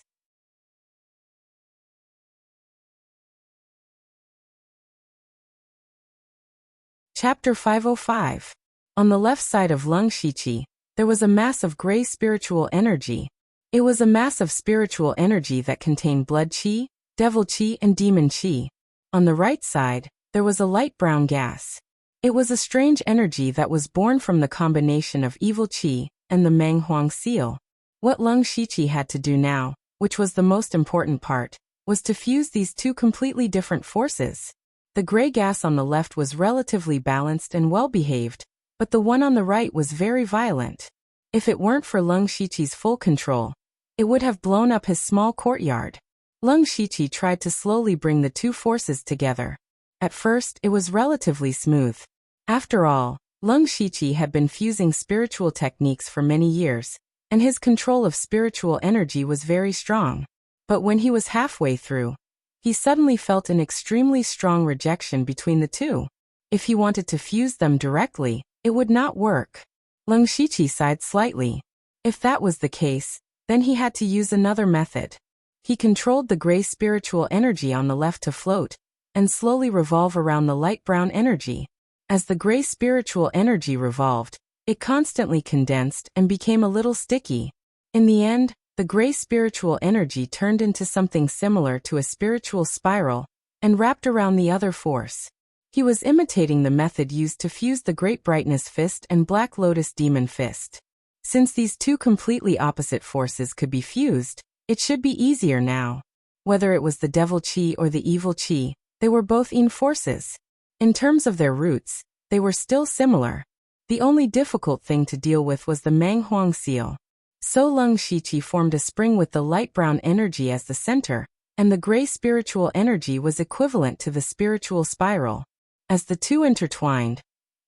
[SPEAKER 1] Chapter 505. On the left side of Lung Shiqi, there was a mass of gray spiritual energy. It was a mass of spiritual energy that contained blood qi, devil qi, and demon qi. On the right side, there was a light brown gas. It was a strange energy that was born from the combination of evil qi and the Meng Huang seal. What Leng Shiqi had to do now, which was the most important part, was to fuse these two completely different forces. The gray gas on the left was relatively balanced and well-behaved, but the one on the right was very violent. If it weren't for Leng Shiqi's full control, it would have blown up his small courtyard. Leng Shiqi tried to slowly bring the two forces together. At first, it was relatively smooth. After all, Leng Shiqi had been fusing spiritual techniques for many years, and his control of spiritual energy was very strong. But when he was halfway through, he suddenly felt an extremely strong rejection between the two. If he wanted to fuse them directly, it would not work. Leng Shiqi sighed slightly. If that was the case, then he had to use another method. He controlled the gray spiritual energy on the left to float and slowly revolve around the light brown energy. As the gray spiritual energy revolved, it constantly condensed and became a little sticky. In the end, the gray spiritual energy turned into something similar to a spiritual spiral and wrapped around the other force. He was imitating the method used to fuse the Great Brightness Fist and Black Lotus Demon Fist. Since these two completely opposite forces could be fused, it should be easier now. Whether it was the devil qi or the evil qi, they were both yin forces. In terms of their roots, they were still similar. The only difficult thing to deal with was the Meng Huang seal. So Leng Shiqi formed a spring with the light brown energy as the center, and the gray spiritual energy was equivalent to the spiritual spiral. As the two intertwined,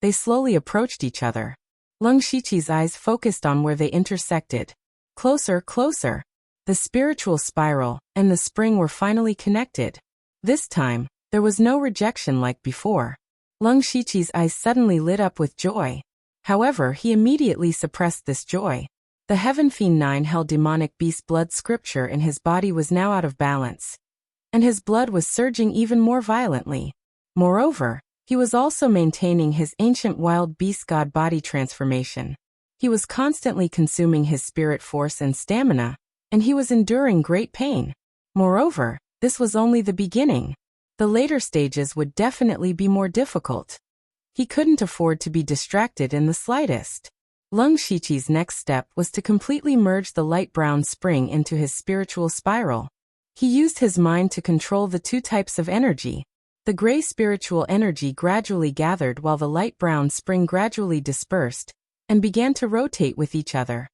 [SPEAKER 1] they slowly approached each other. Leng Shiqi's eyes focused on where they intersected. Closer, closer. The spiritual spiral and the spring were finally connected. This time, there was no rejection like before. Leng Shiqi's eyes suddenly lit up with joy. However, he immediately suppressed this joy. The Heaven Fiend 9 held demonic beast blood scripture in his body was now out of balance, and his blood was surging even more violently. Moreover, he was also maintaining his ancient wild beast god body transformation. He was constantly consuming his spirit force and stamina, and he was enduring great pain. Moreover, this was only the beginning. The later stages would definitely be more difficult. He couldn't afford to be distracted in the slightest. Leng Shiqi's next step was to completely merge the light brown spring into his spiritual spiral. He used his mind to control the two types of energy. The gray spiritual energy gradually gathered while the light brown spring gradually dispersed and began to rotate with each other.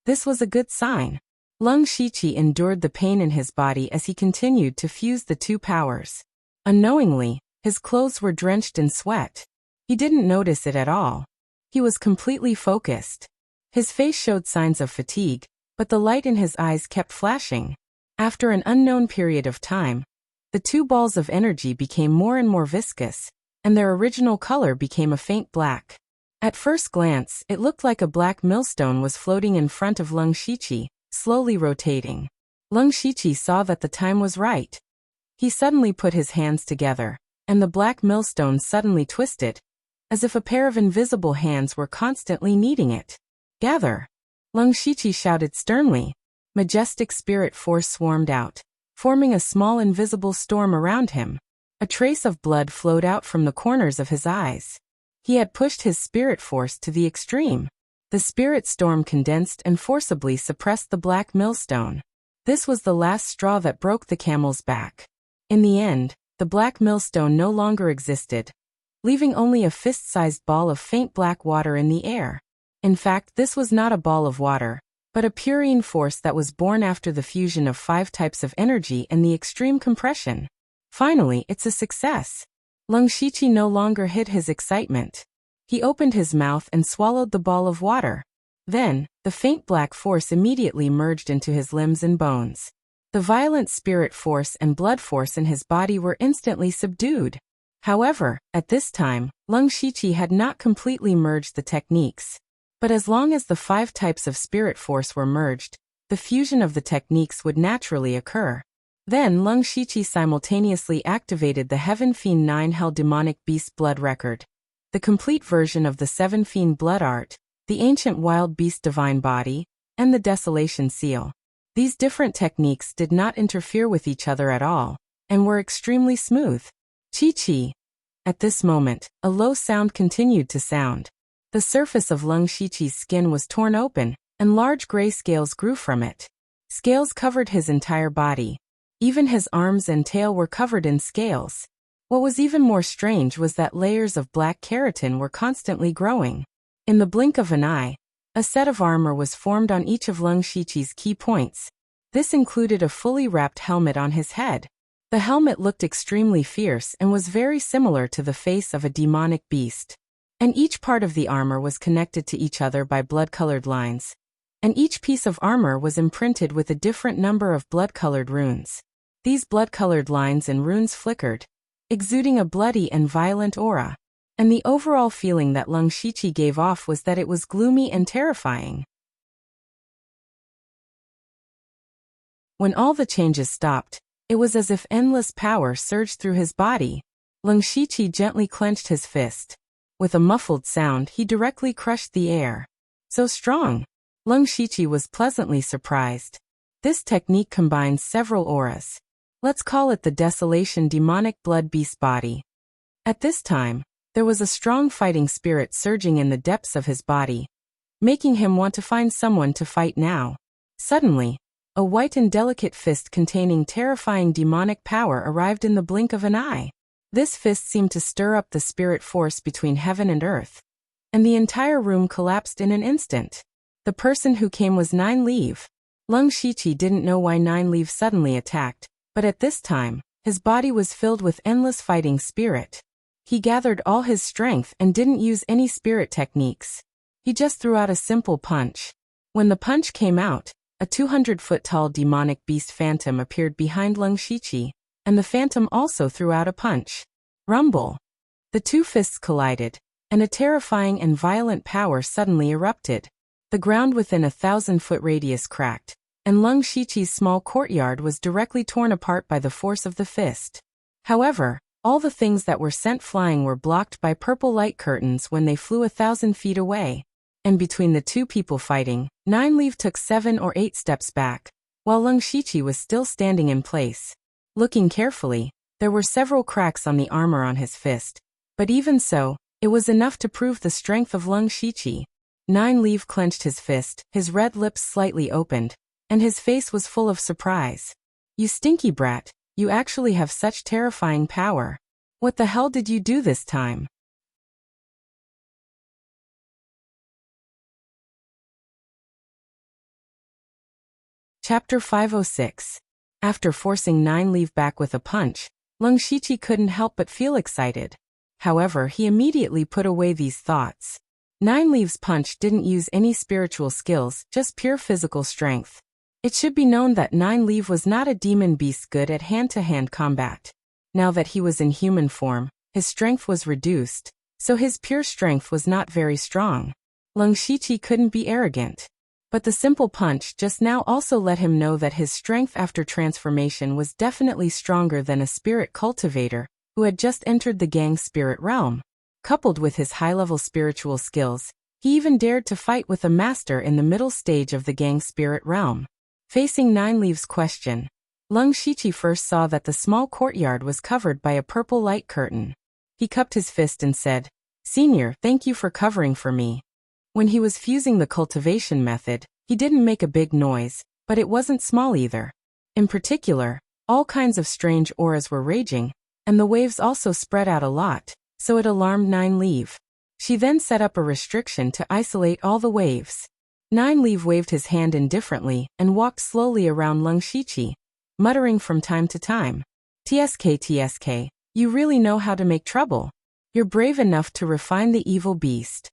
[SPEAKER 1] This was a good sign. Leng Shiqi endured the pain in his body as he continued to fuse the two powers. Unknowingly, his clothes were drenched in sweat. He didn't notice it at all. He was completely focused. His face showed signs of fatigue, but the light in his eyes kept flashing. After an unknown period of time, the two balls of energy became more and more viscous, and their original color became a faint black. At first glance, it looked like a black millstone was floating in front of Leng Shiqi, slowly rotating. Leng Shiqi saw that the time was right. He suddenly put his hands together, and the black millstone suddenly twisted, as if a pair of invisible hands were constantly kneading it. "Gather!" Leng Shiqi shouted sternly. Majestic spirit force swarmed out, forming a small invisible storm around him. A trace of blood flowed out from the corners of his eyes. He had pushed his spirit force to the extreme. The spirit storm condensed and forcibly suppressed the black millstone. This was the last straw that broke the camel's back. In the end, the black millstone no longer existed, leaving only a fist-sized ball of faint black water in the air. In fact, this was not a ball of water, but a purine force that was born after the fusion of 5 types of energy and the extreme compression. Finally, it's a success. Leng Shiqi no longer hid his excitement. He opened his mouth and swallowed the ball of water. Then, the faint black force immediately merged into his limbs and bones. The violent spirit force and blood force in his body were instantly subdued. However, at this time, Leng Shiqi had not completely merged the techniques. But as long as the 5 types of spirit force were merged, the fusion of the techniques would naturally occur. Then Leng Shiqi simultaneously activated the Heaven Fiend 9 Hell Demonic Beast Blood Record, the complete version of the 7 Fiend Blood Art, the Ancient Wild Beast Divine Body, and the Desolation Seal. These different techniques did not interfere with each other at all, and were extremely smooth. Chi-chi. At this moment, a low sound continued to sound. The surface of Lung Shichi's skin was torn open, and large gray scales grew from it. Scales covered his entire body. Even his arms and tail were covered in scales. What was even more strange was that layers of black keratin were constantly growing. In the blink of an eye, a set of armor was formed on each of Lung Shichi's key points. This included a fully wrapped helmet on his head. The helmet looked extremely fierce and was very similar to the face of a demonic beast. And each part of the armor was connected to each other by blood-colored lines. And each piece of armor was imprinted with a different number of blood-colored runes. These blood-colored lines and runes flickered, exuding a bloody and violent aura. And the overall feeling that Lung Shichi gave off was that it was gloomy and terrifying. When all the changes stopped, it was as if endless power surged through his body. Lung Shichi gently clenched his fist. With a muffled sound, he directly crushed the air. So strong! Lung Shichi was pleasantly surprised. This technique combines several auras. Let's call it the Desolation Demonic Blood Beast Body. At this time, there was a strong fighting spirit surging in the depths of his body, making him want to find someone to fight now. Suddenly, a white and delicate fist containing terrifying demonic power arrived in the blink of an eye. This fist seemed to stir up the spirit force between heaven and earth, and the entire room collapsed in an instant. The person who came was Nine Leaf. Lung Shichi didn't know why Nine Leaf suddenly attacked, but at this time, his body was filled with endless fighting spirit. He gathered all his strength and didn't use any spirit techniques. He just threw out a simple punch. When the punch came out, a 200-foot-tall demonic beast phantom appeared behind Lung Shichi, and the phantom also threw out a punch. Rumble! The two fists collided, and a terrifying and violent power suddenly erupted. The ground within a 1,000-foot radius cracked, and Lung Shichi's small courtyard was directly torn apart by the force of the fist. However, all the things that were sent flying were blocked by purple light curtains when they flew 1,000 feet away. And between the two people fighting, Nine Leaf took 7 or 8 steps back, while Lung Shichi was still standing in place. Looking carefully, there were several cracks on the armor on his fist, but even so, it was enough to prove the strength of Lung Shichi. Nine Leaf clenched his fist, his red lips slightly opened, and his face was full of surprise. "You stinky brat, you actually have such terrifying power. What the hell did you do this time?" Chapter 506. After forcing Nine Leaf back with a punch, Lung Shichi couldn't help but feel excited. However, he immediately put away these thoughts. Nine Leaf's punch didn't use any spiritual skills, just pure physical strength. It should be known that Nine Leaf was not a demon beast good at hand-to-hand combat. Now that he was in human form, his strength was reduced, so his pure strength was not very strong. Lung Shichi couldn't be arrogant. But the simple punch just now also let him know that his strength after transformation was definitely stronger than a spirit cultivator who had just entered the gang spirit realm. Coupled with his high-level spiritual skills, he even dared to fight with a master in the middle stage of the gang spirit realm. Facing Nine Leaf's question, Lung Shichi first saw that the small courtyard was covered by a purple light curtain. He cupped his fist and said, "Senior, thank you for covering for me." When he was fusing the cultivation method, he didn't make a big noise, but it wasn't small either. In particular, all kinds of strange auras were raging, and the waves also spread out a lot, so it alarmed Nine Leaf. She then set up a restriction to isolate all the waves. Nine Leaf waved his hand indifferently and walked slowly around Lung Shichi, muttering from time to time, "TSK, you really know how to make trouble. You're brave enough to refine the evil beast."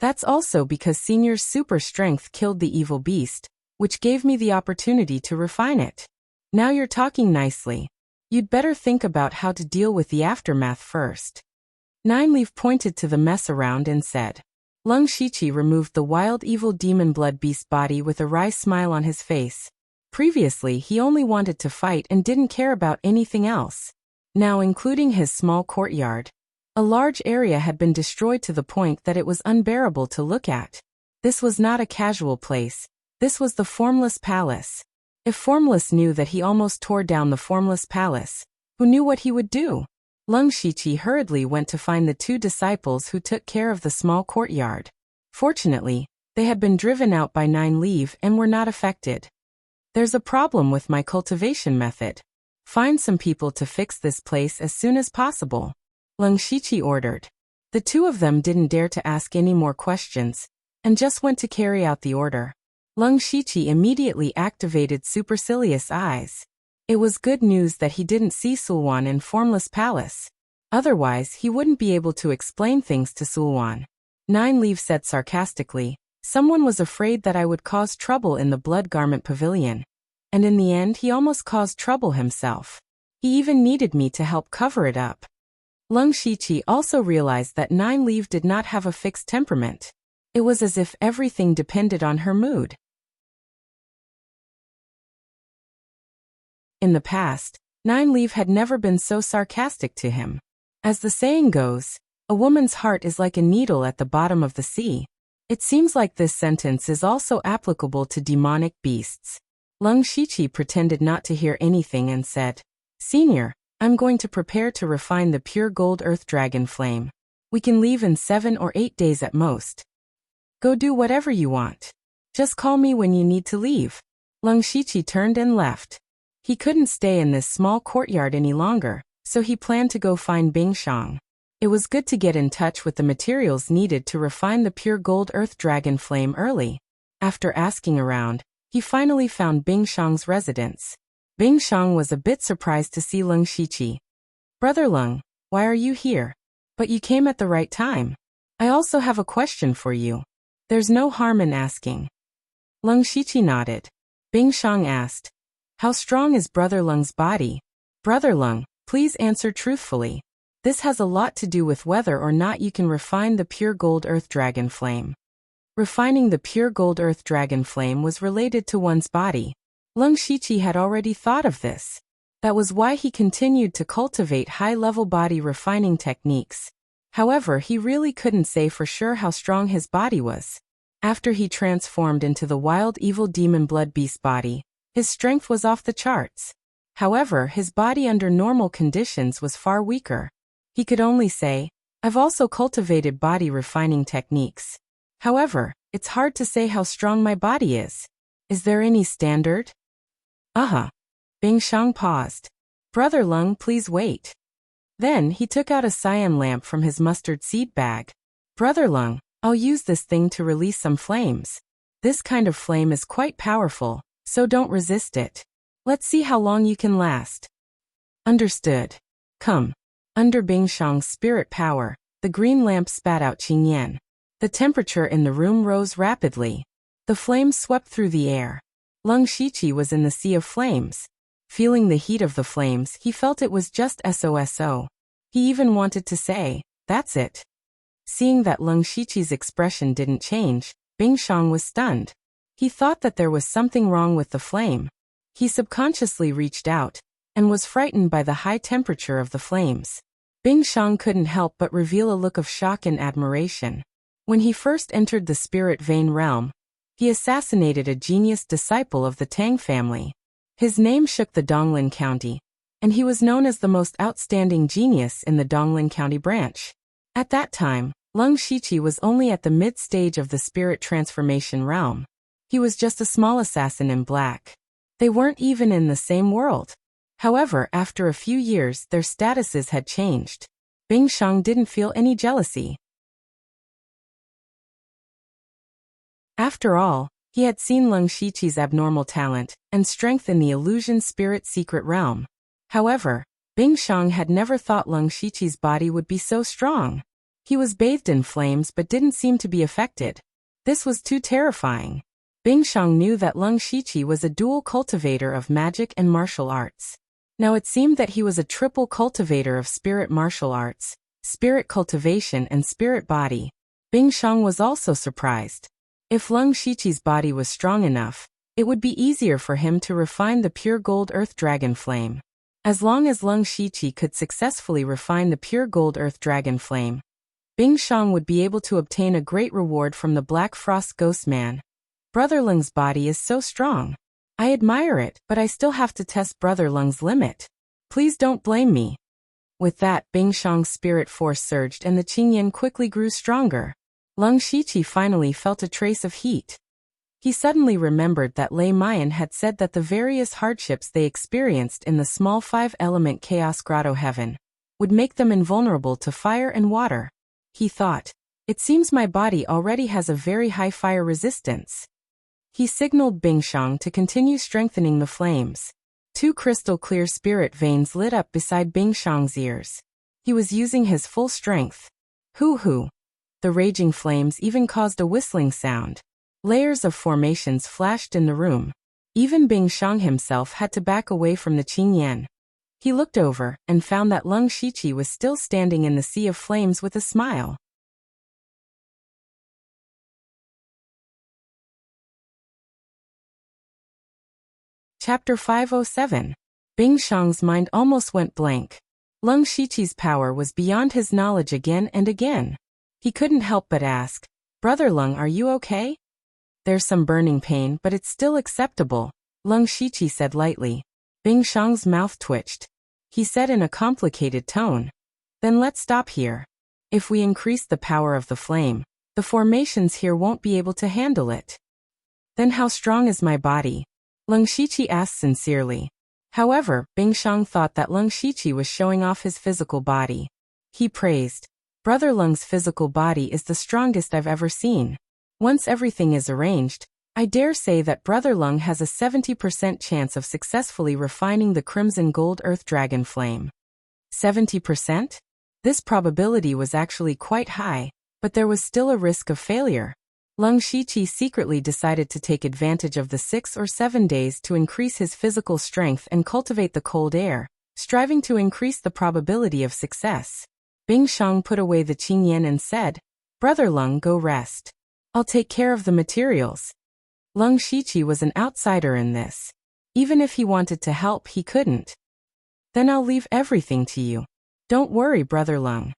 [SPEAKER 1] That's also because Senior's super strength killed the evil beast, which gave me the opportunity to refine it. Now you're talking nicely. You'd better think about how to deal with the aftermath first. Nine Leaf pointed to the mess around and said. Lung Shichi removed the wild evil demon blood beast body with a wry smile on his face. Previously, he only wanted to fight and didn't care about anything else. Now, including his small courtyard, a large area had been destroyed to the point that it was unbearable to look at. This was not a casual place. This was the Formless Palace. If Formless knew that he almost tore down the Formless palace, who knew what he would do? Leng Shiqi hurriedly went to find the two disciples who took care of the small courtyard. Fortunately, they had been driven out by Nine Leaf and were not affected. There's a problem with my cultivation method. Find some people to fix this place as soon as possible, Leng Shiqi ordered. The two of them didn't dare to ask any more questions, and just went to carry out the order. Leng Shiqi immediately activated Supercilious Eyes. It was good news that he didn't see Sulwan in Formless Palace. Otherwise, he wouldn't be able to explain things to Sulwan. Nine Leaf said sarcastically, someone was afraid that I would cause trouble in the Blood Garment Pavilion. And in the end he almost caused trouble himself. He even needed me to help cover it up. Leng Shiqi also realized that Nine Leaf did not have a fixed temperament. It was as if everything depended on her mood. In the past, Nine Leaf had never been so sarcastic to him. As the saying goes, a woman's heart is like a needle at the bottom of the sea. It seems like this sentence is also applicable to demonic beasts. Leng Shiqi pretended not to hear anything and said, Senior, I'm going to prepare to refine the pure gold earth dragon flame. We can leave in 7 or 8 days at most. Go do whatever you want. Just call me when you need to leave. Leng Shiqi turned and left. He couldn't stay in this small courtyard any longer, so he planned to go find Bingshang. It was good to get in touch with the materials needed to refine the pure gold earth dragon flame early. After asking around, he finally found Bingshang's residence. Bingshang was a bit surprised to see Leng Shiqi. Brother Leng, why are you here? But you came at the right time. I also have a question for you. There's no harm in asking. Leng Shiqi nodded. Bingshang asked, how strong is Brother Leng's body? Brother Leng, please answer truthfully. This has a lot to do with whether or not you can refine the pure gold earth dragon flame. Refining the pure gold earth dragon flame was related to one's body. Leng Shiqi had already thought of this. That was why he continued to cultivate high-level body refining techniques. However, he really couldn't say for sure how strong his body was. After he transformed into the wild evil demon blood beast body, his strength was off the charts. However, his body under normal conditions was far weaker. He could only say, I've also cultivated body refining techniques. However, it's hard to say how strong my body is. Is there any standard? Bingshang paused. Brother Leng, please wait. Then he took out a cyan lamp from his mustard seed bag. Brother Leng, I'll use this thing to release some flames. This kind of flame is quite powerful, so don't resist it. Let's see how long you can last. Understood. Come. Under Bingshang's spirit power, the green lamp spat out Qingyan. The temperature in the room rose rapidly. The flames swept through the air. Leng Shiqi was in the sea of flames. Feeling the heat of the flames, he felt it was just SOSO. He even wanted to say, that's it. Seeing that Leng Shiqi's expression didn't change, Bingshang was stunned. He thought that there was something wrong with the flame. He subconsciously reached out, and was frightened by the high temperature of the flames. Bingshang couldn't help but reveal a look of shock and admiration. When he first entered the spirit vein realm, he assassinated a genius disciple of the Tang family. His name shook the Donglin County, and he was known as the most outstanding genius in the Donglin County branch. At that time, Leng Shiqi was only at the mid-stage of the spirit transformation realm. He was just a small assassin in black. They weren't even in the same world. However, after a few years, their statuses had changed. Bingshang didn't feel any jealousy. After all, he had seen Leng Shiqi's abnormal talent and strength in the illusion spirit secret realm. However, Bingshang had never thought Leng Shiqi's body would be so strong. He was bathed in flames but didn't seem to be affected. This was too terrifying. Bingshang knew that Leng Shiqi was a dual cultivator of magic and martial arts. Now it seemed that he was a triple cultivator of spirit martial arts, spirit cultivation and spirit body. Bingshang was also surprised. If Leng Shiqi's body was strong enough, it would be easier for him to refine the pure gold earth dragon flame. As long as Leng Shiqi could successfully refine the pure gold earth dragon flame, Bingshang would be able to obtain a great reward from the Black Frost Ghost Man. Brother Leng's body is so strong. I admire it, but I still have to test Brother Lung's limit. Please don't blame me. With that, Bing Shang's spirit force surged and the Qingyan quickly grew stronger. Lung Shiqi finally felt a trace of heat. He suddenly remembered that Lei Mayan had said that the various hardships they experienced in the small five-element Chaos Grotto heaven would make them invulnerable to fire and water. He thought, it seems my body already has a very high fire resistance. He signaled Bing Shang to continue strengthening the flames. 2 crystal-clear spirit veins lit up beside Bing Shang's ears. He was using his full strength. Hoo-hoo. The raging flames even caused a whistling sound. Layers of formations flashed in the room. Even Bing Shang himself had to back away from the Qingyan. He looked over and found that Lung Shiqi was still standing in the sea of flames with a smile. Chapter 507. Bing Shang's mind almost went blank. Lung Shiqi's power was beyond his knowledge again and again. He couldn't help but ask, Brother Lung, are you okay? There's some burning pain, but it's still acceptable, Lung Shiqi said lightly. Bing Shang's mouth twitched. He said in a complicated tone, then let's stop here. If we increase the power of the flame, the formations here won't be able to handle it. Then how strong is my body? Lung Shiqi asked sincerely. However, Bing Shang thought that Lung Shiqi was showing off his physical body. He praised, Brother Lung's physical body is the strongest I've ever seen. Once everything is arranged, I dare say that Brother Lung has a 70% chance of successfully refining the Crimson Gold Earth Dragon Flame. 70%? This probability was actually quite high, but there was still a risk of failure. Lung Shiqi secretly decided to take advantage of the 6 or 7 days to increase his physical strength and cultivate the cold air, striving to increase the probability of success. Bing Shang put away the Qingyan and said, Brother Lung, go rest. I'll take care of the materials. Lung Shiqi was an outsider in this. Even if he wanted to help, he couldn't. Then I'll leave everything to you. Don't worry, Brother Lung.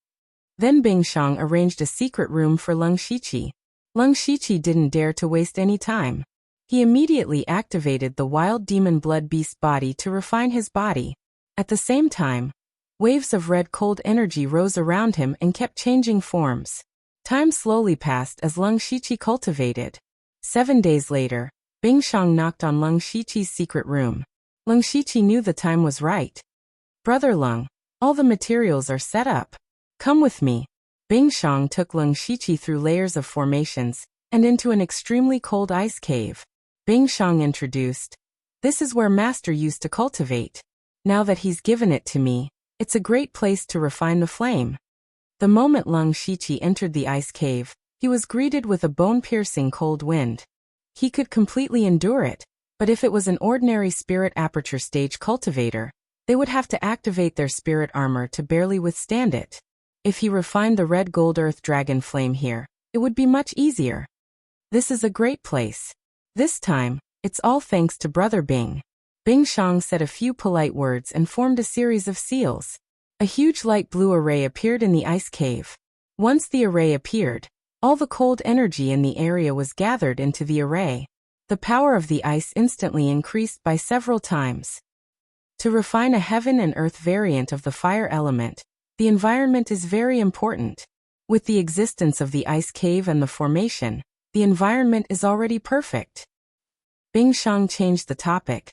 [SPEAKER 1] Then Bing Shang arranged a secret room for Lung Shiqi. Lung Shiqi didn't dare to waste any time. He immediately activated the wild demon blood beast body to refine his body. At the same time, waves of red cold energy rose around him and kept changing forms. Time slowly passed as Lung Shiqi cultivated. 7 days later, Bing Shang knocked on Lung Shiqi's secret room. Lung Shiqi knew the time was right. Brother Lung, all the materials are set up. Come with me. Bing Shang took Lung Shiqi through layers of formations and into an extremely cold ice cave. Bing Shang introduced, this is where Master used to cultivate. Now that he's given it to me, it's a great place to refine the flame. The moment Lung Shiqi entered the ice cave, he was greeted with a bone-piercing cold wind. He could completely endure it, but if it was an ordinary spirit aperture stage cultivator, they would have to activate their spirit armor to barely withstand it. If he refined the red gold earth dragon flame here, it would be much easier. This is a great place. This time, it's all thanks to Brother Bing. Bing Shang said a few polite words and formed a series of seals. A huge light blue array appeared in the ice cave. Once the array appeared, all the cold energy in the area was gathered into the array. The power of the ice instantly increased by several times. To refine a heaven and earth variant of the fire element, the environment is very important. With the existence of the ice cave and the formation, the environment is already perfect. Bing Shang changed the topic.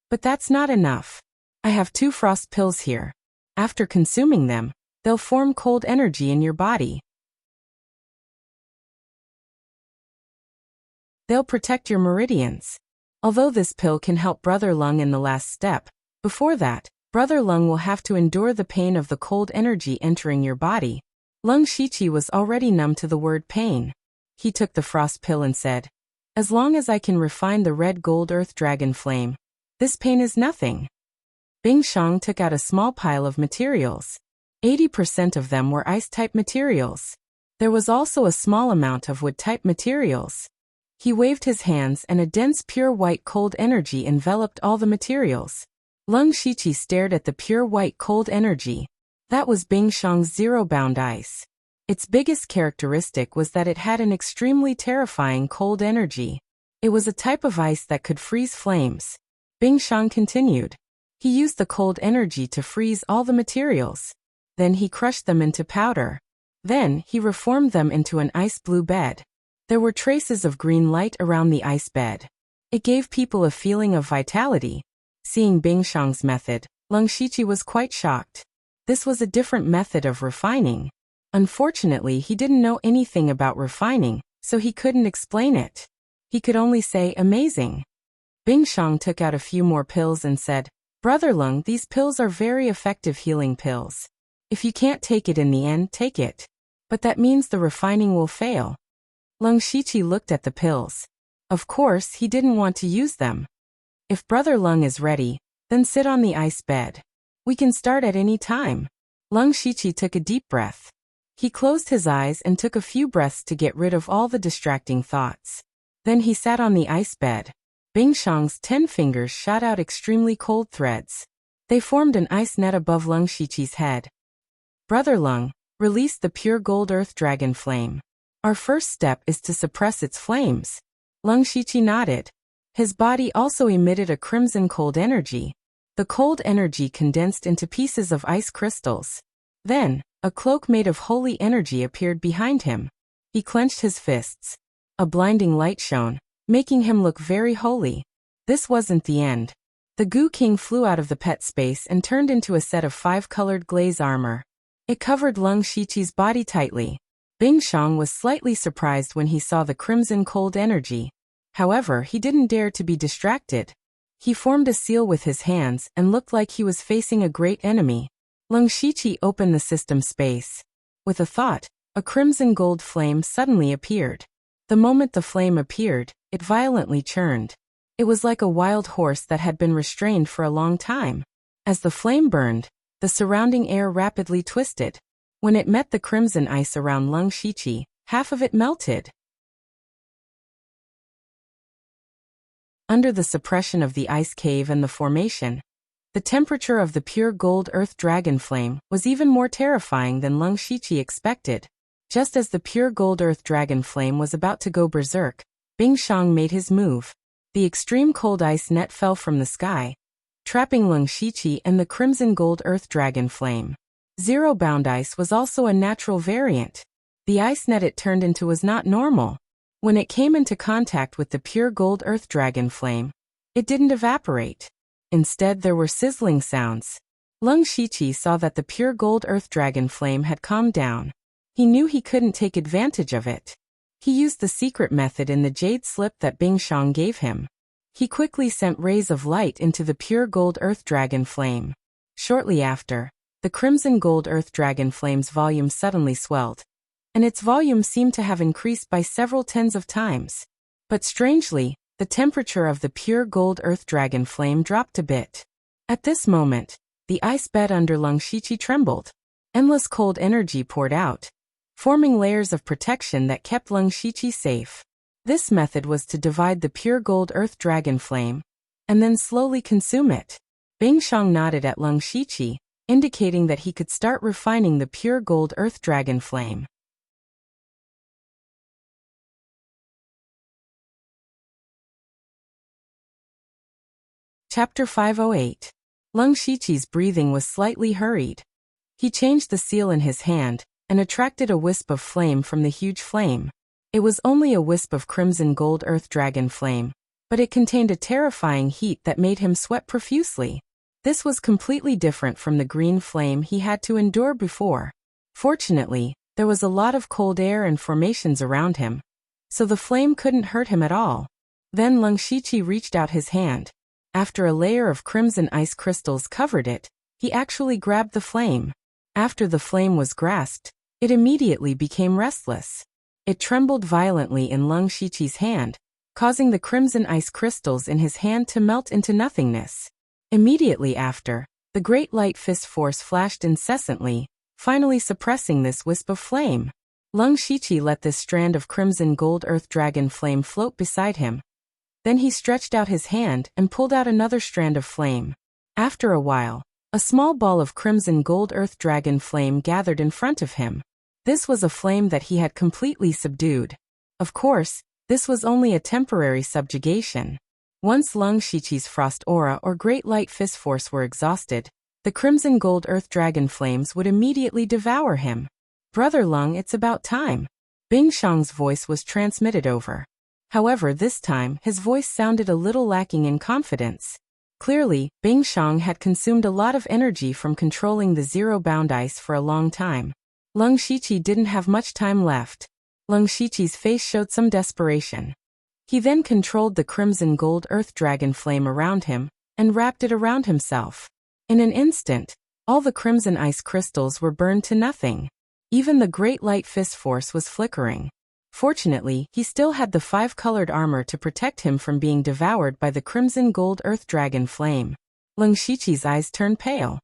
[SPEAKER 1] But that's not enough. I have 2 frost pills here. After consuming them, they'll form cold energy in your body. They'll protect your meridians. Although this pill can help Brother Lung in the last step, before that, Brother Lung will have to endure the pain of the cold energy entering your body. Lung Shiqi was already numb to the word pain. He took the frost pill and said, as long as I can refine the red gold earth dragon flame, this pain is nothing. Bing Shang took out a small pile of materials. 80% of them were ice-type materials. There was also a small amount of wood-type materials. He waved his hands and a dense pure white cold energy enveloped all the materials. Lung Shiqi stared at the pure white cold energy. That was Bing Shang's zero-bound ice. Its biggest characteristic was that it had an extremely terrifying cold energy. It was a type of ice that could freeze flames. Bing Shang continued. He used the cold energy to freeze all the materials. Then he crushed them into powder. Then he reformed them into an ice blue bed. There were traces of green light around the ice bed. It gave people a feeling of vitality. Seeing Bing Shang's method, Leng Shiqi was quite shocked. This was a different method of refining. Unfortunately, he didn't know anything about refining, so he couldn't explain it. He could only say amazing. Bing Shang took out a few more pills and said, "Brother Leng, these pills are very effective healing pills. If you can't take it in the end, take it. But that means the refining will fail." Leng Shiqi looked at the pills. Of course, he didn't want to use them. "If Brother Leng is ready, then sit on the ice bed. We can start at any time." Leng Shiqi took a deep breath. He closed his eyes and took a few breaths to get rid of all the distracting thoughts. Then he sat on the ice bed. Bing Shang's 10 fingers shot out extremely cold threads. They formed an ice net above Leng Shiqi's head. "Brother Leng, release the pure gold earth dragon flame. Our first step is to suppress its flames." Leng Shiqi nodded. His body also emitted a crimson cold energy. The cold energy condensed into pieces of ice crystals. Then, a cloak made of holy energy appeared behind him. He clenched his fists. A blinding light shone, making him look very holy. This wasn't the end. The Goo King flew out of the pet space and turned into a set of 5-colored glaze armor. It covered Leng Shiqi's body tightly. Bing Shang was slightly surprised when he saw the crimson cold energy. However, he didn't dare to be distracted. He formed a seal with his hands and looked like he was facing a great enemy. Leng Shiqi opened the system space. With a thought, a crimson gold flame suddenly appeared. The moment the flame appeared, it violently churned. It was like a wild horse that had been restrained for a long time. As the flame burned, the surrounding air rapidly twisted. When it met the crimson ice around Leng Shiqi, half of it melted. Under the suppression of the ice cave and the formation, the temperature of the pure gold earth dragon flame was even more terrifying than Leng Shiqi expected. Just as the pure gold earth dragon flame was about to go berserk, Bing Shang made his move. The extreme cold ice net fell from the sky, trapping Leng Shiqi and the crimson gold earth dragon flame. Zero-bound ice was also a natural variant. The ice net it turned into was not normal. When it came into contact with the pure gold earth dragon flame, it didn't evaporate. Instead, there were sizzling sounds. Leng Shiqi saw that the pure gold earth dragon flame had calmed down. He knew he couldn't take advantage of it. He used the secret method in the jade slip that Bing Shang gave him. He quickly sent rays of light into the pure gold earth dragon flame. Shortly after, the crimson gold earth dragon flame's volume suddenly swelled, and its volume seemed to have increased by several tens of times. But strangely, the temperature of the pure gold earth dragon flame dropped a bit. At this moment, the ice bed under Leng Shiqi trembled. Endless cold energy poured out, forming layers of protection that kept Leng Shiqi safe. This method was to divide the pure gold earth dragon flame, and then slowly consume it. Bing Shang nodded at Leng Shiqi, indicating that he could start refining the pure gold earth dragon flame. Chapter 508. Leng Shiqi's breathing was slightly hurried. He changed the seal in his hand, and attracted a wisp of flame from the huge flame. It was only a wisp of crimson gold earth dragon flame, but it contained a terrifying heat that made him sweat profusely. This was completely different from the green flame he had to endure before. Fortunately, there was a lot of cold air and formations around him, so the flame couldn't hurt him at all. Then Leng Shiqi reached out his hand. After a layer of crimson ice crystals covered it, he actually grabbed the flame. After the flame was grasped, it immediately became restless. It trembled violently in Leng Shiqi's hand, causing the crimson ice crystals in his hand to melt into nothingness. Immediately after, the great light fist force flashed incessantly, finally suppressing this wisp of flame. Leng Shiqi let this strand of crimson gold earth dragon flame float beside him. Then he stretched out his hand and pulled out another strand of flame. After a while, a small ball of crimson gold earth dragon flame gathered in front of him. This was a flame that he had completely subdued. Of course, this was only a temporary subjugation. Once Lung Shiqi's frost aura or great light fist force were exhausted, the crimson gold earth dragon flames would immediately devour him. Brother Lung, it's about time. Bing Shang's voice was transmitted over. However, this time, his voice sounded a little lacking in confidence. Clearly, Bing Shang had consumed a lot of energy from controlling the zero-bound ice for a long time. Lung Shiqi didn't have much time left. Lung Shiqi's face showed some desperation. He then controlled the crimson gold earth dragon flame around him, and wrapped it around himself. In an instant, all the crimson ice crystals were burned to nothing. Even the great light fist force was flickering. Fortunately, he still had the 5-colored armor to protect him from being devoured by the crimson gold earth dragon flame. Lung Shiqi's eyes turned pale.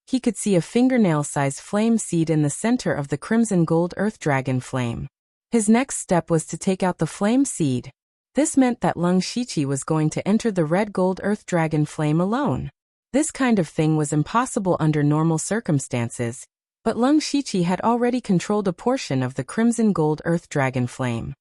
[SPEAKER 1] He could see a fingernail-sized flame seed in the center of the crimson gold earth dragon flame. His next step was to take out the flame seed. This meant that Lung Shiqi was going to enter the red gold earth dragon flame alone. This kind of thing was impossible under normal circumstances, but Lung Shiqi had already controlled a portion of the crimson gold earth dragon flame.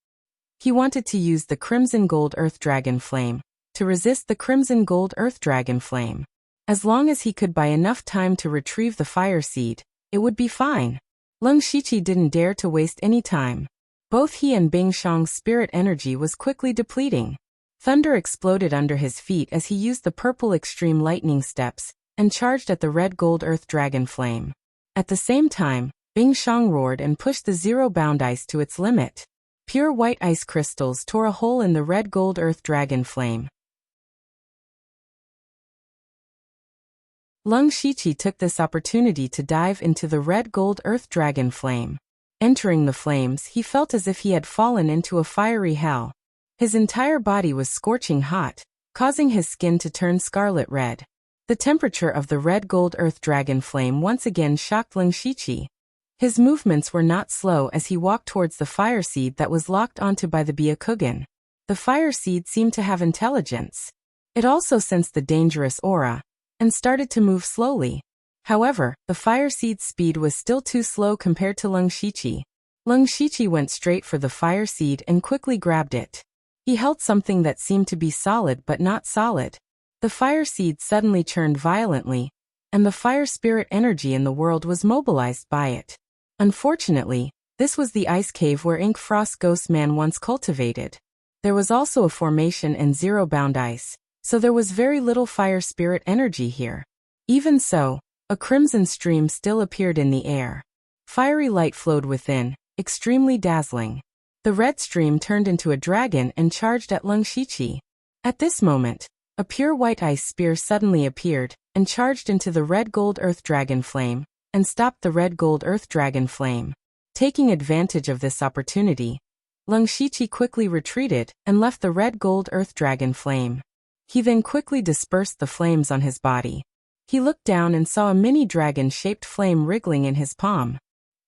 [SPEAKER 1] He wanted to use the crimson gold earth dragon flame to resist the crimson gold earth dragon flame. As long as he could buy enough time to retrieve the fire seed, it would be fine. Lung Shiqi didn't dare to waste any time. Both he and Bing Shang's spirit energy was quickly depleting. Thunder exploded under his feet as he used the purple extreme lightning steps and charged at the red gold earth dragon flame. At the same time, Bing Shang roared and pushed the zero-bound ice to its limit. Pure white ice crystals tore a hole in the red gold earth dragon flame. Lung Shiqi took this opportunity to dive into the red gold earth dragon flame. Entering the flames, he felt as if he had fallen into a fiery hell. His entire body was scorching hot, causing his skin to turn scarlet red. The temperature of the red gold earth dragon flame once again shocked Lung Shiqi. His movements were not slow as he walked towards the fire seed that was locked onto by the Byakugan. The fire seed seemed to have intelligence. It also sensed the dangerous aura, and started to move slowly. However, the fire seed's speed was still too slow compared to Lung Shiqi. Lung Shiqi went straight for the fire seed and quickly grabbed it. He held something that seemed to be solid but not solid. The fire seed suddenly churned violently, and the fire spirit energy in the world was mobilized by it. Unfortunately, this was the ice cave where Ink Frost Ghost Man once cultivated. There was also a formation in zero-bound ice, so there was very little fire spirit energy here. Even so, a crimson stream still appeared in the air. Fiery light flowed within, extremely dazzling. The red stream turned into a dragon and charged at Lung Shiqi. At this moment, a pure white ice spear suddenly appeared and charged into the red gold earth dragon flame and stopped the red gold earth dragon flame. Taking advantage of this opportunity, Lung Shiqi quickly retreated and left the red gold earth dragon flame. He then quickly dispersed the flames on his body. He looked down and saw a mini dragon-shaped flame wriggling in his palm.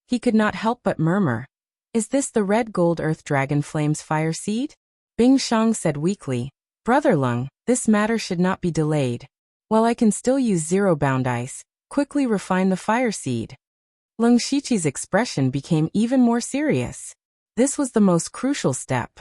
[SPEAKER 1] He could not help but murmur, "Is this the red gold earth dragon flame's fire seed?" Bing Shang said weakly, "Brother Lung, this matter should not be delayed. While I can still use zero-bound ice, quickly refine the fire seed." Lung Shiqi's expression became even more serious. This was the most crucial step.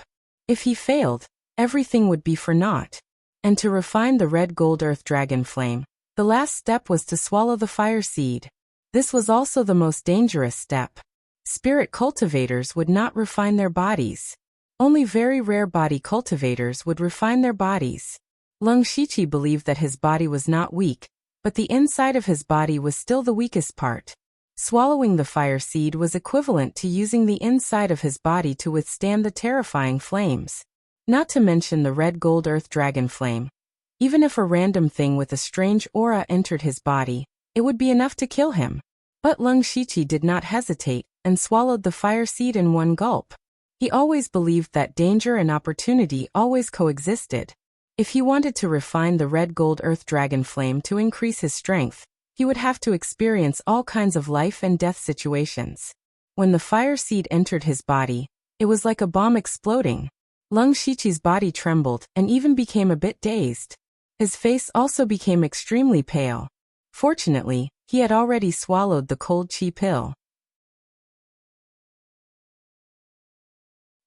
[SPEAKER 1] If he failed, everything would be for naught. And to refine the red gold earth dragon flame, the last step was to swallow the fire seed. This was also the most dangerous step. Spirit cultivators would not refine their bodies. Only very rare body cultivators would refine their bodies. Lung Shiqi believed that his body was not weak, but the inside of his body was still the weakest part. Swallowing the fire seed was equivalent to using the inside of his body to withstand the terrifying flames. Not to mention the red gold earth dragon flame. Even if a random thing with a strange aura entered his body, it would be enough to kill him. But Lung Shiqi did not hesitate and swallowed the fire seed in one gulp. He always believed that danger and opportunity always coexisted. If he wanted to refine the red gold earth dragon flame to increase his strength, he would have to experience all kinds of life and death situations. When the fire seed entered his body, it was like a bomb exploding. Lung Shiqi's body trembled and even became a bit dazed. His face also became extremely pale. Fortunately, he had already swallowed the cold chi pill.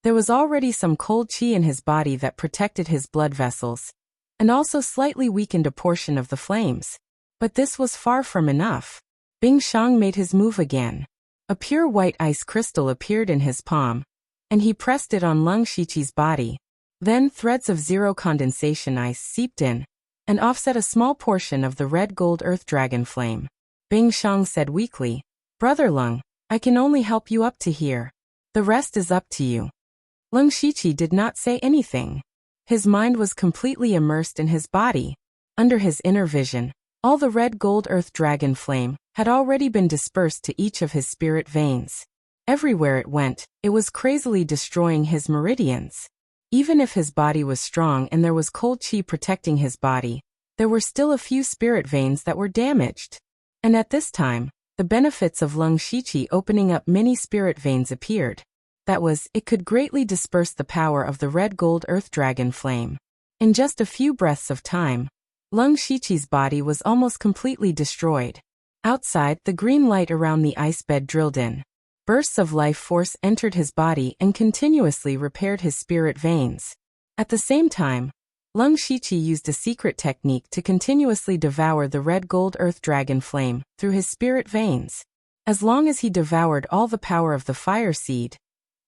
[SPEAKER 1] There was already some cold qi in his body that protected his blood vessels, and also slightly weakened a portion of the flames. But this was far from enough. Bing Shang made his move again. A pure white ice crystal appeared in his palm, and he pressed it on Lung Shiqi's body. Then threads of zero condensation ice seeped in, and offset a small portion of the red gold earth dragon flame. Bing Shang said weakly, "Brother Lung, I can only help you up to here. The rest is up to you." Lung Shiqi did not say anything. His mind was completely immersed in his body. Under his inner vision, all the red gold earth dragon flame had already been dispersed to each of his spirit veins. Everywhere it went, it was crazily destroying his meridians. Even if his body was strong and there was cold qi protecting his body, there were still a few spirit veins that were damaged. And at this time, the benefits of Lung Shiqi opening up many spirit veins appeared. That was, it could greatly disperse the power of the red gold earth dragon flame. In just a few breaths of time, Lung Shiqi's body was almost completely destroyed. Outside, the green light around the ice bed drilled in. Bursts of life force entered his body and continuously repaired his spirit veins. At the same time, Lung Shiqi used a secret technique to continuously devour the red gold earth dragon flame through his spirit veins. As long as he devoured all the power of the fire seed,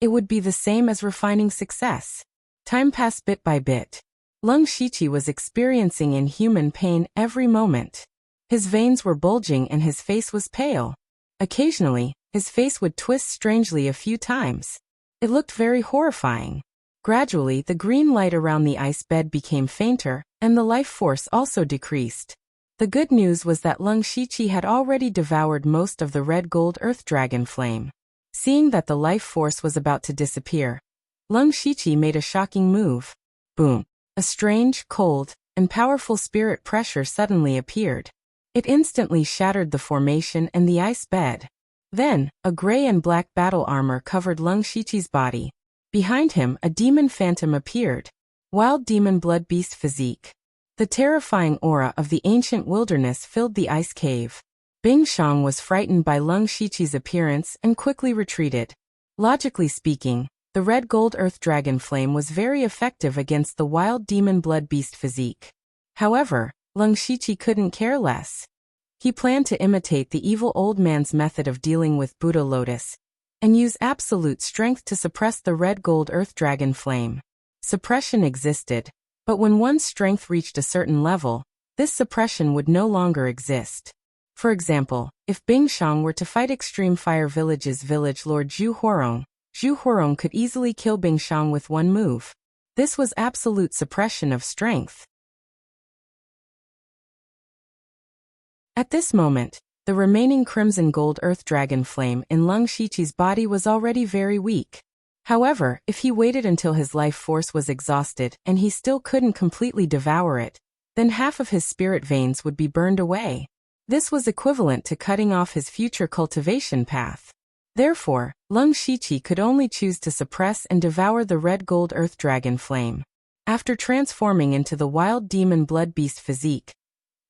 [SPEAKER 1] it would be the same as refining success. Time passed bit by bit. Lung Shiqi was experiencing inhuman pain every moment. His veins were bulging and his face was pale. Occasionally, his face would twist strangely a few times. It looked very horrifying. Gradually, the green light around the ice bed became fainter, and the life force also decreased. The good news was that Lung Shiqi had already devoured most of the red gold earth dragon flame. Seeing that the life force was about to disappear, Lung Shiqi made a shocking move. Boom! A strange, cold, and powerful spirit pressure suddenly appeared. It instantly shattered the formation and the ice bed. Then, a gray and black battle armor covered Lung Shiqi's body. Behind him, a demon phantom appeared. Wild demon blood beast physique. The terrifying aura of the ancient wilderness filled the ice cave. Bing Shang was frightened by Lung Shiqi's appearance and quickly retreated. Logically speaking, the red gold earth dragon flame was very effective against the wild demon blood beast physique. However, Lung Shiqi couldn't care less. He planned to imitate the evil old man's method of dealing with Buddha Lotus, and use absolute strength to suppress the red gold earth dragon flame. Suppression existed, but when one's strength reached a certain level, this suppression would no longer exist. For example, if Bing Shang were to fight Extreme Fire Village's village lord Zhu Huarong could easily kill Bing Shang with one move. This was absolute suppression of strength. At this moment, the remaining crimson gold earth dragon flame in Lung Shiqi's body was already very weak. However, if he waited until his life force was exhausted and he still couldn't completely devour it, then half of his spirit veins would be burned away. This was equivalent to cutting off his future cultivation path. Therefore, Lung Shiqi could only choose to suppress and devour the red gold earth dragon flame. After transforming into the wild demon blood beast physique,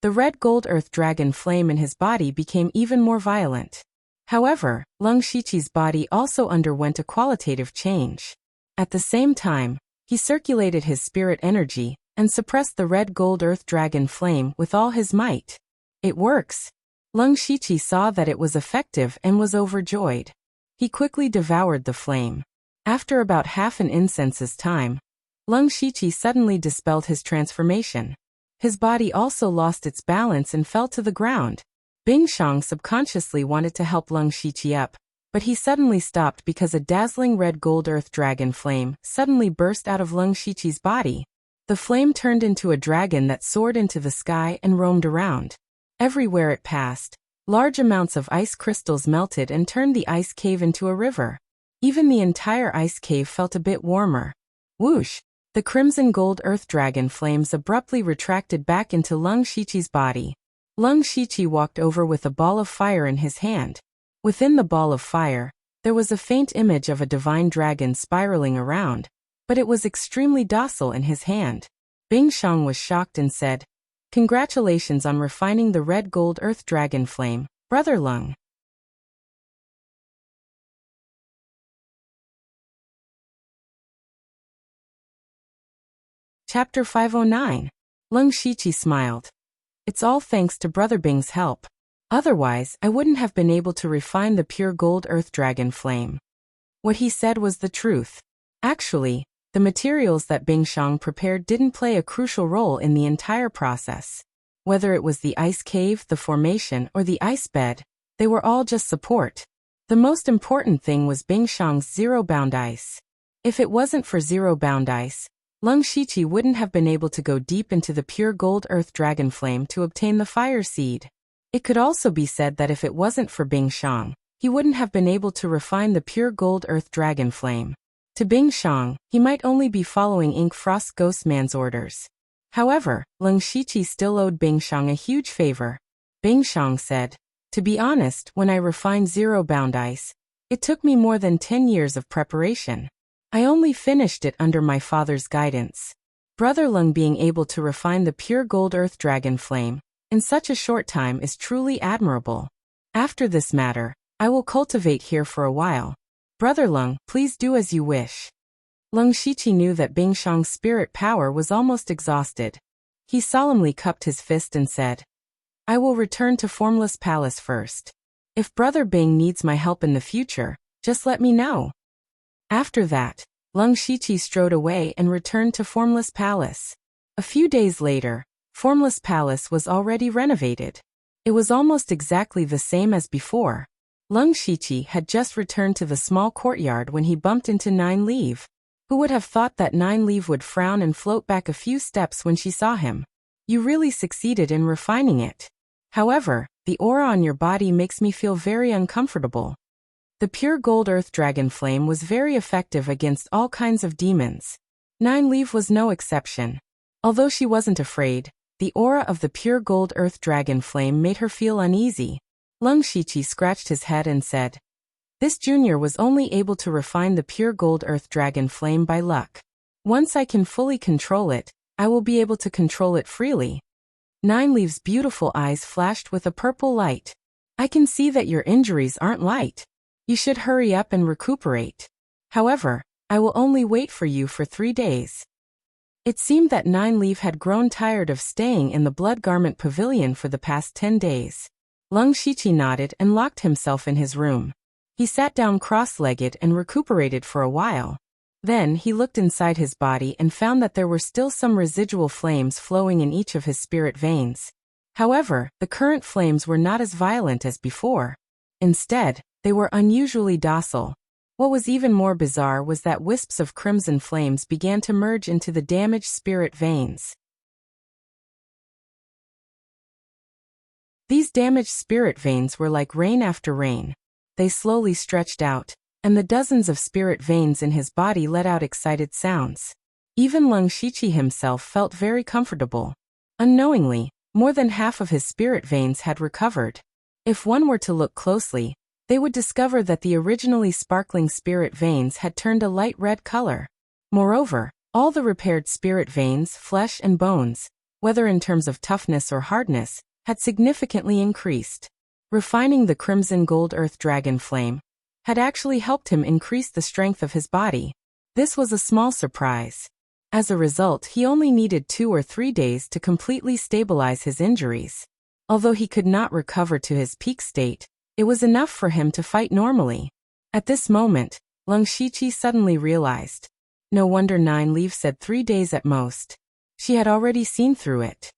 [SPEAKER 1] the red gold earth dragon flame in his body became even more violent. However, Lung Shiqi's body also underwent a qualitative change. At the same time, he circulated his spirit energy and suppressed the red gold earth dragon flame with all his might. It works. Lung Shiqi saw that it was effective and was overjoyed. He quickly devoured the flame. After about half an incense's time, Lung Shiqi suddenly dispelled his transformation. His body also lost its balance and fell to the ground. Bing Shang subconsciously wanted to help Lung Shiqi up, but he suddenly stopped because a dazzling red gold earth dragon flame suddenly burst out of Lung Shiqi's body. The flame turned into a dragon that soared into the sky and roamed around. Everywhere it passed, large amounts of ice crystals melted and turned the ice cave into a river. Even the entire ice cave felt a bit warmer. Whoosh! The crimson gold earth dragon flames abruptly retracted back into Lung Shiqi's body. Lung Shiqi walked over with a ball of fire in his hand. Within the ball of fire, there was a faint image of a divine dragon spiraling around, but it was extremely docile in his hand. Bing Shang was shocked and said, "Congratulations on refining the red gold earth dragon flame, Brother Lung." Chapter 509. Leng Shiqi smiled. It's all thanks to Brother Bing's help. Otherwise, I wouldn't have been able to refine the pure gold earth dragon flame. What he said was the truth. Actually, the materials that Bing Shang prepared didn't play a crucial role in the entire process. Whether it was the ice cave, the formation, or the ice bed, they were all just support. The most important thing was Bing Shang's zero-bound ice. If it wasn't for zero-bound ice, Leng Shiqi wouldn't have been able to go deep into the pure gold earth dragon flame to obtain the fire seed. It could also be said that if it wasn't for Bing Shang, he wouldn't have been able to refine the pure gold earth dragon flame. To Bing Shang, he might only be following Ink Frost Ghost Man's orders. However, Leng Shiqi still owed Bing Shang a huge favor. Bing Shang said, "To be honest, when I refined zero-bound ice, it took me more than 10 years of preparation. I only finished it under my father's guidance. Brother Leng being able to refine the pure gold earth dragon flame in such a short time is truly admirable. After this matter, I will cultivate here for a while. Brother Leng, please do as you wish." Leng Shiqi knew that Bing Shang's spirit power was almost exhausted. He solemnly cupped his fist and said, "I will return to Formless Palace first. If Brother Bing needs my help in the future, just let me know." After that, Leng Shiqi strode away and returned to Formless Palace. A few days later, Formless Palace was already renovated. It was almost exactly the same as before. Leng Shiqi had just returned to the small courtyard when he bumped into Nine Leaf. Who would have thought that Nine Leaf would frown and float back a few steps when she saw him? You really succeeded in refining it. However, the aura on your body makes me feel very uncomfortable. The pure gold earth dragon flame was very effective against all kinds of demons. Nine Leaf was no exception. Although she wasn't afraid, the aura of the pure gold earth dragon flame made her feel uneasy. Leng Shiqi scratched his head and said, "This junior was only able to refine the pure gold earth dragon flame by luck. Once I can fully control it, I will be able to control it freely." Nine Leaf's beautiful eyes flashed with a purple light. "I can see that your injuries aren't light. You should hurry up and recuperate. However, I will only wait for you for 3 days." It seemed that Nine Leaf had grown tired of staying in the Blood Garment Pavilion for the past 10 days. Leng Shiqi nodded and locked himself in his room. He sat down cross-legged and recuperated for a while. Then he looked inside his body and found that there were still some residual flames flowing in each of his spirit veins. However, the current flames were not as violent as before. Instead, they were unusually docile. What was even more bizarre was that wisps of crimson flames began to merge into the damaged spirit veins. These damaged spirit veins were like rain after rain. They slowly stretched out, and the dozens of spirit veins in his body let out excited sounds. Even Leng Shiqi himself felt very comfortable. Unknowingly, more than half of his spirit veins had recovered. If one were to look closely, they would discover that the originally sparkling spirit veins had turned a light red color. Moreover, all the repaired spirit veins, flesh and bones, whether in terms of toughness or hardness, had significantly increased. Refining the crimson gold earth dragon flame had actually helped him increase the strength of his body. This was a small surprise. As a result, he only needed 2 or 3 days to completely stabilize his injuries. Although he could not recover to his peak state, it was enough for him to fight normally. At this moment, Leng Shiqi suddenly realized. No wonder Nine Leaf said 3 days at most. She had already seen through it.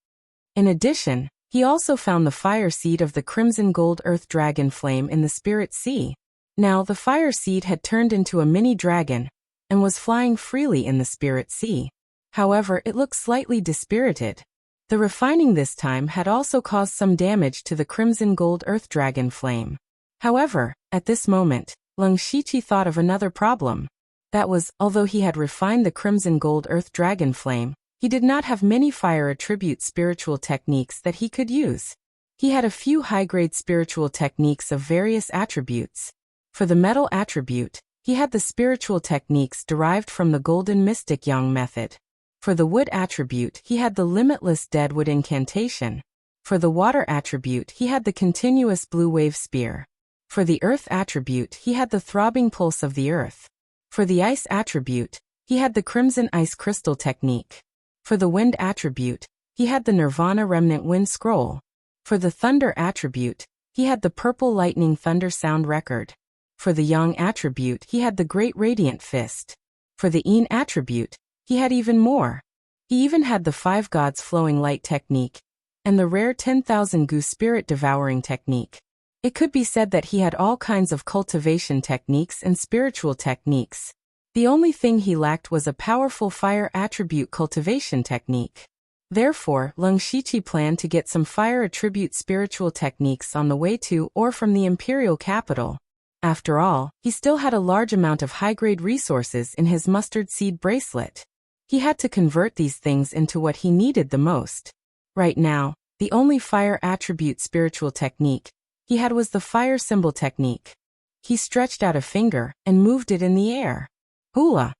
[SPEAKER 1] In addition, he also found the fire seed of the crimson gold earth dragon flame in the spirit sea. Now the fire seed had turned into a mini dragon and was flying freely in the spirit sea. However, it looked slightly dispirited. The refining this time had also caused some damage to the crimson gold earth dragon flame. However, at this moment, Leng Shiqi thought of another problem. That was, although he had refined the crimson gold earth dragon flame, he did not have many fire attribute spiritual techniques that he could use. He had a few high-grade spiritual techniques of various attributes. For the metal attribute, he had the spiritual techniques derived from the Golden Mystic Yang method. For the wood attribute, he had the limitless Deadwood incantation. For the water attribute, he had the continuous blue wave spear. For the earth attribute, he had the throbbing pulse of the earth. For the ice attribute, he had the crimson ice crystal technique. For the wind attribute, he had the Nirvana Remnant Wind Scroll. For the thunder attribute, he had the Purple Lightning Thunder Sound Record. For the yang attribute, he had the Great Radiant Fist. For the yin attribute, he had even more. He even had the 5 Gods Flowing Light technique and the rare 10,000 Gu Spirit Devouring technique. It could be said that he had all kinds of cultivation techniques and spiritual techniques. The only thing he lacked was a powerful fire attribute cultivation technique. Therefore, Leng Shiqi planned to get some fire attribute spiritual techniques on the way to or from the imperial capital. After all, he still had a large amount of high-grade resources in his mustard seed bracelet. He had to convert these things into what he needed the most. Right now, the only fire attribute spiritual technique he had was the fire symbol technique. He stretched out a finger and moved it in the air. Hula!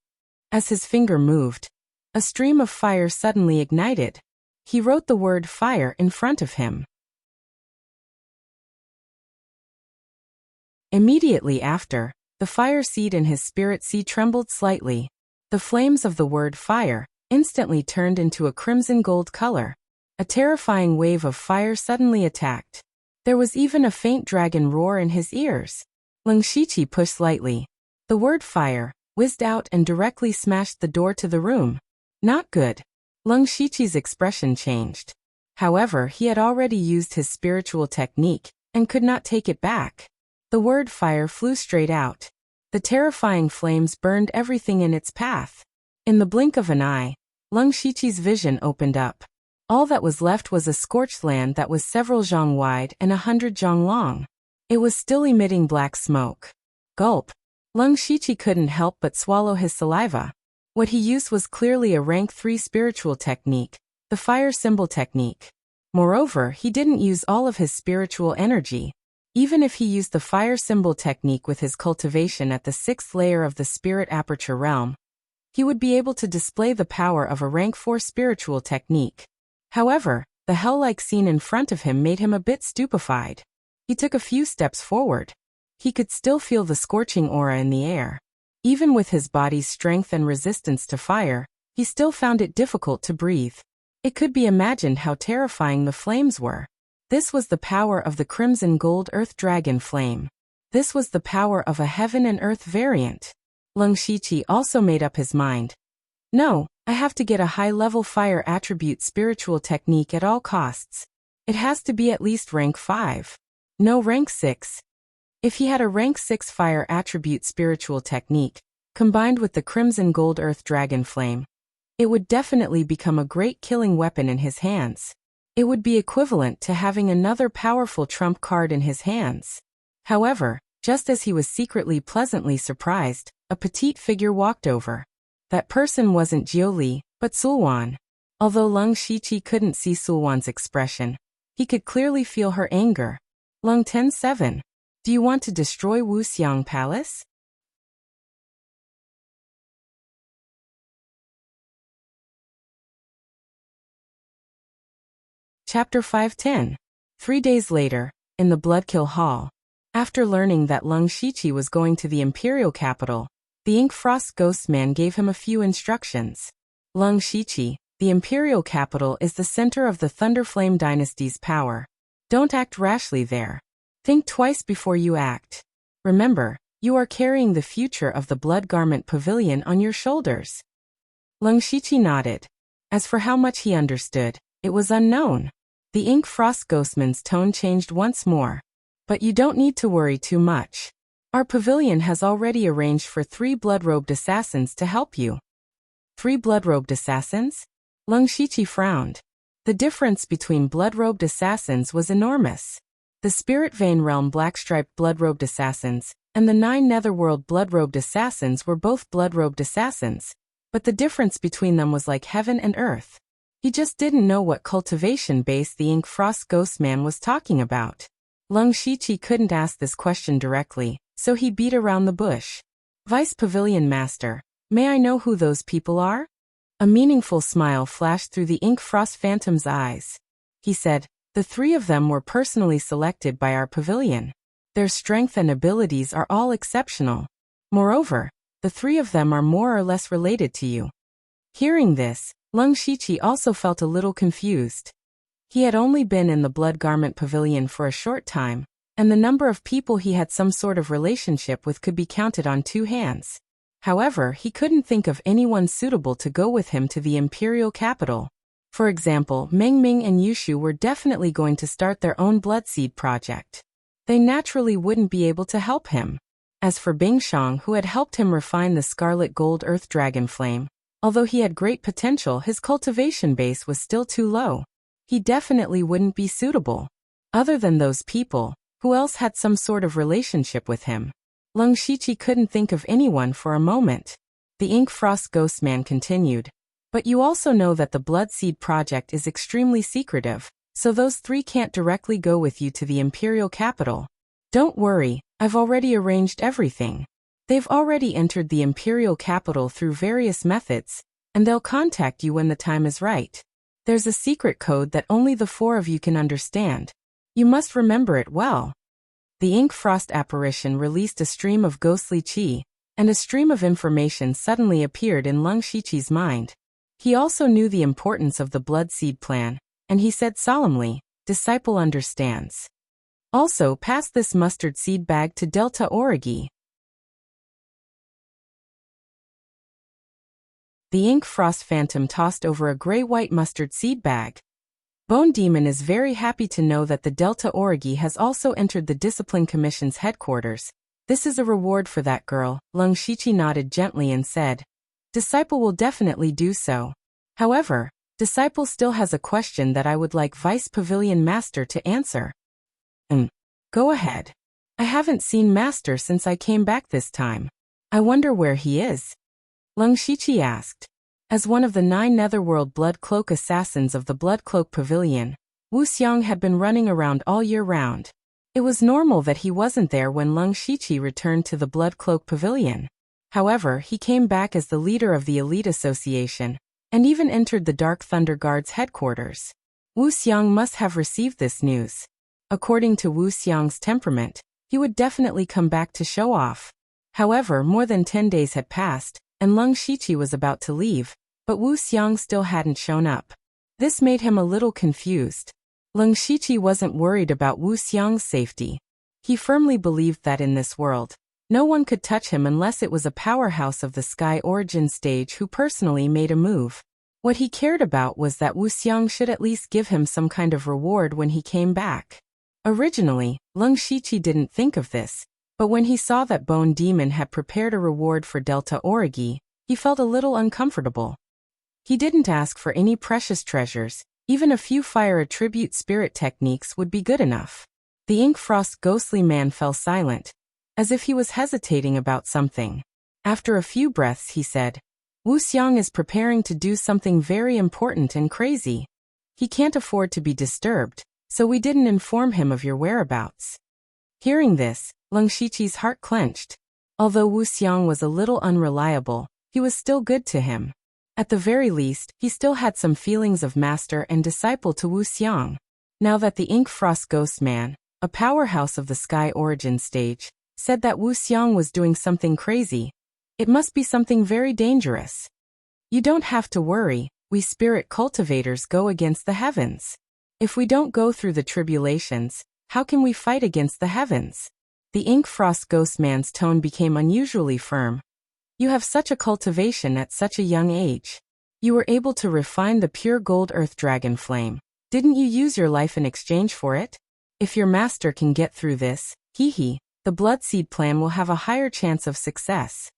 [SPEAKER 1] As his finger moved, a stream of fire suddenly ignited. He wrote the word fire in front of him. Immediately after, the fire seed in his spirit seed trembled slightly. The flames of the word fire instantly turned into a crimson gold color. A terrifying wave of fire suddenly attacked. There was even a faint dragon roar in his ears. Leng Shiqi pushed slightly. The word fire whizzed out and directly smashed the door to the room. Not good. Leng Shiqi's expression changed. However, he had already used his spiritual technique and could not take it back. The word fire flew straight out. The terrifying flames burned everything in its path. In the blink of an eye, Leng Shiqi's vision opened up. All that was left was a scorched land that was several zhang wide and 100 zhang long. It was still emitting black smoke. Gulp. Leng Shiqi couldn't help but swallow his saliva. What he used was clearly a rank 3 spiritual technique, the fire symbol technique. Moreover, he didn't use all of his spiritual energy. Even if he used the fire symbol technique with his cultivation at the 6th layer of the spirit aperture realm, he would be able to display the power of a rank 4 spiritual technique. However, the hell-like scene in front of him made him a bit stupefied. He took a few steps forward. He could still feel the scorching aura in the air. Even with his body's strength and resistance to fire, he still found it difficult to breathe. It could be imagined how terrifying the flames were. This was the power of the crimson gold earth dragon flame. This was the power of a heaven and earth variant. Leng Shiqi also made up his mind. No, I have to get a high-level fire attribute spiritual technique at all costs. It has to be at least rank 5. No rank 6. If he had a rank 6 fire attribute spiritual technique, combined with the crimson gold earth dragon flame, it would definitely become a great killing weapon in his hands. It would be equivalent to having another powerful trump card in his hands. However, just as he was secretly pleasantly surprised, a petite figure walked over. That person wasn't Jiuli, but Sulwan. Although Leng Shiqi couldn't see Sulwan's expression, he could clearly feel her anger. Leng 10-7. Do you want to destroy Wuxiang Palace? Chapter 510. 3 days later, in the Bloodkill Hall. After learning that Leng Shiqi was going to the imperial capital, the Ink Frost Ghost Man gave him a few instructions. Leng Shiqi, the imperial capital is the center of the Thunderflame dynasty's power. Don't act rashly there. Think twice before you act. Remember, you are carrying the future of the Blood Garment Pavilion on your shoulders. Leng Shiqi nodded. As for how much he understood, it was unknown. The Ink Frost Ghostman's tone changed once more. But you don't need to worry too much. Our pavilion has already arranged for 3 blood-robed assassins to help you. 3 blood-robed assassins? Leng Shiqi frowned. The difference between blood-robed assassins was enormous. The Spirit Vein Realm black-striped blood-robed assassins and the 9 Netherworld blood-robed assassins were both blood-robed assassins, but the difference between them was like heaven and earth. He just didn't know what cultivation base the Ink Frost Ghostman was talking about. Leng Shiqi couldn't ask this question directly, so he beat around the bush. Vice Pavilion Master, may I know who those people are? A meaningful smile flashed through the Ink Frost Phantom's eyes. He said, the 3 of them were personally selected by our pavilion. Their strength and abilities are all exceptional. Moreover, the 3 of them are more or less related to you. Hearing this, Lung Shiqi also felt a little confused. He had only been in the Blood Garment Pavilion for a short time, and the number of people he had some sort of relationship with could be counted on 2 hands. However, he couldn't think of anyone suitable to go with him to the imperial capital. For example, Meng Ming and Yushu were definitely going to start their own Bloodseed project. They naturally wouldn't be able to help him. As for Bingshang, who had helped him refine the Scarlet Gold Earth Dragon Flame, although he had great potential, his cultivation base was still too low. He definitely wouldn't be suitable. Other than those people, who else had some sort of relationship with him? Lung Shiqi couldn't think of anyone for a moment. The Ink Frost Ghost Man continued. But you also know that the Bloodseed project is extremely secretive, so those 3 can't directly go with you to the imperial capital. Don't worry, I've already arranged everything. They've already entered the imperial capital through various methods, and they'll contact you when the time is right. There's a secret code that only the 4 of you can understand. You must remember it well. The Ink Frost apparition released a stream of ghostly qi, and a stream of information suddenly appeared in Lung Shiqi's mind. He also knew the importance of the Bloodseed plan, and he said solemnly, "Disciple understands. Also, pass this mustard seed bag to Delta Origi." The Ink Frost Phantom tossed over a gray-white mustard seed bag. Bone Demon is very happy to know that the Delta Origi has also entered the Discipline Commission's headquarters. This is a reward for that girl. Lung Shiqi nodded gently and said, "Disciple will definitely do so. However, Disciple still has a question that I would like Vice Pavilion Master to answer." Go ahead. I haven't seen Master since I came back this time. I wonder where he is." Lung Shiqi asked. As one of the 9 Netherworld Blood Cloak assassins of the Blood Cloak Pavilion, Wu Xiang had been running around all year round. It was normal that he wasn't there when Lung Shiqi returned to the Blood Cloak Pavilion. However, he came back as the leader of the Elite Association, and even entered the Dark Thunder Guard's headquarters. Wu Xiang must have received this news. According to Wu Xiang's temperament, he would definitely come back to show off. However, more than 10 days had passed, and Lung Shiqi was about to leave, but Wu Xiang still hadn't shown up. This made him a little confused. Lung Shiqi wasn't worried about Wu Xiang's safety. He firmly believed that in this world, no one could touch him unless it was a powerhouse of the Sky Origin stage who personally made a move. What he cared about was that Wu Xiang should at least give him some kind of reward when he came back. Originally, Lung Shiqi didn't think of this, but when he saw that Bone Demon had prepared a reward for Delta Origi, he felt a little uncomfortable. He didn't ask for any precious treasures, even a few fire attribute spirit techniques would be good enough. The Ink Frost ghostly man fell silent, as if he was hesitating about something. After a few breaths he said, "Wu Xiang is preparing to do something very important and crazy. He can't afford to be disturbed, so we didn't inform him of your whereabouts." Hearing this, Lung Shiqi's heart clenched. Although Wu Xiang was a little unreliable, he was still good to him. At the very least, he still had some feelings of master and disciple to Wu Xiang. Now that the Ink Frost Ghost Man, a powerhouse of the Sky Origin stage, said that Wu Xiang was doing something crazy, it must be something very dangerous. "You don't have to worry, we spirit cultivators go against the heavens. If we don't go through the tribulations, how can we fight against the heavens?" The Ink Frost Ghost Man's tone became unusually firm. "You have such a cultivation at such a young age. You were able to refine the pure gold earth dragon flame. Didn't you use your life in exchange for it? If your master can get through this, the Bloodseed plan will have a higher chance of success."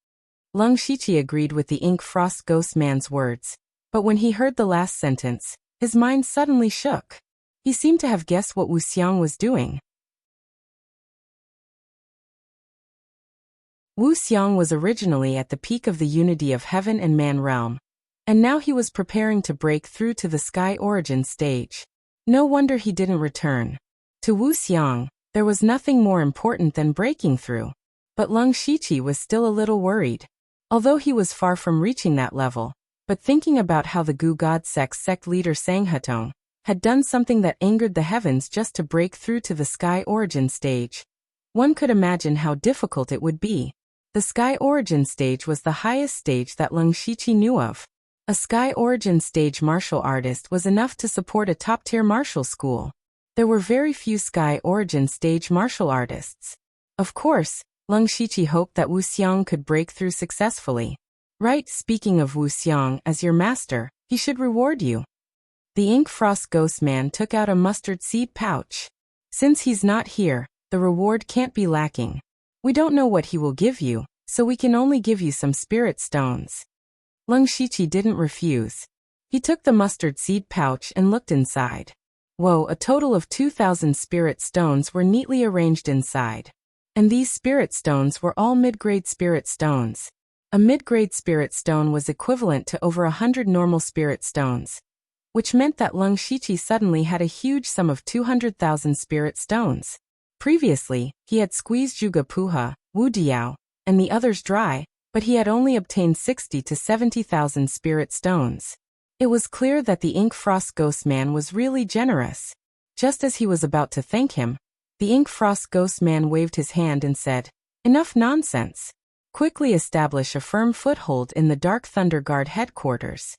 [SPEAKER 1] Lung Shiqi agreed with the Ink Frost Ghost Man's words, but when he heard the last sentence, his mind suddenly shook. He seemed to have guessed what Wu Xiang was doing. Wu Xiang was originally at the peak of the unity of heaven and man realm, and now he was preparing to break through to the Sky Origin stage. No wonder he didn't return. To Wu Xiang, there was nothing more important than breaking through. But Lung Shiqi was still a little worried. Although he was far from reaching that level, but thinking about how the Gu God sect leader Sanghatong had done something that angered the heavens just to break through to the Sky Origin stage, one could imagine how difficult it would be. The Sky Origin stage was the highest stage that Lung Shiqi knew of. A Sky Origin stage martial artist was enough to support a top-tier martial school. There were very few Sky Origin stage martial artists. Of course, Leng Shiqi hoped that Wu Xiang could break through successfully. Right, speaking of Wu Xiang as your master, he should reward you. The Ink Frost Ghost Man took out a mustard seed pouch. Since he's not here, the reward can't be lacking. We don't know what he will give you, so we can only give you some spirit stones. Leng Shiqi didn't refuse. He took the mustard seed pouch and looked inside. Whoa, a total of 2,000 spirit stones were neatly arranged inside. And these spirit stones were all mid-grade spirit stones. A mid-grade spirit stone was equivalent to over 100 normal spirit stones, which meant that Leng Shiqi suddenly had a huge sum of 200,000 spirit stones. Previously, he had squeezed Zhuge Puha, Wu Diao, and the others dry, but he had only obtained 60 to 70,000 spirit stones. It was clear that the Ink Frost Ghost Man was really generous. Just as he was about to thank him, the Ink Frost Ghost Man waved his hand and said, "Enough nonsense. Quickly establish a firm foothold in the Dark Thunder Guard headquarters.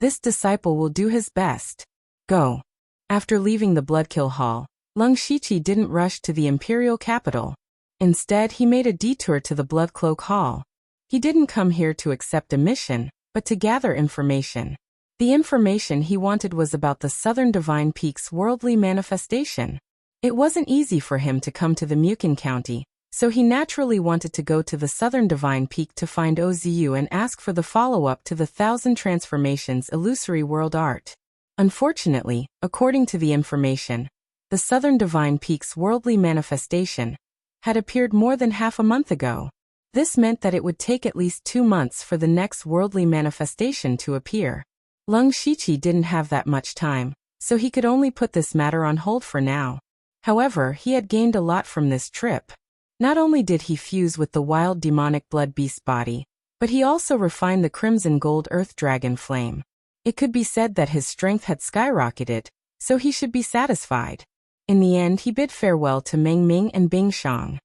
[SPEAKER 1] This disciple will do his best. Go." After leaving the Bloodkill Hall, Leng Shiqi didn't rush to the imperial capital. Instead, he made a detour to the Bloodcloak Hall. He didn't come here to accept a mission, but to gather information. The information he wanted was about the Southern Divine Peak's worldly manifestation. It wasn't easy for him to come to the Mukin County, so he naturally wanted to go to the Southern Divine Peak to find Ozu and ask for the follow-up to the 1,000 Transformations illusory world art. Unfortunately, according to the information, the Southern Divine Peak's worldly manifestation had appeared more than half a month ago. This meant that it would take at least 2 months for the next worldly manifestation to appear. Leng Shiqi didn't have that much time, so he could only put this matter on hold for now. However, he had gained a lot from this trip. Not only did he fuse with the wild demonic blood beast body, but he also refined the crimson gold earth dragon flame. It could be said that his strength had skyrocketed, so he should be satisfied. In the end, he bid farewell to Meng Ming and Bing Shang.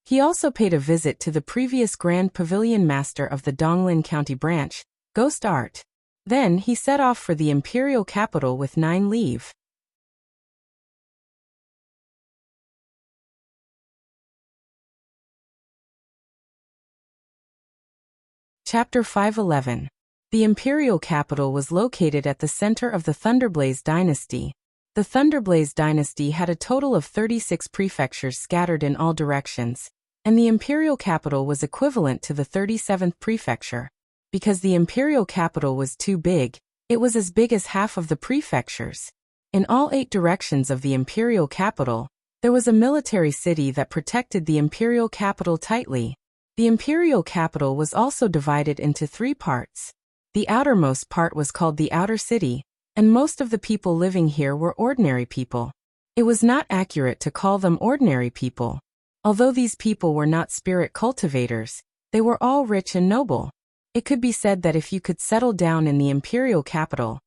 [SPEAKER 1] He also paid a visit to the previous Grand Pavilion Master of the Donglin County branch, Ghost Art. Then he set off for the imperial capital with 9 leave. Chapter 511. The imperial capital was located at the center of the Thunderblaze dynasty. The Thunderblaze dynasty had a total of 36 prefectures scattered in all directions, and the imperial capital was equivalent to the 37th prefecture. Because the imperial capital was too big, it was as big as half of the prefectures. In all 8 directions of the imperial capital, there was a military city that protected the imperial capital tightly. The imperial capital was also divided into 3 parts. The outermost part was called the Outer City, and most of the people living here were ordinary people. It was not accurate to call them ordinary people. Although these people were not spirit cultivators, they were all rich and noble. It could be said that if you could settle down in the imperial capital,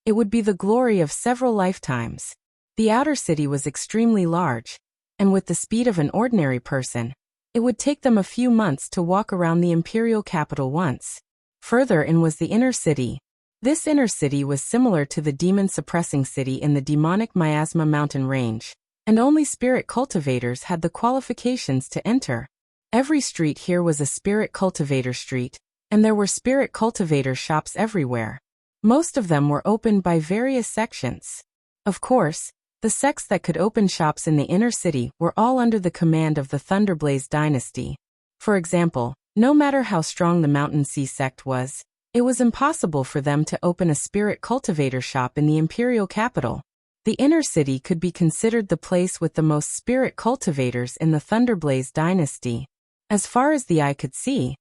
[SPEAKER 1] it would be the glory of several lifetimes. The outer city was extremely large, and with the speed of an ordinary person, it would take them a few months to walk around the imperial capital once. Further in was the inner city. This inner city was similar to the demon-suppressing city in the demonic Miasma mountain range, and only spirit cultivators had the qualifications to enter. Every street here was a spirit cultivator street, and there were spirit cultivator shops everywhere. Most of them were opened by various sections. Of course, the sects that could open shops in the inner city were all under the command of the Thunderblaze dynasty. For example, no matter how strong the Mountain Sea sect was, it was impossible for them to open a spirit cultivator shop in the imperial capital. The inner city could be considered the place with the most spirit cultivators in the Thunderblaze dynasty. As far as the eye could see,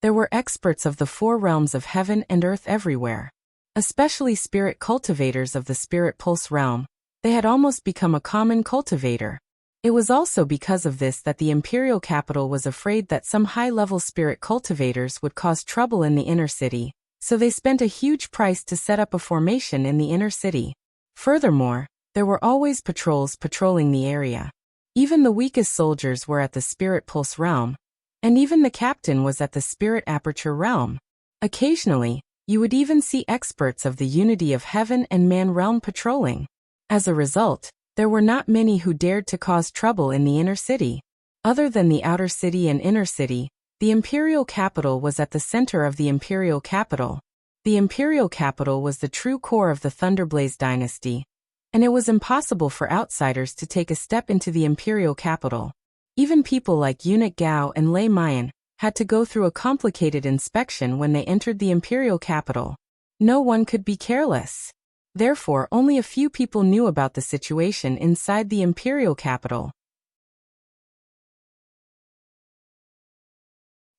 [SPEAKER 1] there were experts of the 4 realms of heaven and earth everywhere. Especially spirit cultivators of the Spirit Pulse realm, they had almost become a common cultivator. It was also because of this that the imperial capital was afraid that some high-level spirit cultivators would cause trouble in the inner city, so they spent a huge price to set up a formation in the inner city. Furthermore, there were always patrols patrolling the area. Even the weakest soldiers were at the Spirit Pulse realm, And even the captain was at the spirit aperture realm. Occasionally, you would even see experts of the unity of heaven and man realm patrolling. As a result, there were not many who dared to cause trouble in the inner city. Other than the outer city and inner city, the imperial capital was at the center of the imperial capital. The imperial capital was the true core of the Thunderblaze dynasty, and it was impossible for outsiders to take a step into the imperial capital. Even people like Eunuch Gao and Lei Mayan had to go through a complicated inspection when they entered the imperial capital. No one could be careless. Therefore, only a few people knew about the situation inside the imperial capital.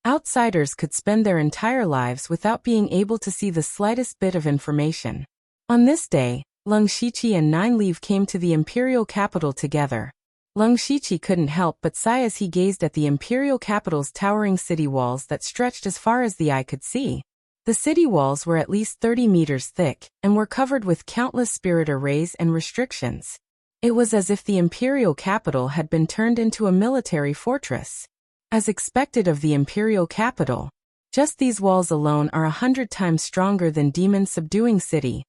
[SPEAKER 1] Outsiders could spend their entire lives without being able to see the slightest bit of information. On this day, Leng Shiqi and Nine Leaf came to the imperial capital together. Leng Shiqi couldn't help but sigh as he gazed at the imperial capital's towering city walls that stretched as far as the eye could see. The city walls were at least 30 meters thick and were covered with countless spirit arrays and restrictions. It was as if the imperial capital had been turned into a military fortress. As expected of the imperial capital, just these walls alone are 100 times stronger than Demon Subduing City.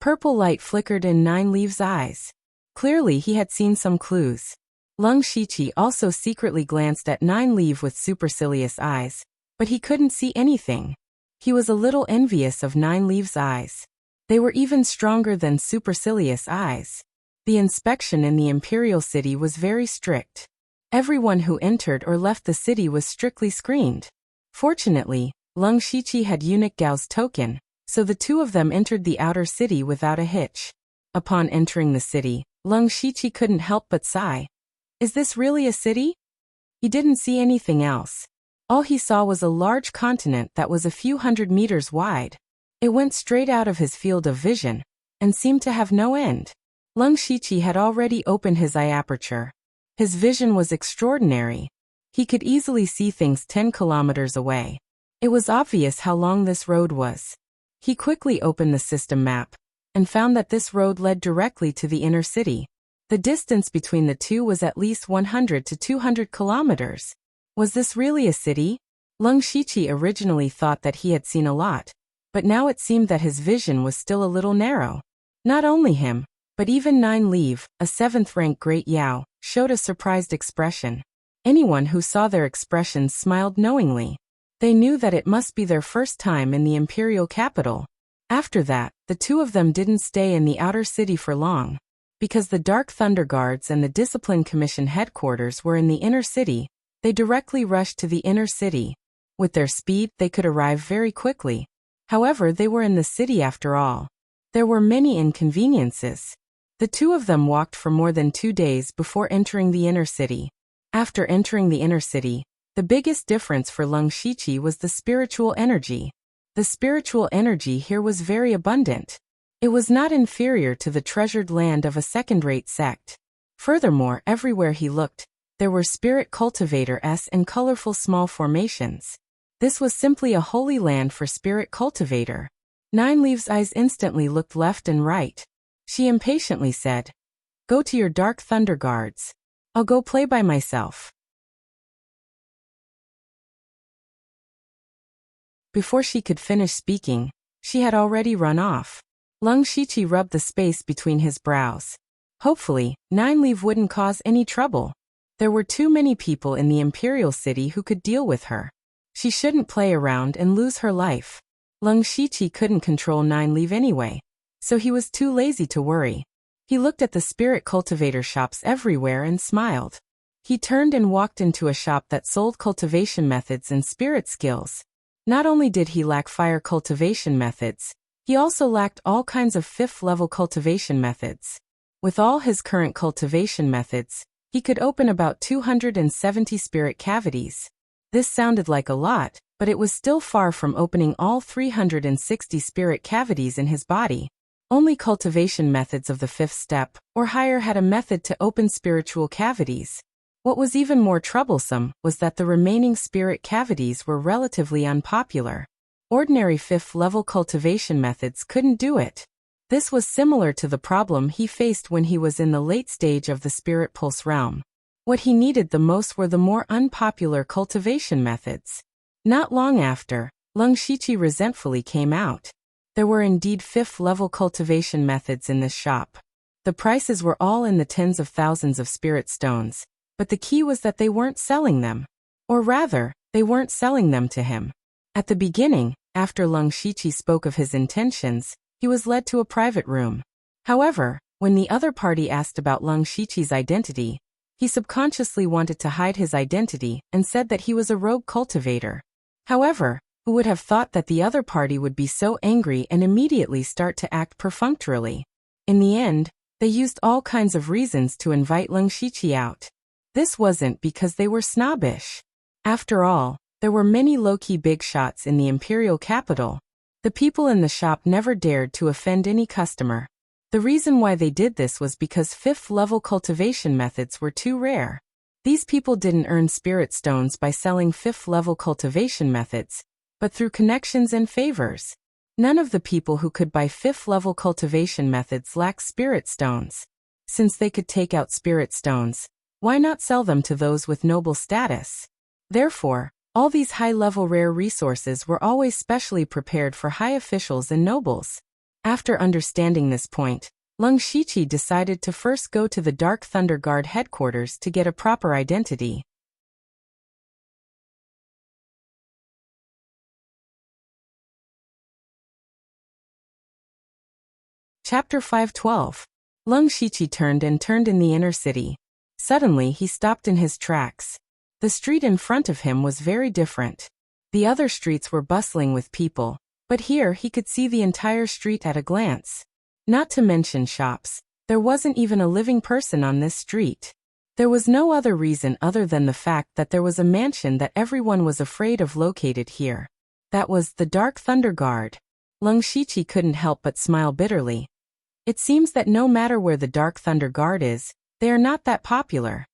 [SPEAKER 1] Purple light flickered in Nine Leaves' eyes. Clearly he had seen some clues. Leng Shiqi also secretly glanced at Nine Leaf with supercilious eyes, but he couldn't see anything. He was a little envious of Nine Leaves' eyes. They were even stronger than supercilious eyes. The inspection in the imperial city was very strict. Everyone who entered or left the city was strictly screened. Fortunately, Leng Shiqi had Eunuch Gao's token, so the two of them entered the outer city without a hitch. Upon entering the city, Leng Shiqi couldn't help but sigh. Is this really a city? He didn't see anything else. All he saw was a large continent that was a few hundred meters wide. It went straight out of his field of vision, and seemed to have no end. Leng Shiqi had already opened his eye aperture. His vision was extraordinary. He could easily see things 10 kilometers away. It was obvious how long this road was. He quickly opened the system map, and found that this road led directly to the inner city. The distance between the two was at least 100 to 200 kilometers. Was this really a city? Leng Shiqi originally thought that he had seen a lot, but now it seemed that his vision was still a little narrow. Not only him, but even Nine Leaf, a 7th-rank Great Yao, showed a surprised expression. Anyone who saw their expressions smiled knowingly. They knew that it must be their first time in the imperial capital. After that, the two of them didn't stay in the outer city for long. Because the Dark Thunder Guards and the Discipline Commission headquarters were in the inner city, they directly rushed to the inner city. With their speed, they could arrive very quickly. However, they were in the city after all. There were many inconveniences. The two of them walked for more than 2 days before entering the inner city. After entering the inner city, the biggest difference for Leng Shiqi was the spiritual energy. The spiritual energy here was very abundant. It was not inferior to the treasured land of a second-rate sect. Furthermore, everywhere he looked, there were spirit cultivators and colorful small formations. This was simply a holy land for spirit cultivator. Nine Leaves' eyes instantly looked left and right. She impatiently said, "Go to your Dark Thunder Guards. I'll go play by myself." Before she could finish speaking, she had already run off. Leng Shiqi rubbed the space between his brows. Hopefully, Nine Leaf wouldn't cause any trouble. There were too many people in the Imperial City who could deal with her. She shouldn't play around and lose her life. Leng Shiqi couldn't control Nine Leaf anyway, so he was too lazy to worry. He looked at the spirit cultivator shops everywhere and smiled. He turned and walked into a shop that sold cultivation methods and spirit skills. Not only did he lack fire cultivation methods, he also lacked all kinds of 5th-level cultivation methods. With all his current cultivation methods, he could open about 270 spirit cavities. This sounded like a lot, but it was still far from opening all 360 spirit cavities in his body. Only cultivation methods of the 5th step, or higher, had a method to open spiritual cavities. What was even more troublesome was that the remaining spirit cavities were relatively unpopular. Ordinary 5th-level cultivation methods couldn't do it. This was similar to the problem he faced when he was in the late stage of the Spirit Pulse realm. What he needed the most were the more unpopular cultivation methods. Not long after, Leng Shiqi resentfully came out. There were indeed fifth-level cultivation methods in this shop. The prices were all in the tens of thousands of spirit stones, but the key was that they weren't selling them. Or rather, they weren't selling them to him. At the beginning, after Leng Shiqi spoke of his intentions, he was led to a private room. However, when the other party asked about Leng Shiqi's identity, he subconsciously wanted to hide his identity and said that he was a rogue cultivator. However, who would have thought that the other party would be so angry and immediately start to act perfunctorily? In the end, they used all kinds of reasons to invite Leng Shiqi out. This wasn't because they were snobbish. After all, there were many low-key big shots in the imperial capital. The people in the shop never dared to offend any customer. The reason why they did this was because fifth-level cultivation methods were too rare. These people didn't earn spirit stones by selling fifth-level cultivation methods, but through connections and favors. None of the people who could buy fifth-level cultivation methods lacked spirit stones. Since they could take out spirit stones, why not sell them to those with noble status? Therefore, all these high-level rare resources were always specially prepared for high officials and nobles. After understanding this point, Leng Shiqi decided to first go to the Dark Thunder Guard headquarters to get a proper identity. Chapter 512. Leng Shiqi turned in the inner city. Suddenly he stopped in his tracks. The street in front of him was very different. The other streets were bustling with people, but here he could see the entire street at a glance. Not to mention shops, there wasn't even a living person on this street. There was no other reason other than the fact that there was a mansion that everyone was afraid of located here. That was the Dark Thunder Guard. Leng Shiqi couldn't help but smile bitterly. It seems that no matter where the Dark Thunder Guard is, they are not that popular.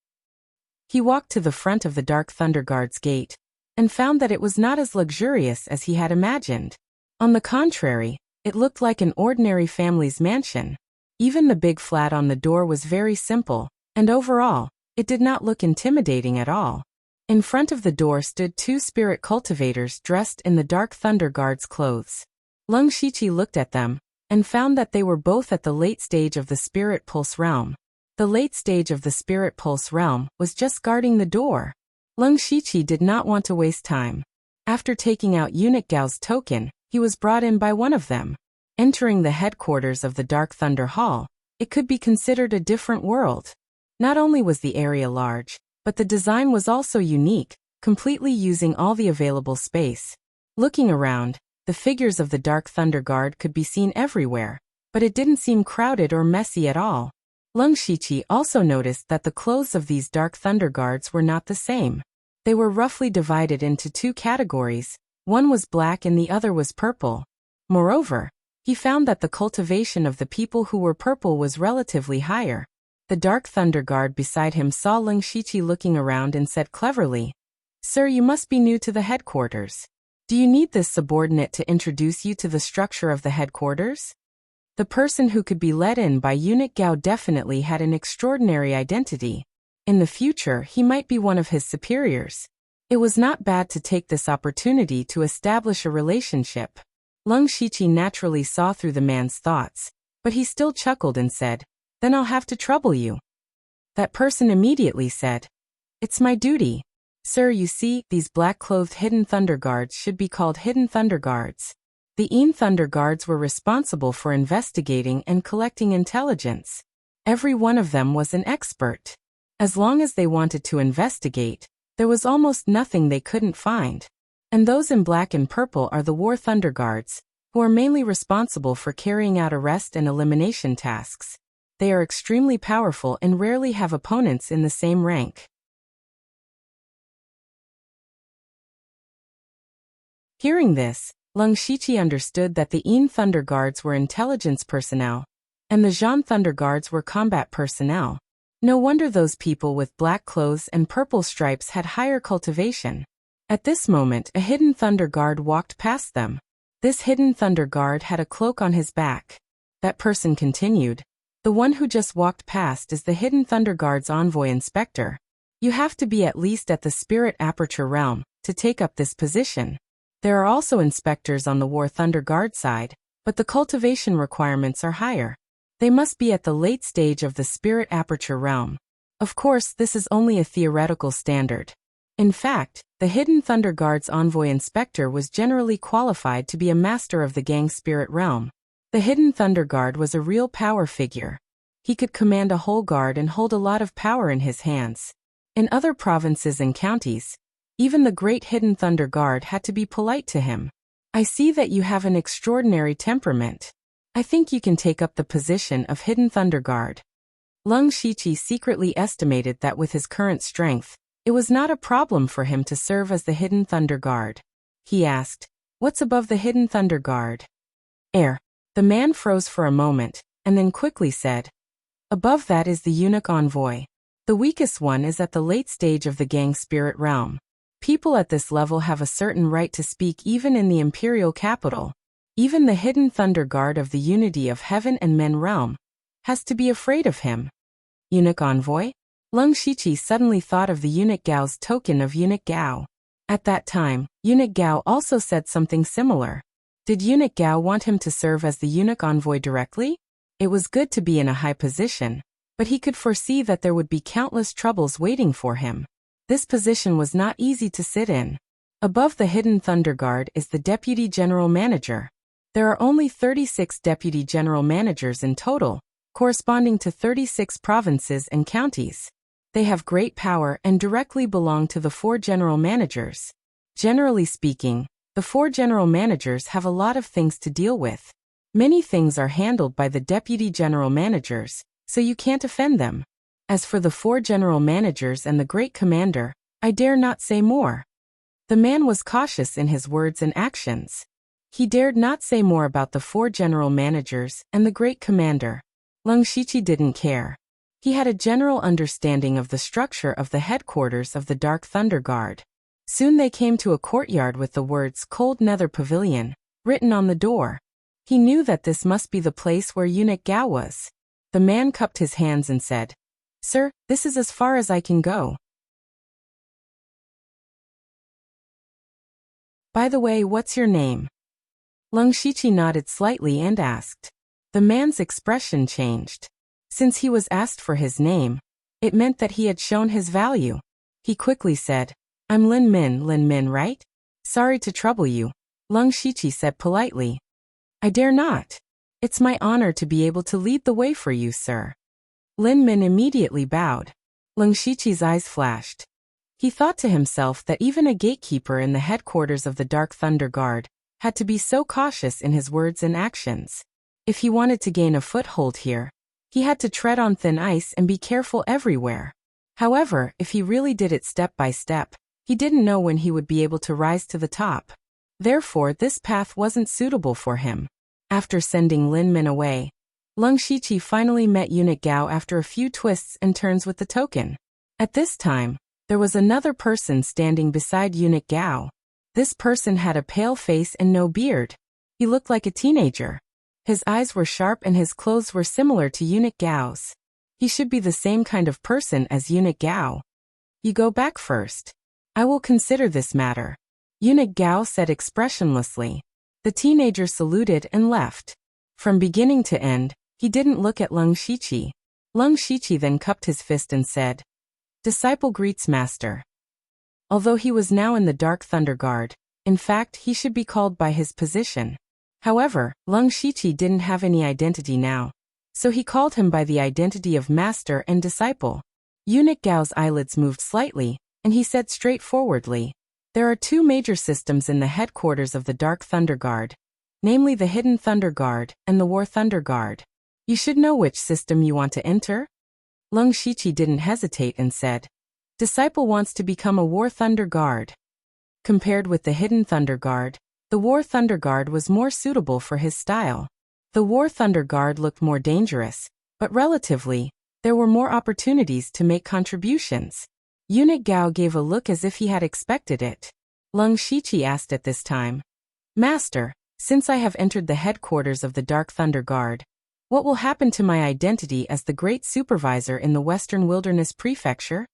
[SPEAKER 1] He walked to the front of the Dark Thunder Guard's gate, and found that it was not as luxurious as he had imagined. On the contrary, it looked like an ordinary family's mansion. Even the big flat on the door was very simple, and overall, it did not look intimidating at all. In front of the door stood two spirit cultivators dressed in the Dark Thunder Guard's clothes. Leng Shiqi looked at them, and found that they were both at the late stage of the Spirit Pulse realm. The late stage of the Spirit Pulse realm was just guarding the door. Leng Shiqi did not want to waste time. After taking out Eunuch Gao's token, he was brought in by one of them. Entering the headquarters of the Dark Thunder Hall, it could be considered a different world. Not only was the area large, but the design was also unique, completely using all the available space. Looking around, the figures of the Dark Thunder Guard could be seen everywhere, but it didn't seem crowded or messy at all. Leng Shiqi also noticed that the clothes of these Dark Thunder Guards were not the same. They were roughly divided into two categories, one was black and the other was purple. Moreover, he found that the cultivation of the people who were purple was relatively higher. The Dark Thunder Guard beside him saw Leng Shiqi looking around and said cleverly, "Sir, you must be new to the headquarters. Do you need this subordinate to introduce you to the structure of the headquarters?" The person who could be let in by Eunuch Gao definitely had an extraordinary identity. In the future, he might be one of his superiors. It was not bad to take this opportunity to establish a relationship. Leng Shiqi naturally saw through the man's thoughts, but he still chuckled and said, "Then I'll have to trouble you." That person immediately said, "It's my duty. Sir, you see, these black-clothed Hidden Thunder Guards should be called Hidden Thunder Guards. The Een Thunder Guards were responsible for investigating and collecting intelligence. Every one of them was an expert. As long as they wanted to investigate, there was almost nothing they couldn't find. And those in black and purple are the War Thunder Guards, who are mainly responsible for carrying out arrest and elimination tasks. They are extremely powerful and rarely have opponents in the same rank." Hearing this, Leng Shiqi understood that the Een Thunder Guards were intelligence personnel, and the Zhan Thunder Guards were combat personnel. No wonder those people with black clothes and purple stripes had higher cultivation. At this moment, a Hidden Thunder Guard walked past them. This Hidden Thunder Guard had a cloak on his back. That person continued, "The one who just walked past is the Hidden Thunder Guard's envoy inspector. You have to be at least at the spirit aperture realm to take up this position. There are also inspectors on the War Thunder Guard side, but the cultivation requirements are higher. They must be at the late stage of the spirit aperture realm. Of course, this is only a theoretical standard. In fact, the Hidden Thunder Guard's envoy inspector was generally qualified to be a master of the gang spirit realm. The Hidden Thunder Guard was a real power figure. He could command a whole guard and hold a lot of power in his hands. In other provinces and counties, even the great Hidden Thunder Guard had to be polite to him. I see that you have an extraordinary temperament. I think you can take up the position of Hidden Thunder Guard. Lung Shiqi secretly estimated that with his current strength, it was not a problem for him to serve as the Hidden Thunder Guard. He asked, "What's above the Hidden Thunder Guard?" "Air." The man froze for a moment, and then quickly said, "Above that is the eunuch envoy. The weakest one is at the late stage of the gang spirit realm. People at this level have a certain right to speak even in the imperial capital. Even the Hidden Thunder Guard of the Unity of Heaven and Men realm has to be afraid of him." Eunuch envoy? Lung Shiqi suddenly thought of the Eunuch Gao's token of Eunuch Gao. At that time, Eunuch Gao also said something similar. Did Eunuch Gao want him to serve as the eunuch envoy directly? It was good to be in a high position, but he could foresee that there would be countless troubles waiting for him. This position was not easy to sit in. Above the Hidden Thunder Guard is the Deputy General Manager. There are only 36 Deputy General Managers in total, corresponding to 36 provinces and counties. They have great power and directly belong to the 4 General Managers. Generally speaking, the 4 General Managers have a lot of things to deal with. Many things are handled by the Deputy General Managers, so you can't offend them. As for the 4 General Managers and the Great Commander, I dare not say more. The man was cautious in his words and actions. He dared not say more about the 4 General Managers and the Great Commander. Lung Shiqi didn't care. He had a general understanding of the structure of the headquarters of the Dark Thunder Guard. Soon they came to a courtyard with the words Cold Nether Pavilion written on the door. He knew that this must be the place where Eunuch Gao was. The man cupped his hands and said, "Sir, this is as far as I can go. By the way, what's your name?" Lung Shiqi nodded slightly and asked. The man's expression changed. Since he was asked for his name, it meant that he had shown his value. He quickly said, "I'm Lin Min, right?" "Sorry to trouble you," Lung Shiqi said politely. "I dare not. It's my honor to be able to lead the way for you, sir." Lin Min immediately bowed. Lung Shiqi's eyes flashed. He thought to himself that even a gatekeeper in the headquarters of the Dark Thunder Guard had to be so cautious in his words and actions. If he wanted to gain a foothold here, he had to tread on thin ice and be careful everywhere. However, if he really did it step by step, he didn't know when he would be able to rise to the top. Therefore, this path wasn't suitable for him. After sending Lin Min away, Lung Shiqi finally met Eunuch Gao after a few twists and turns with the token. At this time, there was another person standing beside Eunuch Gao. This person had a pale face and no beard. He looked like a teenager. His eyes were sharp and his clothes were similar to Eunuch Gao's. He should be the same kind of person as Eunuch Gao. "You go back first. I will consider this matter," Eunuch Gao said expressionlessly. The teenager saluted and left. From beginning to end, he didn't look at Lung Shiqi. Lung Shiqi then cupped his fist and said, "Disciple greets master." Although he was now in the Dark Thunder Guard, in fact he should be called by his position. However, Lung Shiqi didn't have any identity now, so he called him by the identity of master and disciple. Eunuch Gao's eyelids moved slightly, and he said straightforwardly, "There are 2 major systems in the headquarters of the Dark Thunder Guard, namely the Hidden Thunder Guard and the War Thunder Guard. You should know which system you want to enter." Lung Shiqi didn't hesitate and said, "Disciple wants to become a War Thunder Guard." Compared with the Hidden Thunder Guard, the War Thunder Guard was more suitable for his style. The War Thunder Guard looked more dangerous, but relatively, there were more opportunities to make contributions. Eunuch Gao gave a look as if he had expected it. Lung Shiqi asked at this time, "Master, since I have entered the headquarters of the Dark Thunder Guard, what will happen to my identity as the Great Supervisor in the Western Wilderness Prefecture?"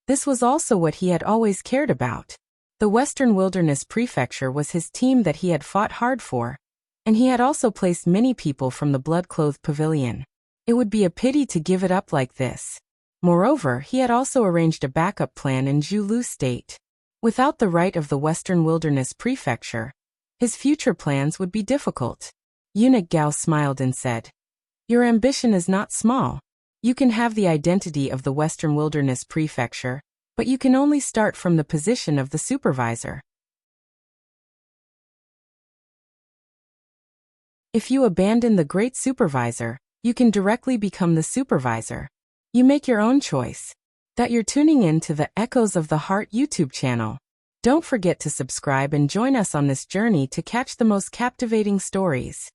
[SPEAKER 1] This was also what he had always cared about. The Western Wilderness Prefecture was his team that he had fought hard for, and he had also placed many people from the blood-clothed pavilion. It would be a pity to give it up like this. Moreover, he had also arranged a backup plan in Julu State. Without the right of the Western Wilderness Prefecture, his future plans would be difficult. Eunuch Gao smiled and said, "Your ambition is not small. You can have the identity of the Western Wilderness Prefecture, but you can only start from the position of the supervisor. If you abandon the great supervisor, you can directly become the supervisor. You make your own choice." That you're tuning in to the Echoes of the Heart YouTube channel. Don't forget to subscribe and join us on this journey to catch the most captivating stories.